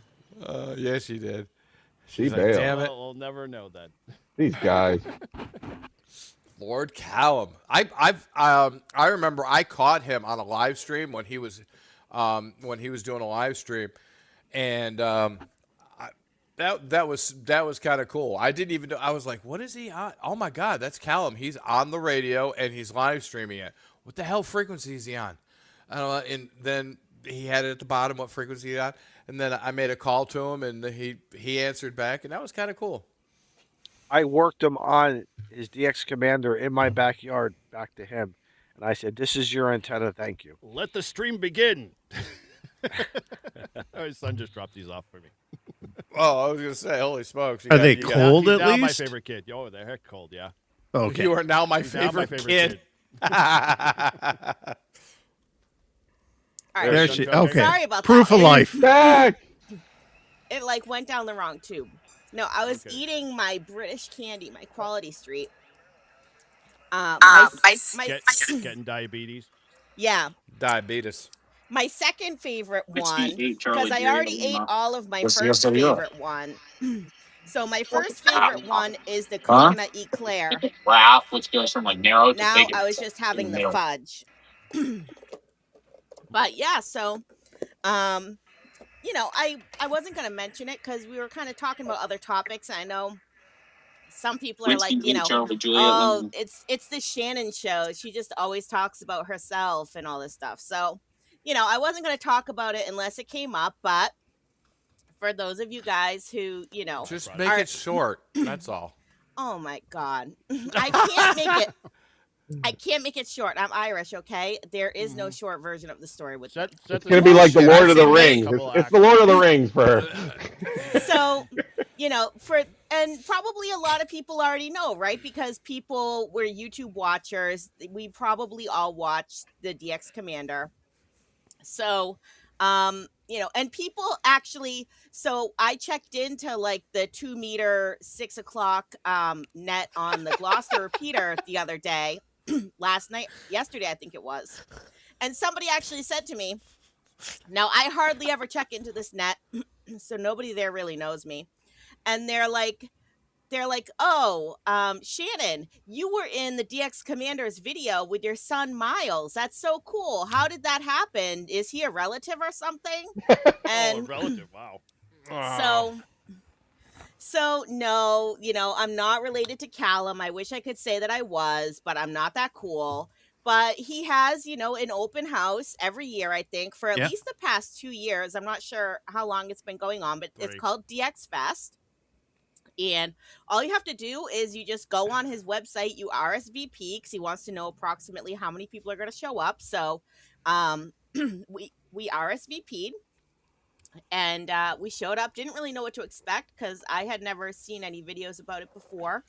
Yeah, she did. She like, bailed. damn it. We'll never know that. These guys. Lord Callum. I remember I caught him on a live stream when he was doing a live stream, and that was kind of cool. I didn't even know. I was like, what is he on? Oh my God, that's Callum. He's on the radio and he's live streaming it. What the hell frequency is he on? I don't know. And then he had it at the bottom, what frequency he on, and then I made a call to him, and he answered back, and that was kind of cool. I worked him on his DX Commander in my backyard back to him, and I said, "This is your antenna. Thank you." Let the stream begin. My son just dropped these off for me. Oh, I was gonna say, holy smokes! Are they cold at now least? My favorite kid. Oh, they're heck cold. Yeah. Okay. You are now my favorite kid. All right. There she. Okay. Sorry about Proof that. of life. Back. It like went down the wrong tube. No, I was eating my British candy, my Quality Street. Getting diabetes. Yeah. Diabetes. My second favorite one, Whiskey 8 because I Charlie already Juliet ate Lima. all of my What's the first rest of yours? favorite one. So my first favorite one is the coconut eclair. Wrap, which goes from like narrow to Now big. I was just having the fudge. But yeah, so you know, I wasn't gonna mention it because we were kind of talking about other topics. I know some people are like, you know, oh, it's the Shannon show. She just always talks about herself and all this stuff. So, you know, I wasn't going to talk about it unless it came up. But for those of you guys who, you know, just make it short. That's all. Oh my God, I can't make it. I can't make it short. I'm Irish, okay? There is no short version of the story with me. It's going to be like the Lord of the Rings. It's the Lord of the Rings for her. So, you know, and probably a lot of people already know, right? Because people were YouTube watchers. We probably all watched the DX Commander. So, you know, and people actually, so I checked into like the 2 meter, 6 o'clock net on the Gloucester repeater the other day. Yesterday, I think it was. And somebody actually said to me, now I hardly ever check into this net, so nobody there really knows me. And they're like, oh, Shannon, you were in the DX Commander's video with your son, Miles. That's so cool. How did that happen? Is he a relative or something? And a relative, wow. So no, you know, I'm not related to Callum. I wish I could say that I was, but I'm not that cool. But he has, you know, an open house every year, I think, for at least the past 2 years. I'm not sure how long it's been going on, but it's called DX Fest. And all you have to do is you just go on his website, you RSVP, because he wants to know approximately how many people are going to show up. So we RSVP'd. And we showed up, didn't really know what to expect because I had never seen any videos about it before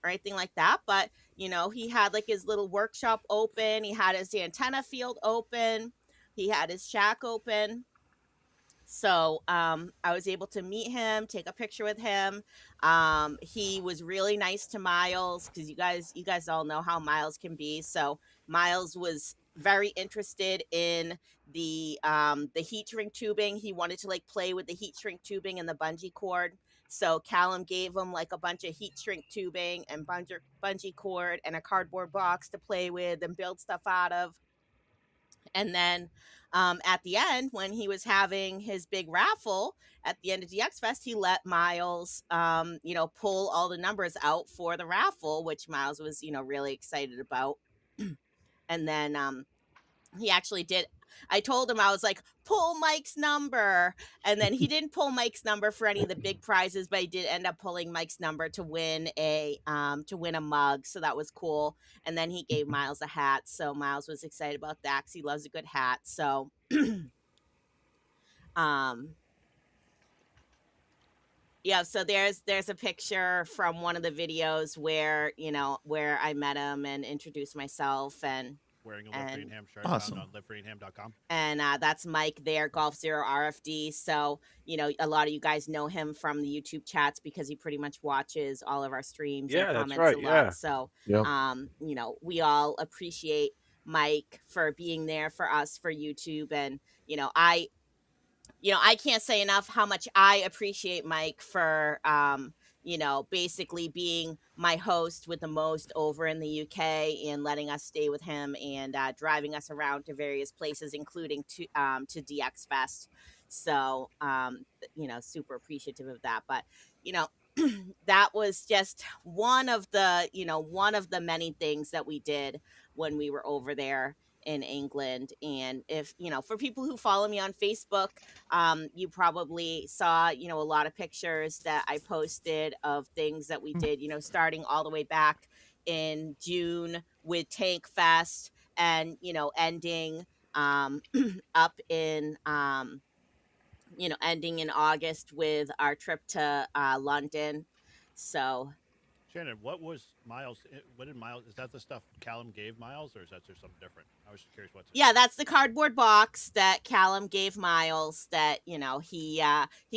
or anything like that. But, you know, he had like his little workshop open. He had his antenna field open. He had his shack open. So I was able to meet him, take a picture with him. He was really nice to Miles because you guys all know how Miles can be. So Miles was very interested in the heat shrink tubing. He wanted to like play with the heat shrink tubing and the bungee cord. So Callum gave him like a bunch of heat shrink tubing and bungee cord and a cardboard box to play with and build stuff out of. And then at the end, when he was having his big raffle at the end of DX Fest, he let Miles, you know, pull all the numbers out for the raffle, which Miles was, you know, really excited about. And then he actually did. I told him, I was like, pull Mike's number. And then he didn't pull Mike's number for any of the big prizes, but he did end up pulling Mike's number to win a mug. So that was cool. And then he gave Miles a hat. So Miles was excited about that because he loves a good hat. So yeah, so there's a picture from one of the videos where, you know, where I met him and introduced myself and wearing a Live Free and Ham shirt awesome. on livefreeandham.com. And that's Mike there, Golf Zero RFD. So, you know, a lot of you guys know him from the YouTube chats because he pretty much watches all of our streams and comments a lot. Yeah. So, you know, we all appreciate Mike for being there for us for YouTube. And, you know, I can't say enough how much I appreciate Mike for, you know, basically being my host with the most over in the UK and letting us stay with him and driving us around to various places, including to DX Fest. So, you know, super appreciative of that. But, you know, that was just one of the many things that we did when we were over there. in England. And if, for people who follow me on Facebook, you probably saw, a lot of pictures that I posted of things that we did, starting all the way back in June with Tank Fest and, ending up in, ending in August with our trip to London. So Shannon, what did Miles, is that the stuff Callum gave Miles, or is that just something different? I was just curious what's yeah, that's the cardboard box that Callum gave Miles that, he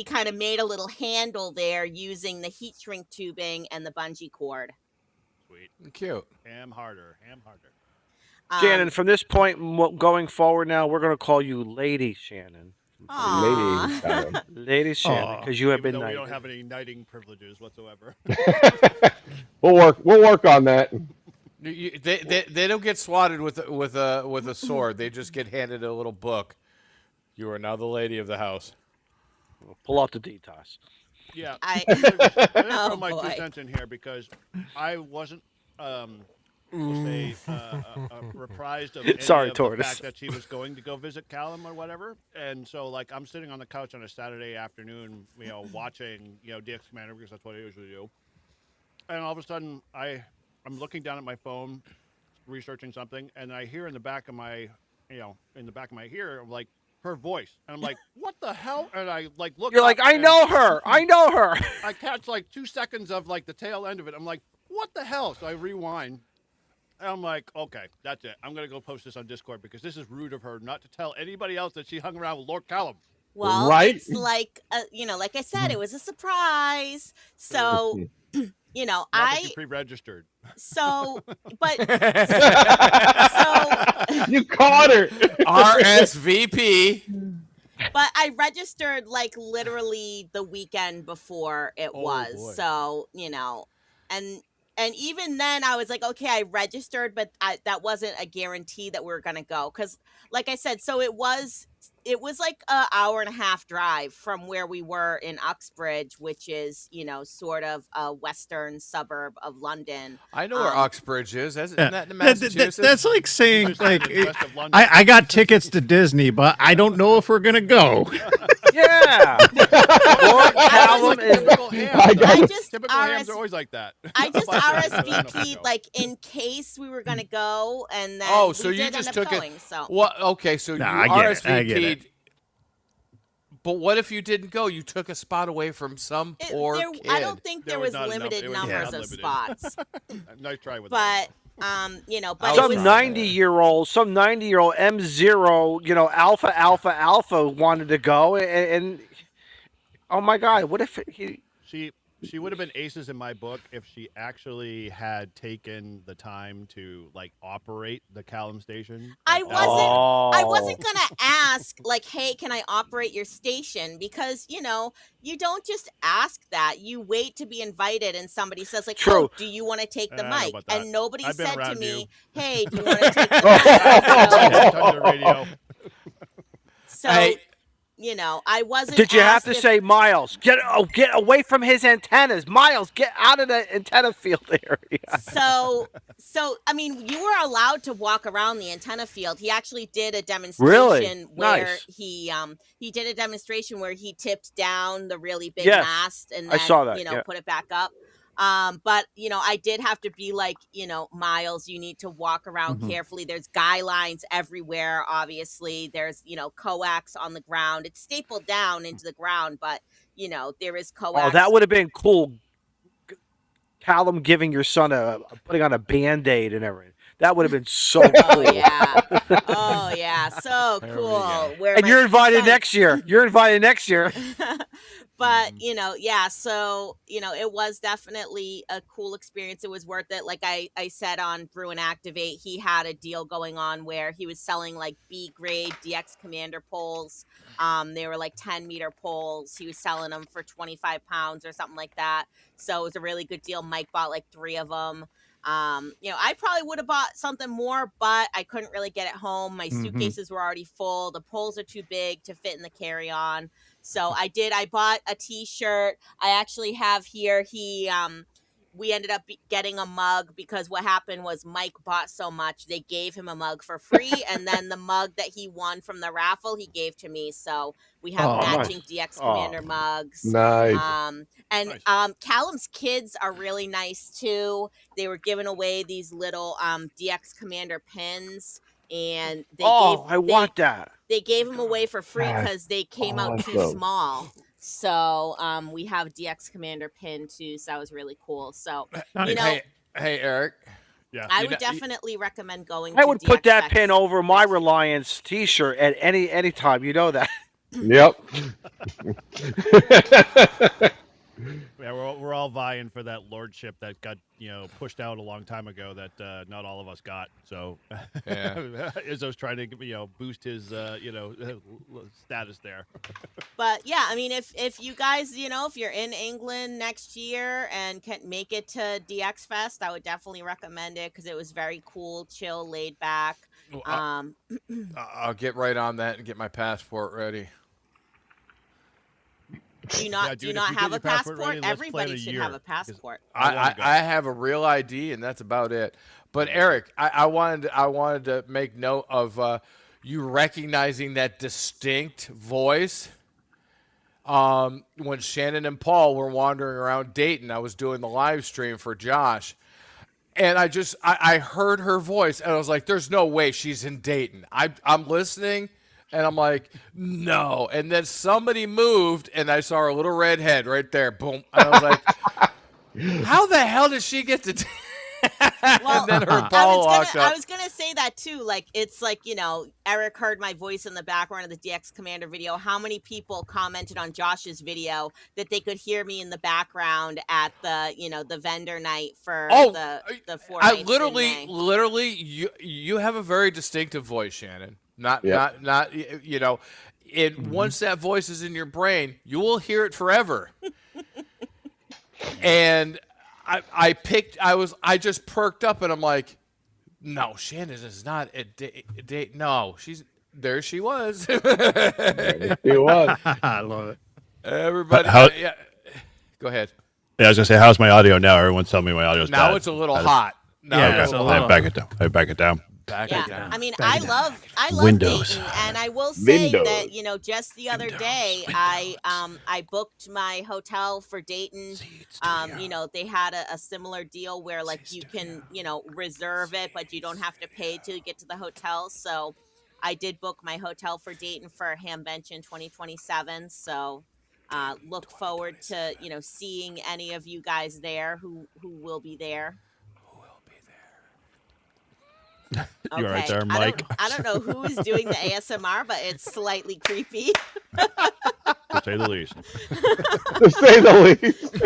kind of made a little handle there using the heat shrink tubing and the bungee cord. Sweet. Cute. Ham harder. Shannon, from this point going forward now, we're going to call you Lady Shannon. Lady Shannon, because you have been knighted. We don't have any knighting privileges whatsoever. We'll work on that. They don't get swatted with a sword. They just get handed a little book. You are now the lady of the house. We'll pull out the detox. Yeah, I throw my 2 cents in here because I wasn't reprised of any Sorry, of Tortoise. the fact that she was going to go visit Callum or whatever, and so I'm sitting on the couch on a Saturday afternoon, watching DX Commander because that's what I usually do, and all of a sudden I'm looking down at my phone, researching something, and I hear in the back of my ear like her voice, and I'm like, what the hell? And I look. You're like, I know her. I catch 2 seconds of the tail end of it. I'm like, what the hell? So I rewind. And I'm like, okay, that's it. I'm going to go post this on Discord because this is rude of her not to tell anybody else that she hung around with Lord Callum. Well, right? It's like, like I said, it was a surprise. So, I pre-registered. So, but you caught her. RSVP. But I registered literally the weekend before it was. Boy. So, and even then I was like, okay, I registered, but that wasn't a guarantee that we were going to go. Cause like I said, so it was like an hour and a half drive from where we were in Uxbridge, which is, sort of a western suburb of London. I know where Uxbridge is. Isn't that in Massachusetts? That's like saying, I got tickets to Disney, but I don't know if we're going to go. Yeah. Typical hams are always like that. I just RSVP'd in case we were going to go, and then so we you did just end up took going, it. So. What? Okay, so you RSVP'd. But what if you didn't go? You took a spot away from some poor kid. I don't think there was limited numbers of spots. Nice try with that. But some 90-year-old M0, alpha wanted to go, and oh my God, what if she would have been aces in my book if she actually had taken the time to operate the Callum station. I wasn't gonna ask hey, can I operate your station? Because you don't just ask that. You wait to be invited, and somebody says oh, do you want to take the mic? And nobody said to me, hey, do you want to take the mic? So. I wasn't. Did you have to say, Miles, get away from his antennas? Miles, get out of the antenna field area. So I mean, you were allowed to walk around the antenna field. He actually did a demonstration where he did a demonstration where he tipped down the really big mast and then I saw that, put it back up. But I did have to be Miles, you need to walk around carefully. There's guy lines everywhere. Obviously there's, coax on the ground. It's stapled down into the ground, but there is coax. Oh, that would have been cool. Callum giving your son putting on a Band-Aid and everything. That would have been so cool. Oh yeah. So cool. And you're invited next year. But, so, it was definitely a cool experience. It was worth it. Like I said on Brew and Activate, he had a deal going on where he was selling B grade DX Commander poles. They were 10-meter poles. He was selling them for 25 pounds or something like that. So it was a really good deal. Mike bought 3 of them. I probably would have bought something more, but I couldn't really get it home. My suitcases were already full. The poles are too big to fit in the carry-on. So I bought a t-shirt. I actually have here, we ended up getting a mug because what happened was Mike bought so much they gave him a mug for free, and then the mug that he won from the raffle he gave to me. So we have matching DX Commander mugs. Nice. Callum's kids are really nice too. They were giving away these little DX Commander pins, and I want that. They gave them away for free because they came out too small. So we have DX Commander pin too, so that was really cool. So hey Eric. Yeah. I would definitely recommend going. I would put that DXX. pin over my Reliance T-shirt at any time. You know that. Yep. Yeah, we're all vying for that lordship that got pushed out a long time ago that not all of us got. So Izzo's trying to boost his status there. But yeah, I mean, if you guys if you're in England next year and can make it to DX Fest, I would definitely recommend it because it was very cool, chill, laid back. I'll get right on that and get my passport ready. Do you not have a passport? Ready, everybody should have a passport. I have a real ID, and that's about it. But Eric, I wanted to make note of you recognizing that distinct voice. When Shannon and Paul were wandering around Dayton, I was doing the live stream for Josh, and I heard her voice, and I was like, "There's no way she's in Dayton." I'm listening. And I'm like, no. And then somebody moved, and I saw her little red head right there. Boom. And I was like, how the hell did she get to Well, and then her Paul walked up. I was going to say that, too. Like, it's like, Eric heard my voice in the background of the DX Commander video. How many people commented on Josh's video that they could hear me in the background at the, the vendor night for the 4 nights in May? Literally, you have a very distinctive voice, Shannon. Not, once that voice is in your brain, you will hear it forever. And I just perked up and I'm like, no, Shannon is not a date. No, there she was. There she was. I love it. Everybody. Go ahead. Yeah, I was going to say, how's my audio now? Everyone's telling me my audio's bad. Now it's a little hot. I back it down. I back it down. I mean, I love Windows. Dayton, and I will say that just the other day, I booked my hotel for Dayton. They had a similar deal where like you can reserve it, but you don't have to pay to get to the hotel. So I did book my hotel for Dayton for Hamvention 2027. So look forward to seeing any of you guys there who will be there. You're right there, Mike. I don't know who is doing the ASMR, but it's slightly creepy. To say the least. To say the least.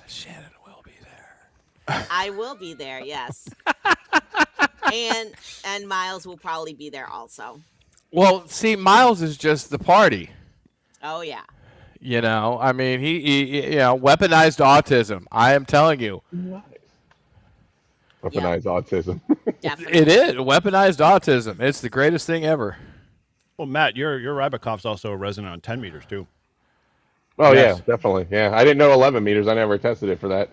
Shannon will be there. I will be there, yes. And Miles will probably be there also. Well, see, Miles is just the party. Oh, yeah. I mean, he weaponized autism. I am telling you. Weaponized autism. Definitely. It is weaponized autism. It's the greatest thing ever. Well, Matt, your Rybakov's also a resident on 10 meters too. Oh yes. Yeah, definitely. Yeah, I didn't know 11 meters. I never tested it for that.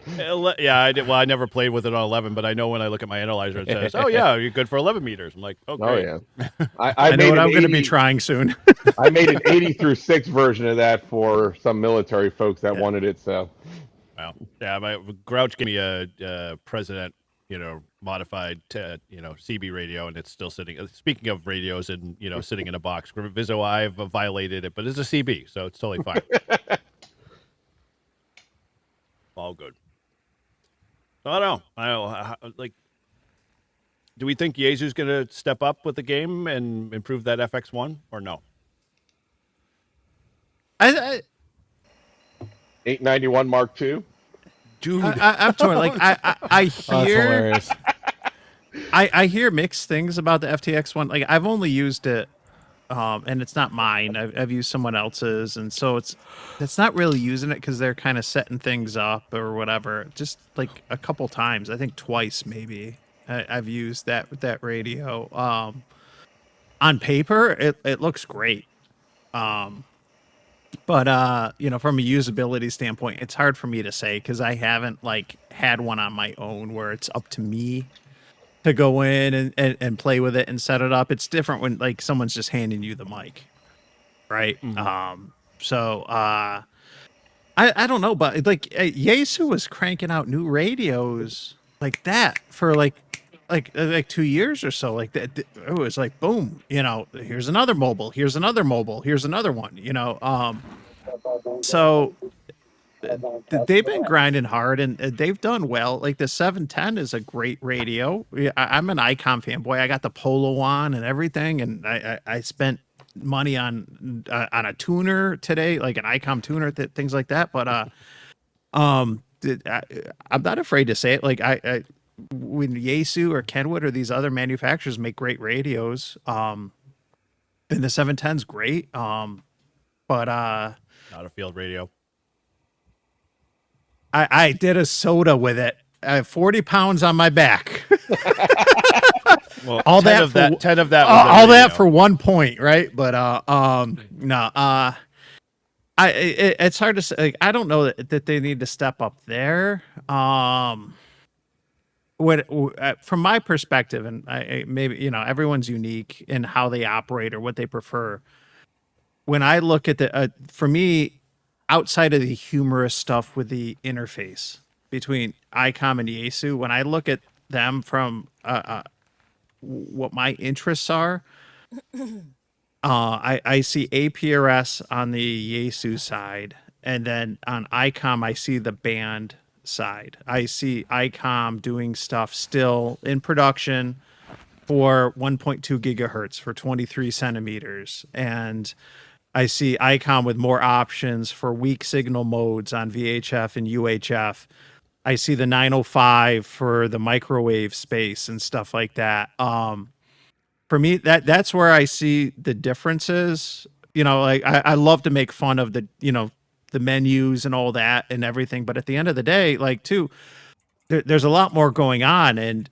Yeah, I did. Well, I never played with it on 11, but I know when I look at my analyzer, it says, "Oh yeah, you're good for 11 meters." I'm like, okay. Oh yeah. I know what I'm going to be trying soon. I made an 80/6 version of that for some military folks that wanted it. So. Well, yeah, my Grouch gave me a President. Modified, CB radio, and it's still sitting. Speaking of radios and, sitting in a box, Vizzo, I've violated it, but it's a CB, so it's totally fine. All good. I don't know. Do we think Yezu's going to step up with the game and improve that FX1 or no? I 891 Mark II. Dude, I'm torn. Like I hear, I hear mixed things about the FTX one. Like I've only used it, and it's not mine. I've used someone else's, and so it's not really using it because they're kind of setting things up or whatever. Just like a couple times, I think twice maybe. I've used that radio. On paper, it looks great. But from a usability standpoint, it's hard for me to say because I haven't like had one on my own where it's up to me to go in and play with it and set it up. It's different when like someone's just handing you the mic, right? So I don't know, but like Yaesu was cranking out new radios like that for like 2 years or so. Like that, it was like boom, here's another mobile, here's another mobile, here's another one, So they've been grinding hard and they've done well. Like the 710 is a great radio. I'm an Icom fanboy. I got the Polo on and everything, and I spent money on a tuner today, like an Icom tuner, things like that. But I'm not afraid to say it. Like when Yaesu or Kenwood or these other manufacturers make great radios, and the 710's great. But not a field radio. I did a soda with it. I have 40 pounds on my back. Well, all 10 of that was all that for 1 point, right? But no. It's hard to say. Like, I don't know that they need to step up there. From my perspective, and maybe everyone's unique in how they operate or what they prefer. When I look at for me, outside of the humorous stuff with the interface between Icom and Yaesu, when I look at them from what my interests are, I see APRS on the Yaesu side, and then on Icom I see the band side. I see Icom doing stuff still in production for 1.2 gigahertz for 23 centimeters, and I see Icom with more options for weak signal modes on VHF and UHF. I see the 905 for the microwave space and stuff like that. For me, that's where I see the differences. Like I love to make fun of the menus and all that and everything, but at the end of the day, like there's a lot more going on, and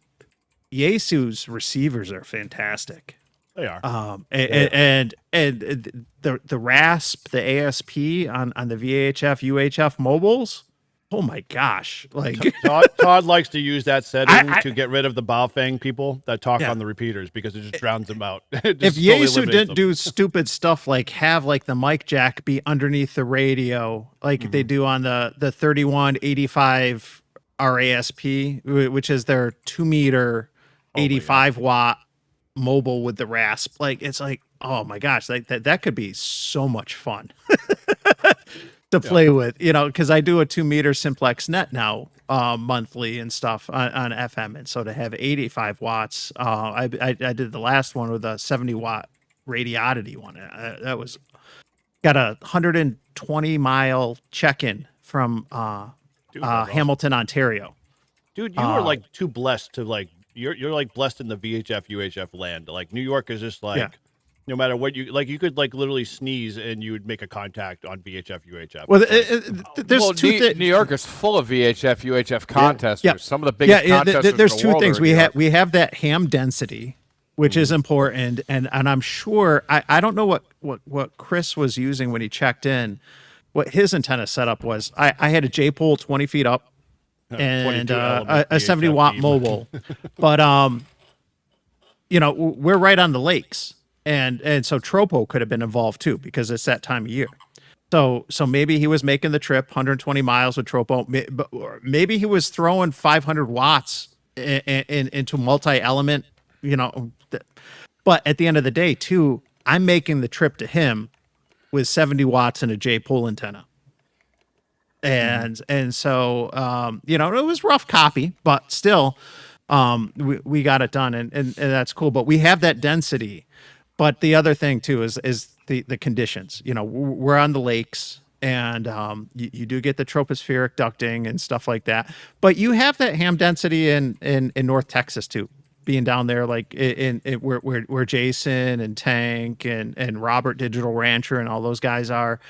Yaesu's receivers are fantastic. They are. And the RASP, the ASP on the VHF, UHF mobiles. Oh my gosh! Like Todd likes to use that setting to get rid of the Baofeng people that talk on the repeaters because it just drowns them out. If Yaesu didn't do stupid stuff like have like the mic jack be underneath the radio, like they do on the 3185 RASP, which is their 2-meter 85 watt mobile with the RASP, like it's like, oh my gosh, like that could be so much fun to play with, because I do a 2-meter simplex net now monthly and stuff on FM, and so to have 85 watts, I did the last one with a 70 watt Radiodity one. That was got a 120 mile check-in from Hamilton, Ontario. Dude, you are like too blessed to like. You're like blessed in the VHF UHF land. Like New York is just like no matter what you like, you could like literally sneeze and you would make a contact on VHF UHF. Well, there's New York is full of VHF UHF contesters. Yeah. Some of the biggest contesters. There's in the two world things. We have that ham density, which is important, and I'm sure I don't know what Chris was using when he checked in. What his antenna setup was. I had a J pole 20 feet up. And a 70 watt mobile, but we're right on the lakes, and so Tropo could have been involved too because it's that time of year. So maybe he was making the trip 120 miles with Tropo, or maybe he was throwing 500 watts into multi-element, But at the end of the day, too, I'm making the trip to him with 70 watts and a J pole antenna. And so it was rough copy, but still we got it done, and that's cool. But we have that density. But the other thing too is the conditions. We're on the lakes, and you do get the tropospheric ducting and stuff like that. But you have that ham density in North Texas too, being down there like in where Jason and Tank and Robert Digital Rancher and all those guys are.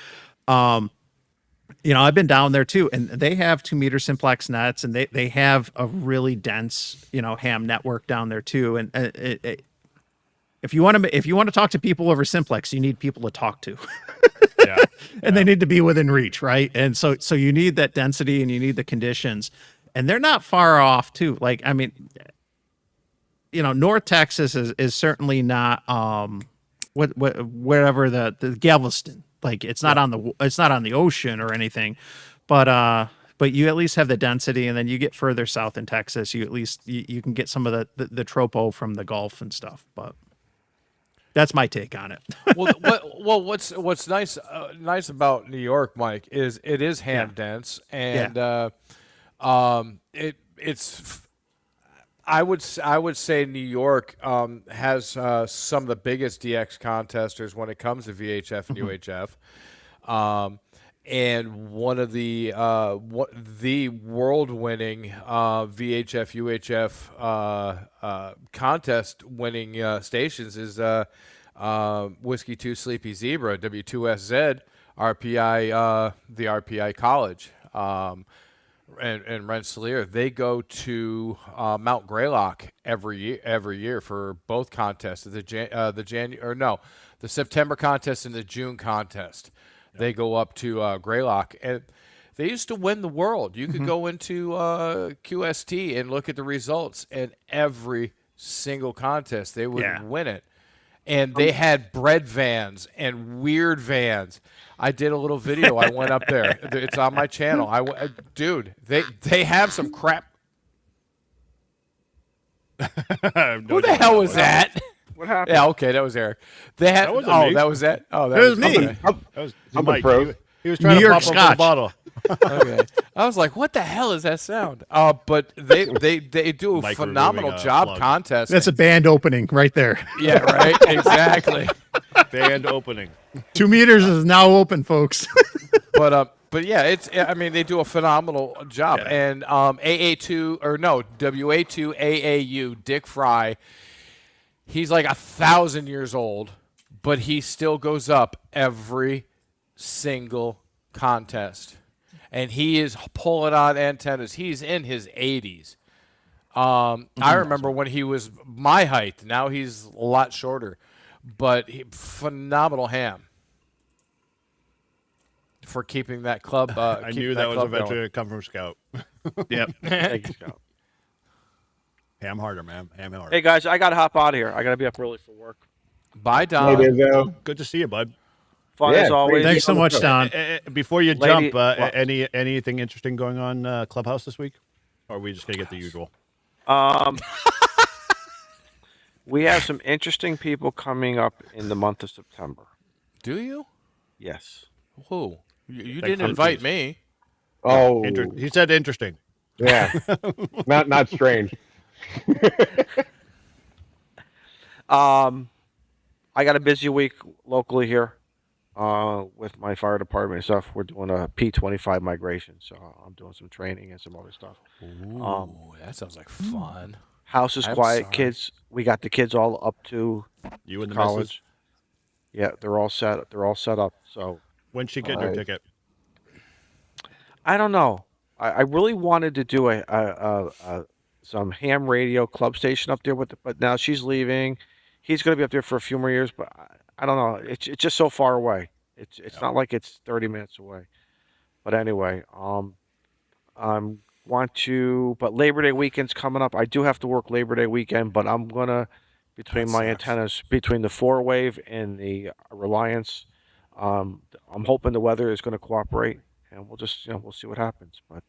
I've been down there too, and they have 2-meter simplex nets, and they have a really dense, ham network down there too. And if you want to talk to people over simplex, you need people to talk to. And they need to be within reach, right? And so you need that density and you need the conditions, and they're not far off too. Like, I mean, North Texas is certainly not wherever the Galveston. Like, it's not on the ocean or anything, but you at least have the density, and then you get further south in Texas, you at least you can get some of the tropo from the Gulf and stuff. But that's my take on it. What's nice about New York, Mike, is it is ham dense, and it's. I would say New York has some of the biggest DX contesters when it comes to VHF and UHF, and one of the world-winning VHF UHF contest winning stations is Whiskey 2 Sleepy Zebra W2SZ RPI, the RPI College. And Rensselaer, they go to Mount Greylock every year for both contests. The September contest and the June contest. They go up to Greylock, and they used to win the world. You could go into QST and look at the results, and every single contest they would win it. And they had bread vans and weird vans. I did a little video. I went up there. It's on my channel. Dude, they have some crap. Who the hell was that? What happened? Yeah, okay, that was Eric. They had. That was that. Oh, that was me. Okay. I'm Mike. He was trying New to York pop Scotch. up the bottle. Okay. I was like, what the hell is that sound? But they do a Mike phenomenal removing a job plug. contesting. That's a band opening right there. Yeah, right. Exactly. Band opening. 2 meters is now open, folks. But yeah, they do a phenomenal job. And WA2 AAU Dick Fry, he's like 1,000 years old, but he still goes up every single contest, and he is pulling on antennas. He's in his 80s. I remember when he was my height. Now he's a lot shorter, but phenomenal ham for keeping that club. I knew that was eventually going to come from Scout. Yep. Thank you, Scout. Ham harder, man. Ham harder. Hey guys, I gotta hop out of here. I gotta be up early for work. Bye, Don. Good to see you, bud. Fun as always. Thanks so much, Don. Before you jump, anything interesting going on Clubhouse this week? Or are we just going to get the usual? We have some interesting people coming up in the month of September. Do you? Yes. Who? You didn't invite me. Oh, he said interesting. Yeah, not strange. I got a busy week locally here with my fire department and stuff. We're doing a P25 migration, so I'm doing some training and some other stuff. Ooh, that sounds like fun. House is quiet, kids. We got the kids all up to you and the college. missus? Yeah, they're all set. They're all set up. So when's she getting her ticket? I don't know. I really wanted to do some ham radio club station up there but now she's leaving. He's going to be up there for a few more years, but I don't know. It's just so far away. It's not like it's 30 minutes away. But anyway, but Labor Day weekend's coming up. I do have to work Labor Day weekend, but I'm gonna between my antennas, between the 4-wave and the Reliance, I'm hoping the weather is going to cooperate, and we'll just we'll see what happens. But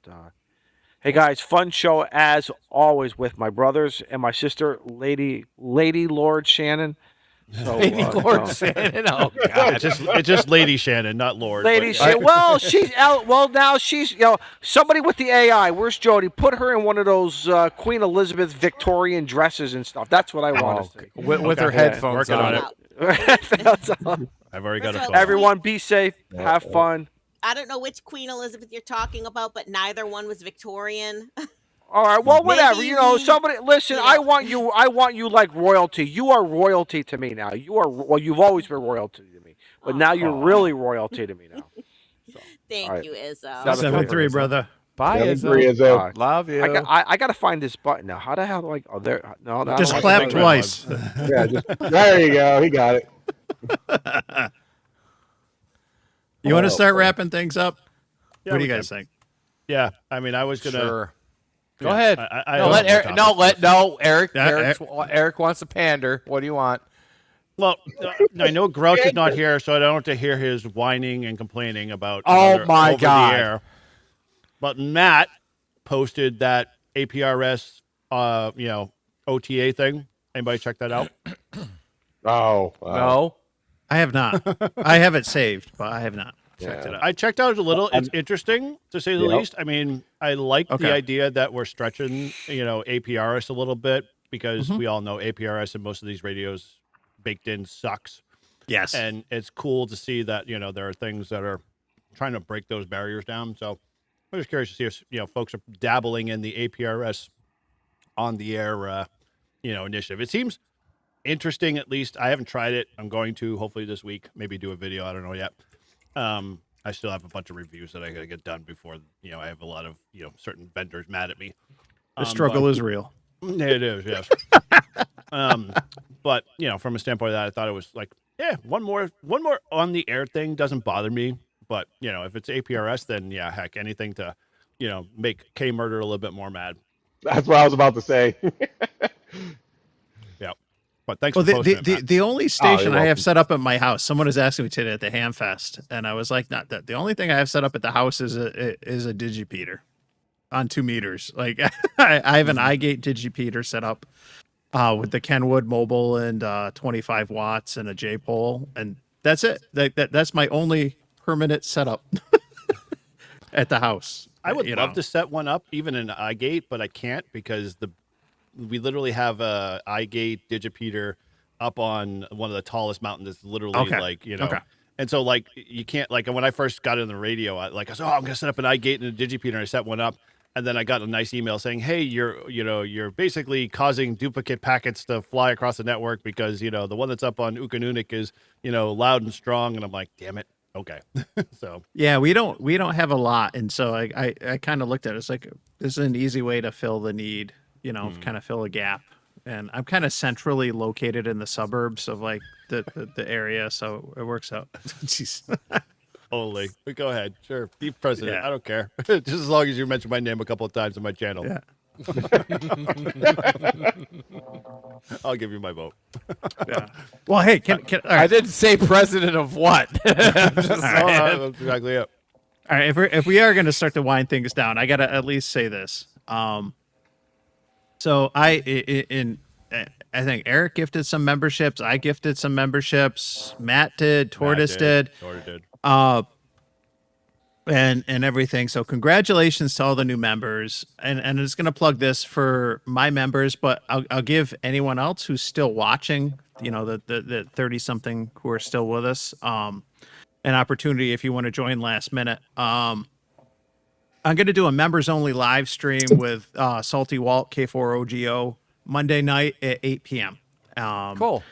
hey guys, fun show as always with my brothers and my sister, Lady Lord Shannon. So, Lady Lord Shannon. Oh God, it's just Lady Shannon, not Lord. Lady Shannon. Well, she's out. Well, now she's somebody with the AI. Where's Jody? Put her in one of those Queen Elizabeth Victorian dresses and stuff. That's what I want to see. With her headphones on. I've already got a phone. Everyone, be safe. Have fun. I don't know which Queen Elizabeth you're talking about, but neither one was Victorian. All right, well, whatever. Somebody listen. I want you like royalty. You are royalty to me now. You've always been royalty to me, but now you're really royalty to me now. So, Thank you, Izzo. 7-3, brother. Bye, 7-3, Izzo. Love you. I got to find this button now. How the hell do I? Oh, there. No, just clap twice. Yeah, there you go. He got it. You want to start wrapping things up? Yeah, What do we you guys can. think? Yeah, I mean, I was gonna. Sure. Go Yeah, ahead. I No, have let more Eric. No, topics. Eric. Yeah, Eric wants to pander. What do you want? Well, I know Grouch is not here, so I don't have to hear his whining and complaining about Oh another my over God. the air. But Matt posted that APRS, OTA thing. Anybody check that out? Oh, No. I have not. I have it saved, but I have not checked it out. I checked out a little. It's interesting to say the Yep. least. I mean, I like Okay. the idea that we're stretching, APRS a little bit because we all know APRS in most of these radios baked in sucks. Yes. And it's cool to see that, there are things that are trying to break those barriers down. So I'm just curious to see if, folks are dabbling in the APRS on the air, initiative. It seems interesting, at least. I haven't tried it. I'm going to hopefully this week, maybe do a video. I don't know yet. I still have a bunch of reviews that I got to get done before, I have a lot of, certain vendors mad at me. The struggle is real. It is, yes. But, from a standpoint of that, I thought it was like, yeah, one more on the air thing doesn't bother me. But, if it's APRS, then yeah, heck, anything to, make K Murder a little bit more mad. That's what I was about to say. Yeah. But thanks Well, for posting it, Matt. the only station you're I have welcome. set up at my house, someone was asking me today at the Hamfest, and I was like, "Not that. The only thing I have set up at the house is a digipeater on 2 meters. Like I have an iGate digipeater set up with the Kenwood mobile and 25 watts and a J pole, and that's it. That's my only permanent setup at the house. I would love to set one up, even in iGate, but I can't because we literally have a iGate digipeater up on one of the tallest mountains. It's literally Okay. and so like you can't, like when I first got in the radio, I said, I'm gonna set up an iGate and a digipeater, and I set one up, and then I got a nice email saying, hey, you're basically causing duplicate packets to fly across the network because the one that's up on Ukanunik is loud and strong, and I'm like, damn it. Okay. So yeah, we don't have a lot, and so I kind of looked at it. It's like this is an easy way to fill the need, kind of fill a gap. And I'm kind of centrally located in the suburbs of like the area, so it works out. Jeez. Only. But go ahead. Sure. Be president. Yeah. I don't care. Just as long as you mention my name a couple of times on my channel. Yeah. I'll give you my vote. Yeah. Well, hey, can all right. I didn't say president of what. That's exactly it. All right, if we are going to start to wind things down, I got to at least say this. So I think Eric gifted some memberships. I gifted some memberships. Matt did. Tortoise did. Tortoise did. And everything. So congratulations to all the new members. And I'm just going to plug this for my members, but I'll give anyone else who's still watching, the 30 something who are still with us, an opportunity if you want to join last minute. I'm going to do a members only live stream with Salty Walt K4OGO Monday night at 8 p.m. Cool.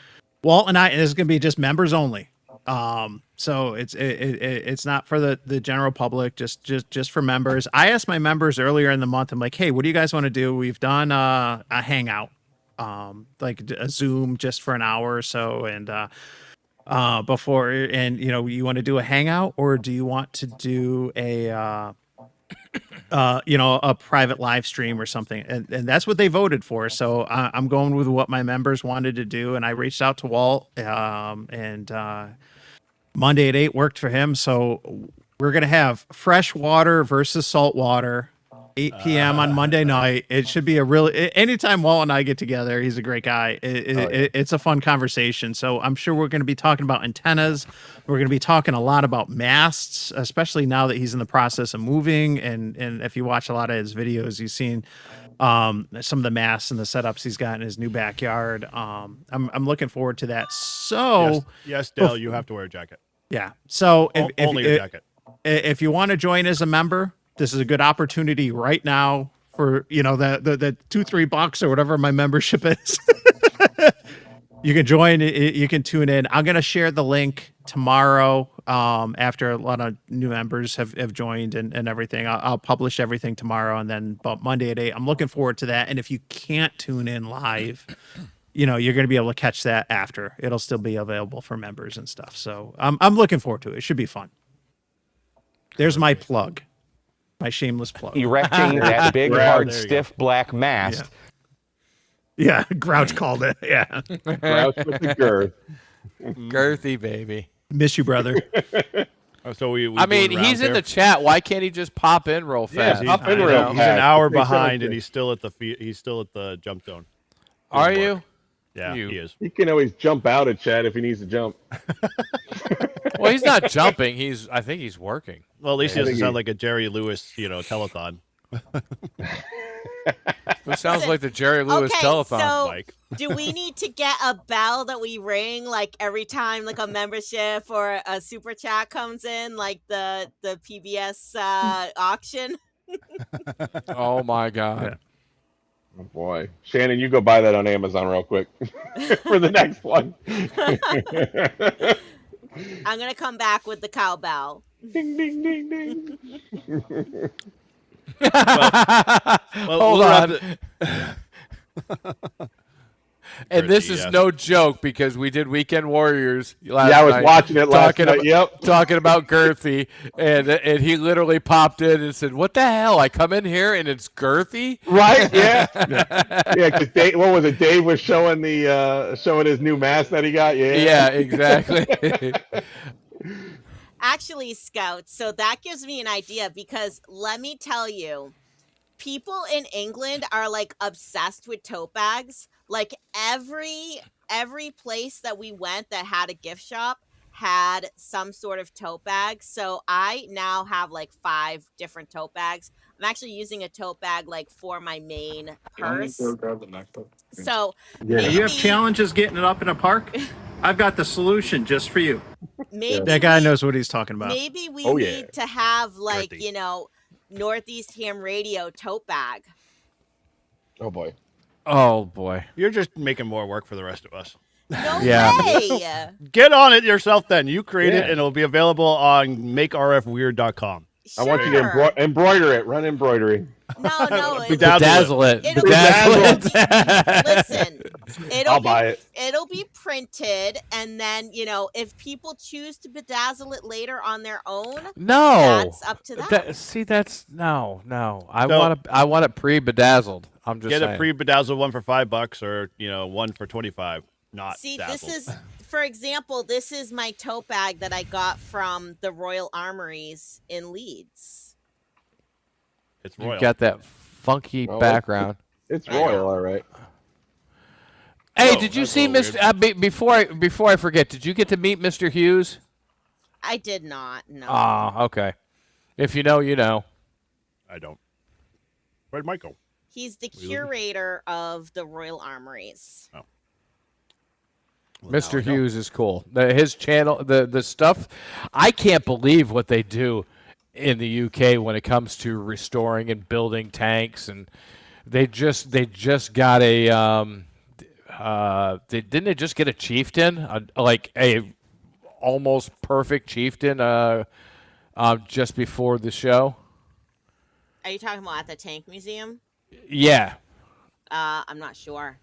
Walt and this is going to be just members only. So it's not for the general public, just for members. I asked my members earlier in the month, I'm like, hey, what do you guys want to do? We've done a hangout, like a Zoom just for an hour or so. And, before, and you want to do a hangout, or do you want to do a private live stream or something? And that's what they voted for. So I'm going with what my members wanted to do. And I reached out to Walt, and Monday at 8 worked for him. So we're going to have fresh water versus salt water, 8 p.m. on Monday night. It should be anytime Walt and I get together, he's a great guy. It's a fun conversation. So I'm sure we're going to be talking about antennas. We're going to be talking a lot about masts, especially now that he's in the process of moving. And if you watch a lot of his videos, you've seen some of the masts and the setups he's got in his new backyard. I'm looking forward to that. So yes, Dale, you have to wear a jacket. Yeah. So only a jacket. If you want to join as a member, this is a good opportunity right now for the $2-3 or whatever my membership is. You can join. You can tune in. I'm gonna share the link tomorrow. After a lot of new members have joined and everything, I'll publish everything tomorrow, and then about Monday at 8. I'm looking forward to that. And if you can't tune in live, you're going to be able to catch that after. It'll still be available for members and stuff. So I'm looking forward to it. It should be fun. There's my plug. My shameless plug. Erecting that big, hard, stiff black mast. Yeah, Grouch called it. Yeah. Grouch with the girth. Girthy, baby. Miss you, brother. So I mean, he's in the chat. Why can't he just pop in real fast? Pop in real fast. He's an hour behind, and he's still at the jump zone. Are you? Yeah, he is. He can always jump out of chat if he needs to jump. Well, he's not jumping. I think he's working. Well, at least he doesn't sound like a Jerry Lewis, telethon. It sounds like the Jerry Lewis telethon. So Mike. do we need to get a bell that we ring like every time like a membership or a super chat comes in, like the PBS auction? Oh my God. Yeah. Oh boy, Shannon, you go buy that on Amazon real quick for the next one. I'm gonna come back with the cowbell. Ding ding ding ding. Hold on. And this is no joke because we did Weekend Warriors last night. Yeah, I was watching it last night. Yep. Talking about Girthy, and he literally popped in and said, "What the hell? I come in here and it's Girthy." Right? Yeah. Yeah. Because what was it? Dave was showing showing his new mask that he got. Yeah. Yeah. Exactly. Actually, Scouts, so that gives me an idea because let me tell you, people in England are like obsessed with tote bags. Like every place that we went that had a gift shop had some sort of tote bag. So I now have like 5 different tote bags. I'm actually using a tote bag like for my main purse. So maybe, you have challenges getting it up in a park? I've got the solution just for you. Maybe that guy knows what he's talking about. Maybe we need to have like, Northeast Ham Radio tote bag. Oh boy. Oh boy. You're just making more work for the rest of us. No way. Get on it yourself then. You create it and it'll be available on makerfweird.com. Sure. I want you to embroider it. Run embroidery. No. Bedazzle it. Listen, I'll buy it. It'll be printed, and then if people choose to bedazzle it later on their own, that's up to them. That's no. I want it pre-bedazzled. I'm just get saying. A pre-bedazzled one for $5 or one for $25. Not See, dazzled. this is, for example, this is my tote bag that I got from the Royal Armories in Leeds. It's royal. You got that funky background. It's royal, all right. Hey, did you see Mr. Before I forget, did you get to meet Mr. Hughes? I did not. No. Oh, okay. If you know, you know. I don't. Where'd Mike go? He's the curator of the Royal Armories. Oh. Well, Mr. Hughes is cool. His channel, the stuff, I can't believe what they do in the UK when it comes to restoring and building tanks, and they just got a didn't they just get a chieftain, like a almost perfect chieftain just before the show? Are you talking about at the Tank Museum? Yeah. I'm not sure.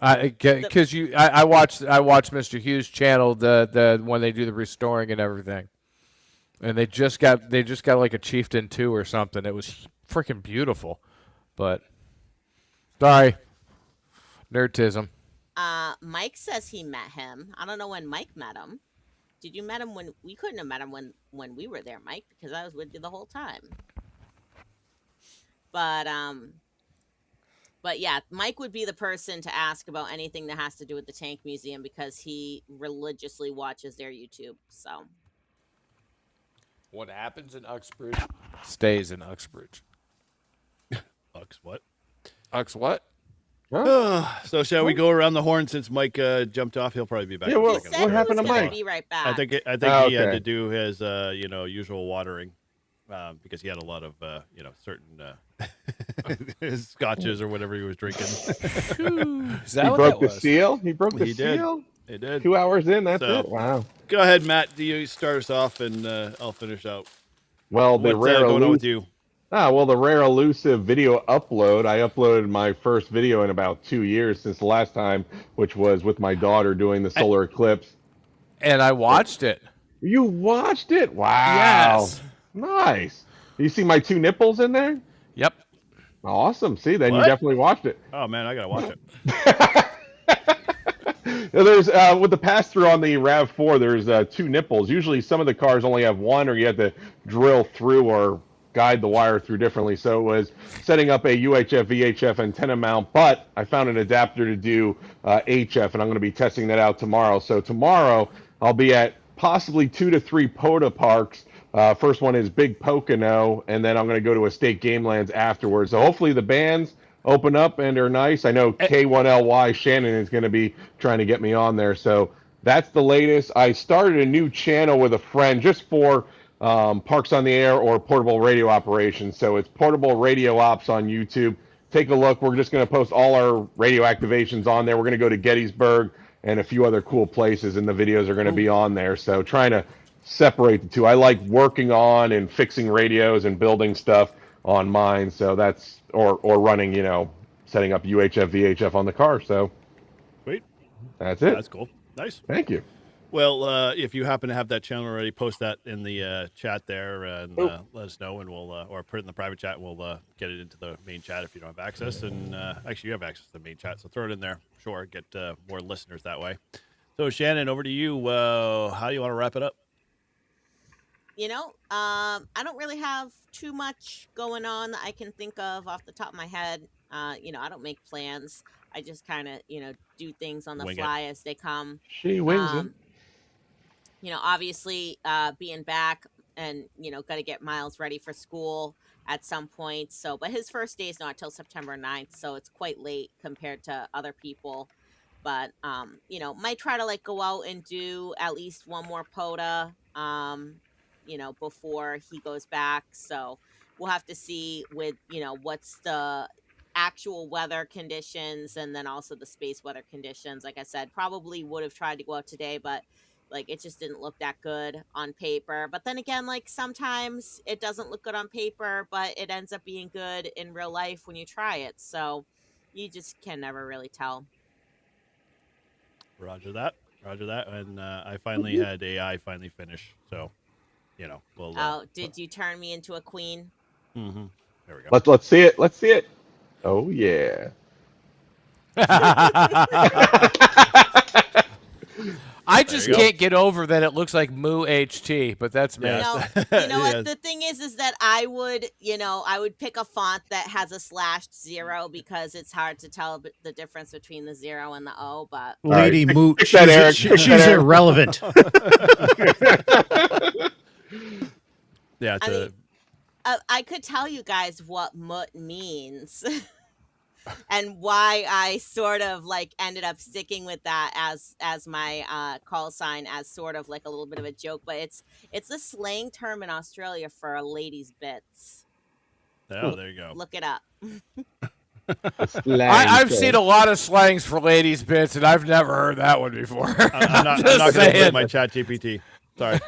Because I watched Mr. Hughes' channel the when they do the restoring and everything, and they just got like a chieftain 2 or something. It was freaking beautiful, but sorry, nerdtism. Mike says he met him. I don't know when Mike met him. Did you met him when we couldn't have met him when we were there, Mike? Because I was with you the whole time. But yeah, Mike would be the person to ask about anything that has to do with the Tank Museum because he religiously watches their YouTube. So, what happens in Uxbridge stays in Uxbridge. Ux what? Ux what? So shall we go around the horn since Mike jumped off? He'll probably be back. Yeah, what happened to Mike? Be right back. I think he had to do his usual watering. Because he had a lot of certain scotches or whatever he was drinking. Is that he what broke that the was? seal. He broke the He seal. He did. 2 hours in. That's it. Wow. Go ahead, Matt. Do you start us off and I'll finish out. Well, the What's going on with you? The rare elusive video upload. I uploaded my first video in about 2 years since the last time, which was with my daughter doing the solar eclipse. And I watched it. You watched it? Wow. Yes. Nice. You see my 2 nipples in there? Yep. Awesome. See, then you What? definitely watched it. Oh man, I gotta watch it. There's with the pass-through on the RAV4, there's 2 nipples. Usually some of the cars only have one, or you have to drill through or guide the wire through differently. So it was setting up a UHF VHF antenna mount, but I found an adapter to do HF, and I'm going to be testing that out tomorrow. So tomorrow I'll be at possibly 2 to 3 POTA parks. First one is Big Pocono, and then I'm going to go to Estate Game Lands afterwards. So hopefully the bands open up and are nice. I know K1LY Shannon is going to be trying to get me on there. So that's the latest. I started a new channel with a friend just for Parks on the Air or portable radio operations. So it's Portable Radio Ops on YouTube. Take a look. We're just going to post all our radio activations on there. We're going to go to Gettysburg and a few other cool places, and the videos are going to be on there. So trying to separate the two. I like working on and fixing radios and building stuff on mine. So that's or running, setting up UHF VHF on the car. So Sweet. That's it. That's cool. Nice. Thank you. Well, if you happen to have that channel already, post that in the chat there and let us know, and we'll or put it in the private chat. And we'll get it into the main chat if you don't have access. And actually, you have access to the main chat, so throw it in there. Sure, get more listeners that way. So, Shannon, over to you. How do you want to wrap it up? I don't really have too much going on that I can think of off the top of my head. I don't make plans. I just kind of, do things on the fly as they come. She wins it. Obviously, being back and, got to get Miles ready for school at some point. So, but his first day is not till September 9th. So it's quite late compared to other people. But, might try to go out and do at least one more POTA, before he goes back. So we'll have to see with, what's the actual weather conditions and then also the space weather conditions. Like I said, probably would have tried to go out today, but it just didn't look that good on paper. But then again, sometimes it doesn't look good on paper, but it ends up being good in real life when you try it. So you just can never really tell. Roger that. And I finally had AI finally finish. So, we'll. Did you turn me into a queen? Mm-hmm. There we go. Let's see it. Let's see it. Oh yeah. I just can't get over that it looks like Moo HT, but that's me. You know what? The thing is that I would pick a font that has a /0 because it's hard to tell the difference between the 0 and the O. But Lady right. Moot, she's irrelevant. Yeah, I could tell you guys what Mut means. And why I sort of ended up sticking with that as my call sign, as sort of a little bit of a joke, but it's a slang term in Australia for ladies' bits. Oh, there you go. Look it up. I've seen a lot of slangs for ladies' bits, and I've never heard that one before. I'm not going to put my chat GPT. Sorry.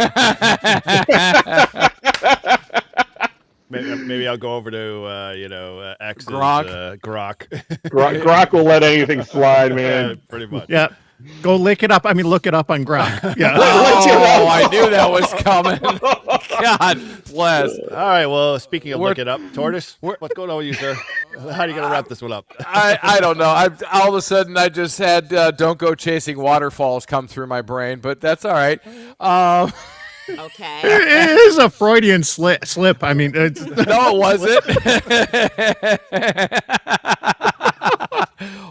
Maybe I'll go over to X's Grok. Grok will let anything slide, man. Yeah, pretty much. Yeah. Go look it up. Look it up on Grok. Yeah. Oh, I knew that was coming. God bless. All right. Well, speaking of look it up, Tortoise, what's going on with you, sir? How are you going to wrap this one up? I don't know. All of a sudden, I just had "Don't Go Chasing Waterfalls" come through my brain, but that's all right. Okay. It is a Freudian slip. No, it wasn't.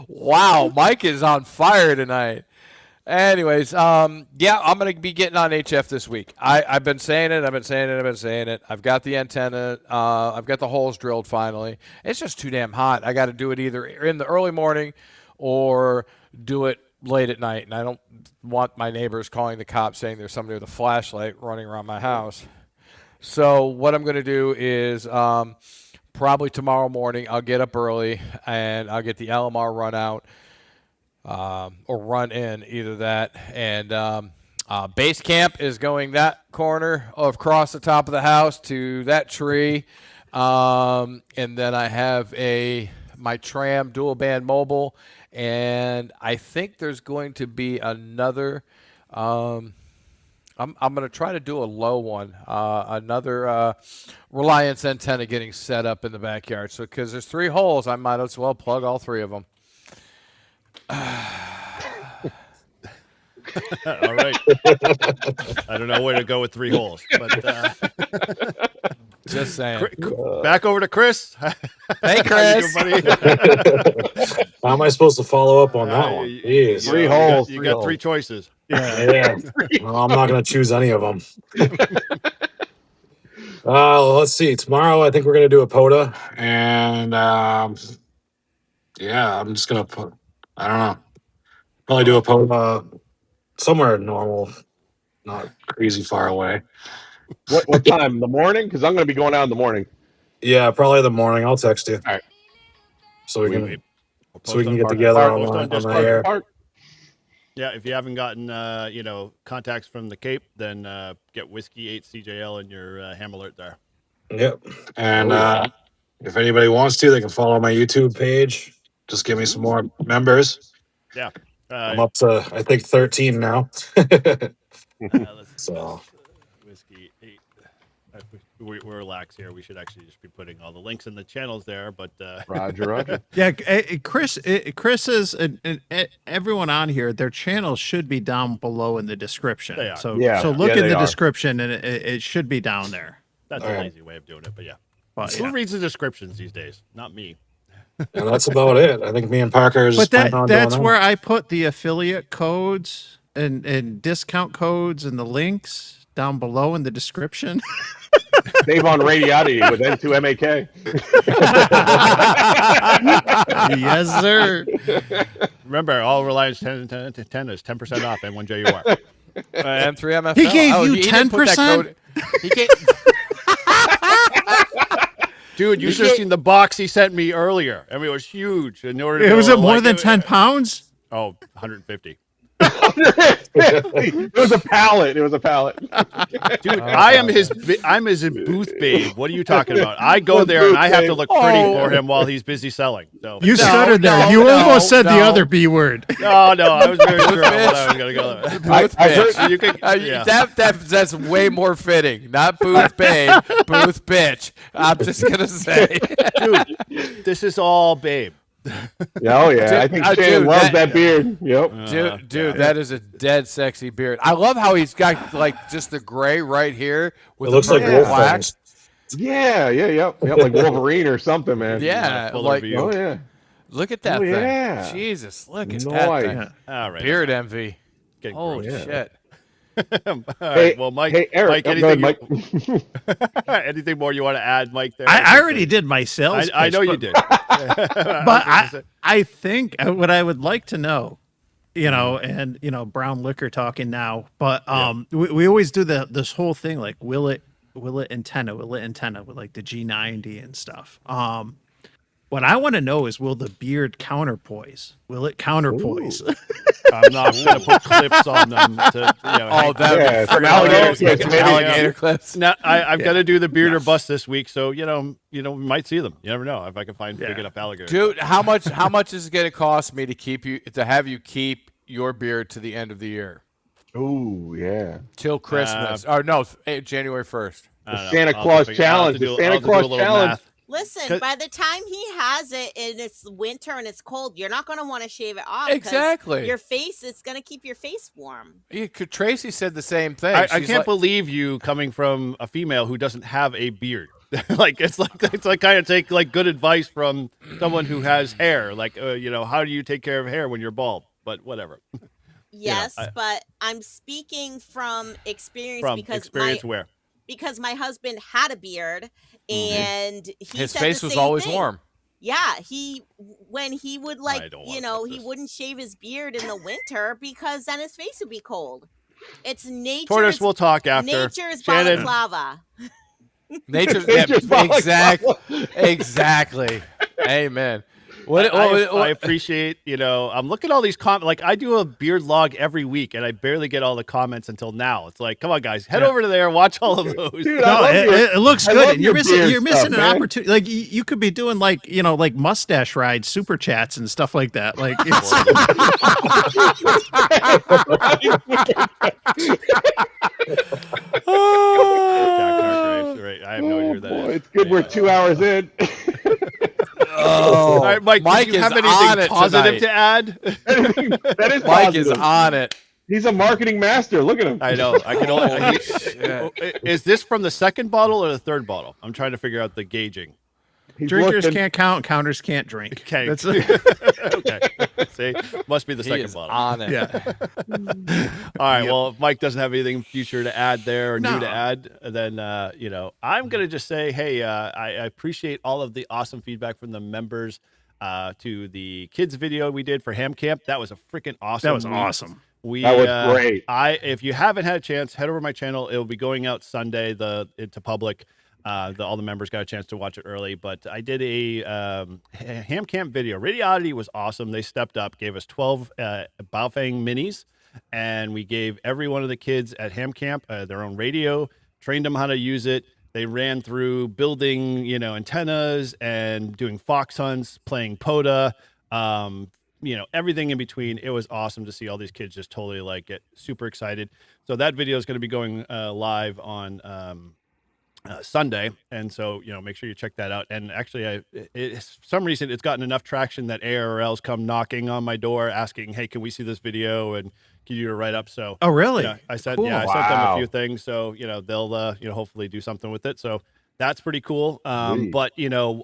Wow, Mike is on fire tonight. Anyways, I'm going to be getting on HF this week. I've been saying it. I've got the antenna. I've got the holes drilled finally. It's just too damn hot. I got to do it either in the early morning or do it late at night, and I don't want my neighbors calling the cops saying there's somebody with a flashlight running around my house. So what I'm going to do is probably tomorrow morning I'll get up early and I'll get the LMR run out or run in, either that. And base camp is going that corner across the top of the house to that tree. And then I have my Tram dual band mobile. And I think there's going to be another I'm going to try to do a low one. Another Reliance antenna getting set up in the backyard. So because there's 3 holes, I might as well plug all 3 of them. All right. I don't know where to go with 3 holes, but just saying. Back over to Chris. Hey, Chris. How am I supposed to follow up on that one? Jeez. 3 holes. You got 3 choices. Yeah. Well, I'm not going to choose any of them. Let's see. Tomorrow, I think we're going to do a POTA. And yeah, I'm just going to put, I don't know, probably do a POTA somewhere normal, not crazy far away. What time? The morning? Because I'm going to be going out in the morning. Yeah, probably the morning. I'll text you. All right. So we can get together on the air. Yeah, if you haven't gotten contacts from the Cape, then get Whiskey 8 CJL in your ham alert there. Yep. And if anybody wants to, they can follow my YouTube page. Just give me some more members. Yeah. I'm up to, I think, 13 now. So Whiskey 8. We're relaxed here. We should actually just be putting all the links in the channels there. But Roger. Yeah, Chris is and everyone on here. Their channels should be down below in the description. They are. So Yeah. look in the are. description, and it should be down there. That's a lazy way of doing it, but yeah. But, Who reads the descriptions these days? Not me. and that's about it. I think me and Parker is. But that's where I put the affiliate codes and discount codes and the links down below in the description. Save on radiati with N2MAK. Yes, sir. Remember, all Reliance 10 is 10% off N1JUR. M3MFL. He gave you he didn't put that 10%? code- He gave. Dude, you should have seen the box he sent me earlier. I mean, it was huge. In order to It was go, it more like, than 10 pounds? Oh, 150. It was a pallet. Dude, I'm his booth babe. What are you talking about? I go there and I have to look pretty for him while he's busy selling. So You stuttered there. You almost said the other B word. No, I was very sure I was going to go there. Booth bitch. You could, yeah. That's way more fitting. Not booth babe, booth bitch. I'm just gonna say, dude, this is all babe. Oh yeah, I think Shannon loves that beard. Yep, dude, that is a dead sexy beard. I love how he's got like just the gray right here with it looks like wolf wax. Yep, like Wolverine or something, man. Yeah, like yeah. Look at that thing. Yeah. Jesus, look at Nice. that thing. All right. Beard envy. Getting Holy gross. shit. All right, well, Mike. Hey, Eric, Mike, anything more you want to add, Mike? There, I already did my sales. I know you did. But I think what I would like to know, and brown liquor talking now, but we always do this whole thing like will it antenna with like the G90 and stuff. What I want to know is, will the beard counterpoise? Will it counterpoise? I'm not going to put clips on them. Alligator clips. Now, I've got to do the beard or bust this week, so we might see them. You never know if I can find big enough alligators. Dude, how much is it going to cost me to have you keep your beard to the end of the year? Oh yeah, till Christmas. Or no, January 1st. The Santa Claus challenge. The Santa Claus challenge. Listen, by the time he has it and it's winter and it's cold, you're not going to want to shave it off. Exactly. Your face, it's going to keep your face warm. Tracy said the same thing. I can't believe you coming from a female who doesn't have a beard. It's like kind of take like good advice from someone who has hair. Like, how do you take care of hair when you're bald? But whatever. Yes, but I'm speaking from experience because my husband had a beard and his face was always warm. Yeah, when he would he wouldn't shave his beard in the winter because then his face would be cold. It's nature. Tortoise, we'll talk after. Nature's Shannon. balaclava. Exactly. Amen. I appreciate, I'm looking at all these comments. Like, I do a beard log every week, and I barely get all the comments until now. It's like, come on, guys, head over to there, watch all of those. Dude, it looks good. You're missing an opportunity. Like, you could be doing like mustache rides, super chats, and stuff like that. Like, right. I have no idea who that is. It's good. We're 2 hours in. All right, Mike do you have anything positive to add? That is Mike positive. is on it. He's a marketing master. Look at him. I know. I can only. Is this from the second bottle or the third bottle? I'm trying to figure out the gauging. Drinkers can't count, counters can't drink. Okay. That's okay. See, must be the second bottle. On it. Yeah. All right. Well, if Mike doesn't have anything future to add there or new to add, then I'm gonna just say, hey, I appreciate all of the awesome feedback from the members to the kids video we did for Ham Camp. That was a freaking awesome. That was awesome. That was great. If you haven't had a chance, head over to my channel. It will be going out Sunday to public. All the members got a chance to watch it early, but I did a Ham Camp video. Radiolity was awesome. They stepped up, gave us 12 Baofeng minis, and we gave every one of the kids at Ham Camp their own radio, trained them how to use it. They ran through building, antennas and doing fox hunts, playing POTA, everything in between. It was awesome to see all these kids just totally get super excited. So that video is going to be going live on Sunday, and so make sure you check that out. And actually, for some reason it's gotten enough traction that ARL's come knocking on my door asking, hey, can we see this video and can you do a write up? So oh really? I sent Cool. I sent them a few things, so they'll hopefully do something with it. So that's pretty cool. But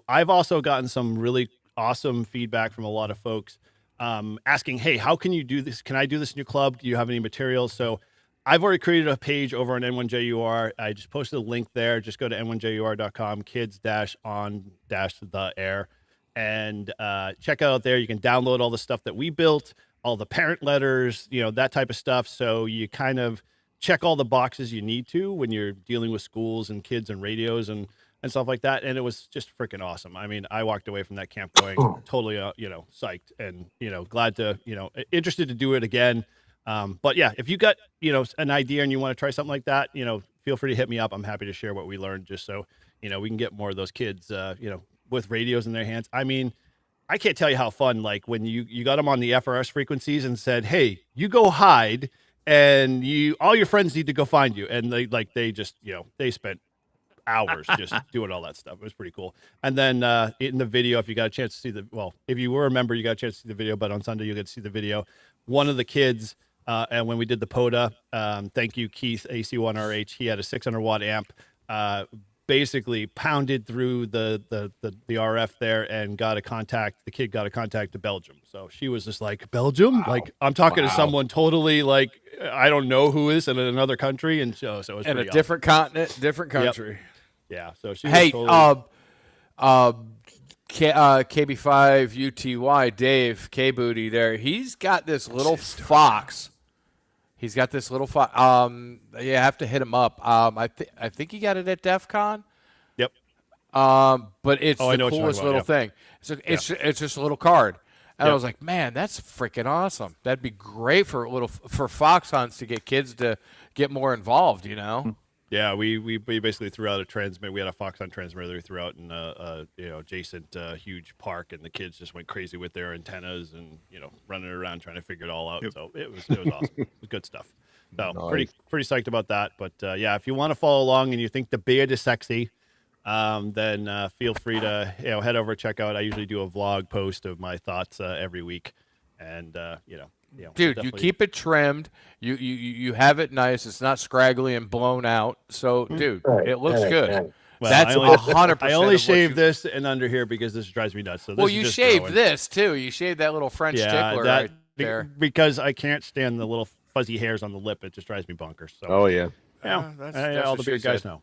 I've also gotten some really awesome feedback from a lot of folks asking, hey, how can you do this? Can I do this in your club? Do you have any materials? So I've already created a page over on N1JUR. I just posted a link there. Just go to n1jur.com, kids-on-the air, and check out there. You can download all the stuff that we built, all the parent letters, that type of stuff. So you kind of check all the boxes you need to when you're dealing with schools and kids and radios and stuff like that. And it was just freaking awesome. I mean, I walked away from that camp going totally, psyched and, glad to, interested to do it again. But yeah, if you got, an idea and you want to try something like that, feel free to hit me up. I'm happy to share what we learned just so, we can get more of those kids, with radios in their hands. I mean, I can't tell you how fun, when you got them on the FRS frequencies and said, hey, you go hide and all your friends need to go find you. And they just, they spent hours just doing all that stuff. It was pretty cool. And then in the video, if you got a chance to see if you were a member, you got a chance to see the video, but on Sunday, you get to see the video. One of the kids, and when we did the POTA, thank you, Keith, AC1RH, he had a 600 watt amp, basically pounded through the RF there and the kid got a contact to Belgium. So she was just like, Belgium? Wow. I'm talking to someone totally I don't know who is in another country. And so it was in a awesome. Different continent, different country. Yep. Yeah. So she was totally... KB5 UTY Dave K Booty there. He's got this little fox. He's got this little fox. You have to hit him up. I think he got it at DEF CON. Yep. But it's the coolest little thing. So it's just a little card. And I was like, man, that's freaking awesome. That'd be great for fox hunts to get kids to get more involved, Yeah, we basically threw out a transmit. We had a fox hunt transmitter we threw out in adjacent huge park, and the kids just went crazy with their antennas and running around trying to figure it all out. Yep. So it was awesome. It was good stuff. So nice. pretty psyched about that. But yeah, if you want to follow along and you think the beard is sexy, then feel free to head over and check out. I usually do a vlog post of my thoughts every week, and dude, you keep it trimmed. You have it nice. It's not scraggly and blown out. So, dude, it looks good. Well, that's 100%. I only shave this and under here because this drives me nuts. So this you shaved this too. You shaved that little French tickler right there because I can't stand the little fuzzy hairs on the lip. It just drives me bonkers. So. Oh yeah. That's all the beard guys know.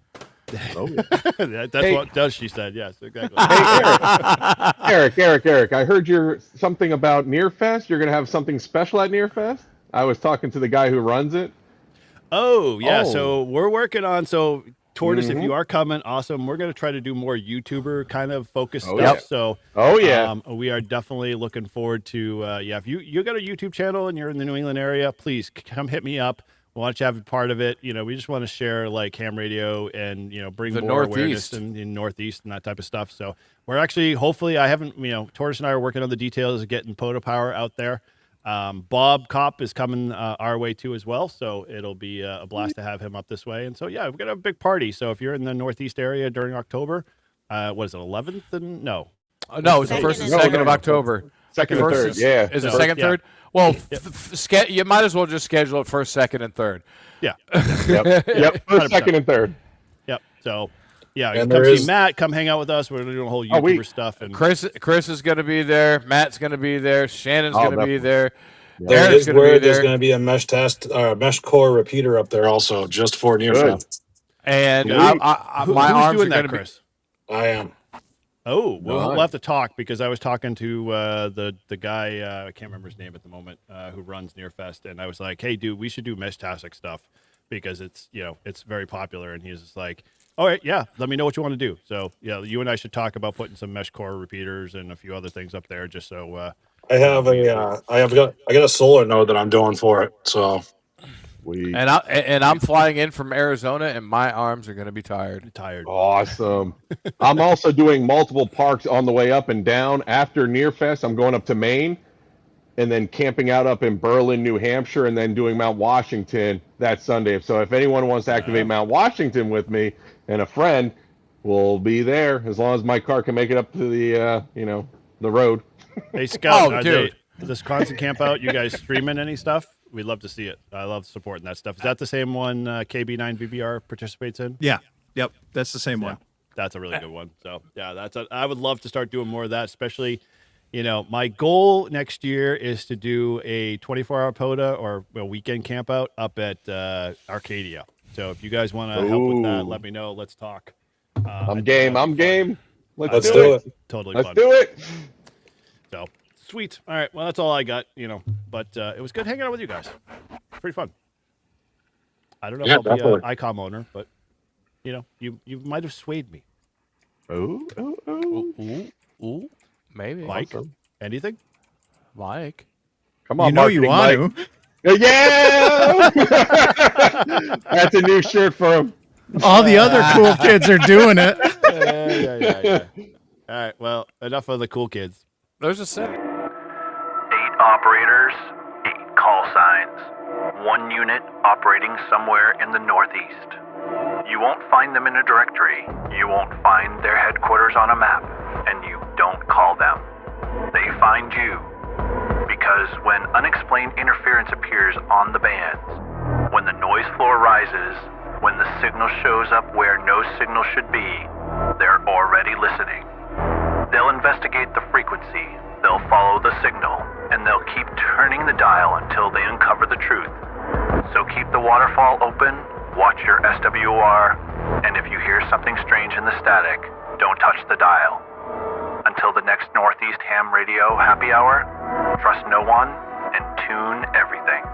Oh, yeah. That's what does she said. Yes, exactly. Hey, Eric. I heard something about Nearfest. You're going to have something special at Nearfest. I was talking to the guy who runs it. Oh yeah. So we're working on. So Tortoise, if you are coming, awesome. We're going to try to do more YouTuber kind of focused stuff. Yep. So, we are definitely looking forward to, if you got a YouTube channel and you're in the New England area, please come hit me up. We want you to have a part of it. We just want to share like ham radio and, bring The more Northeast. awareness in Northeast and that type of stuff. So we're actually, hopefully I haven't, Tortoise and I are working on the details of getting Poto Power out there. Bob Kopp is coming our way too as well, so it'll be a blast to have him up this way. And so we've got a big party. So if you're in the Northeast area during October, what is it, 11th? And no, it's the 1st and 2nd of October. Second and third, Is it second, third? Well, you might as well just schedule it first, second, and third. Yeah. Yep. First, second, and third. Yep. So. Yeah, And come there see is- Matt. Come hang out with us. We're gonna do a whole YouTuber stuff. And Chris is going to be there. Matt's going to be there. Shannon's going to be there. There Aaron's is going to be word there's there. going to be a mesh core repeater up there also, just for Nearfest. And Who's my arms doing are that, going to be. Chris? I am. Oh, we'll have to talk because I was talking to the guy, I can't remember his name at the moment, who runs Nearfest, and I was like, "Hey, dude, we should do Mesh-tastic stuff because it's it's very popular." And he's just like, "All right, yeah, let me know what you want to do." So you and I should talk about putting some mesh core repeaters and a few other things up there, just so. I got a solar node that I'm doing for it. So. And I'm flying in from Arizona, and my arms are going to be tired. Awesome. I'm also doing multiple parks on the way up and down. After Nearfest, I'm going up to Maine and then camping out up in Berlin, New Hampshire, and then doing Mount Washington that Sunday. So if anyone wants to activate Mount Washington with me and a friend, we'll be there as long as my car can make it up to the the road. Hey, Scout, dude. This constant camp out, you guys streaming any stuff? We'd love to see it. I love supporting that stuff. Is that the same one KB9VBR participates in? Yeah. Yep. That's the same one. That's a really good one. So I would love to start doing more of that, especially, my goal next year is to do a 24-hour POTA or a weekend camp out up at Arcadia. So if you guys want to help with that, let me know. Let's talk. I'm game. Let's do it. Totally Let's fun. do it. So sweet. All right. Well, that's all I got, but it was good hanging out with you guys. Pretty fun. I don't know if I'll definitely. be an Icom owner, but you might have swayed me. Ooh. Maybe. Mike, anything? Mike. Come on, you want Mike. Yeah. That's a new shirt for him. All the other cool kids are doing it. Yeah. All right. Well, enough of the cool kids. There's a set. 8 operators, 8 call signs. 1 unit operating somewhere in the Northeast. You won't find them in a directory. You won't find their headquarters on a map. And you don't call them. They find you. Because when unexplained interference appears on the bands, when the noise floor rises, when the signal shows up where no signal should be, they're already listening. They'll investigate the frequency, they'll follow the signal, and they'll keep turning the dial until they uncover the truth. So keep the waterfall open, watch your SWR, and if you hear something strange in the static, don't touch the dial. Until the next Northeast Ham Radio Happy Hour, trust no one and tune everything.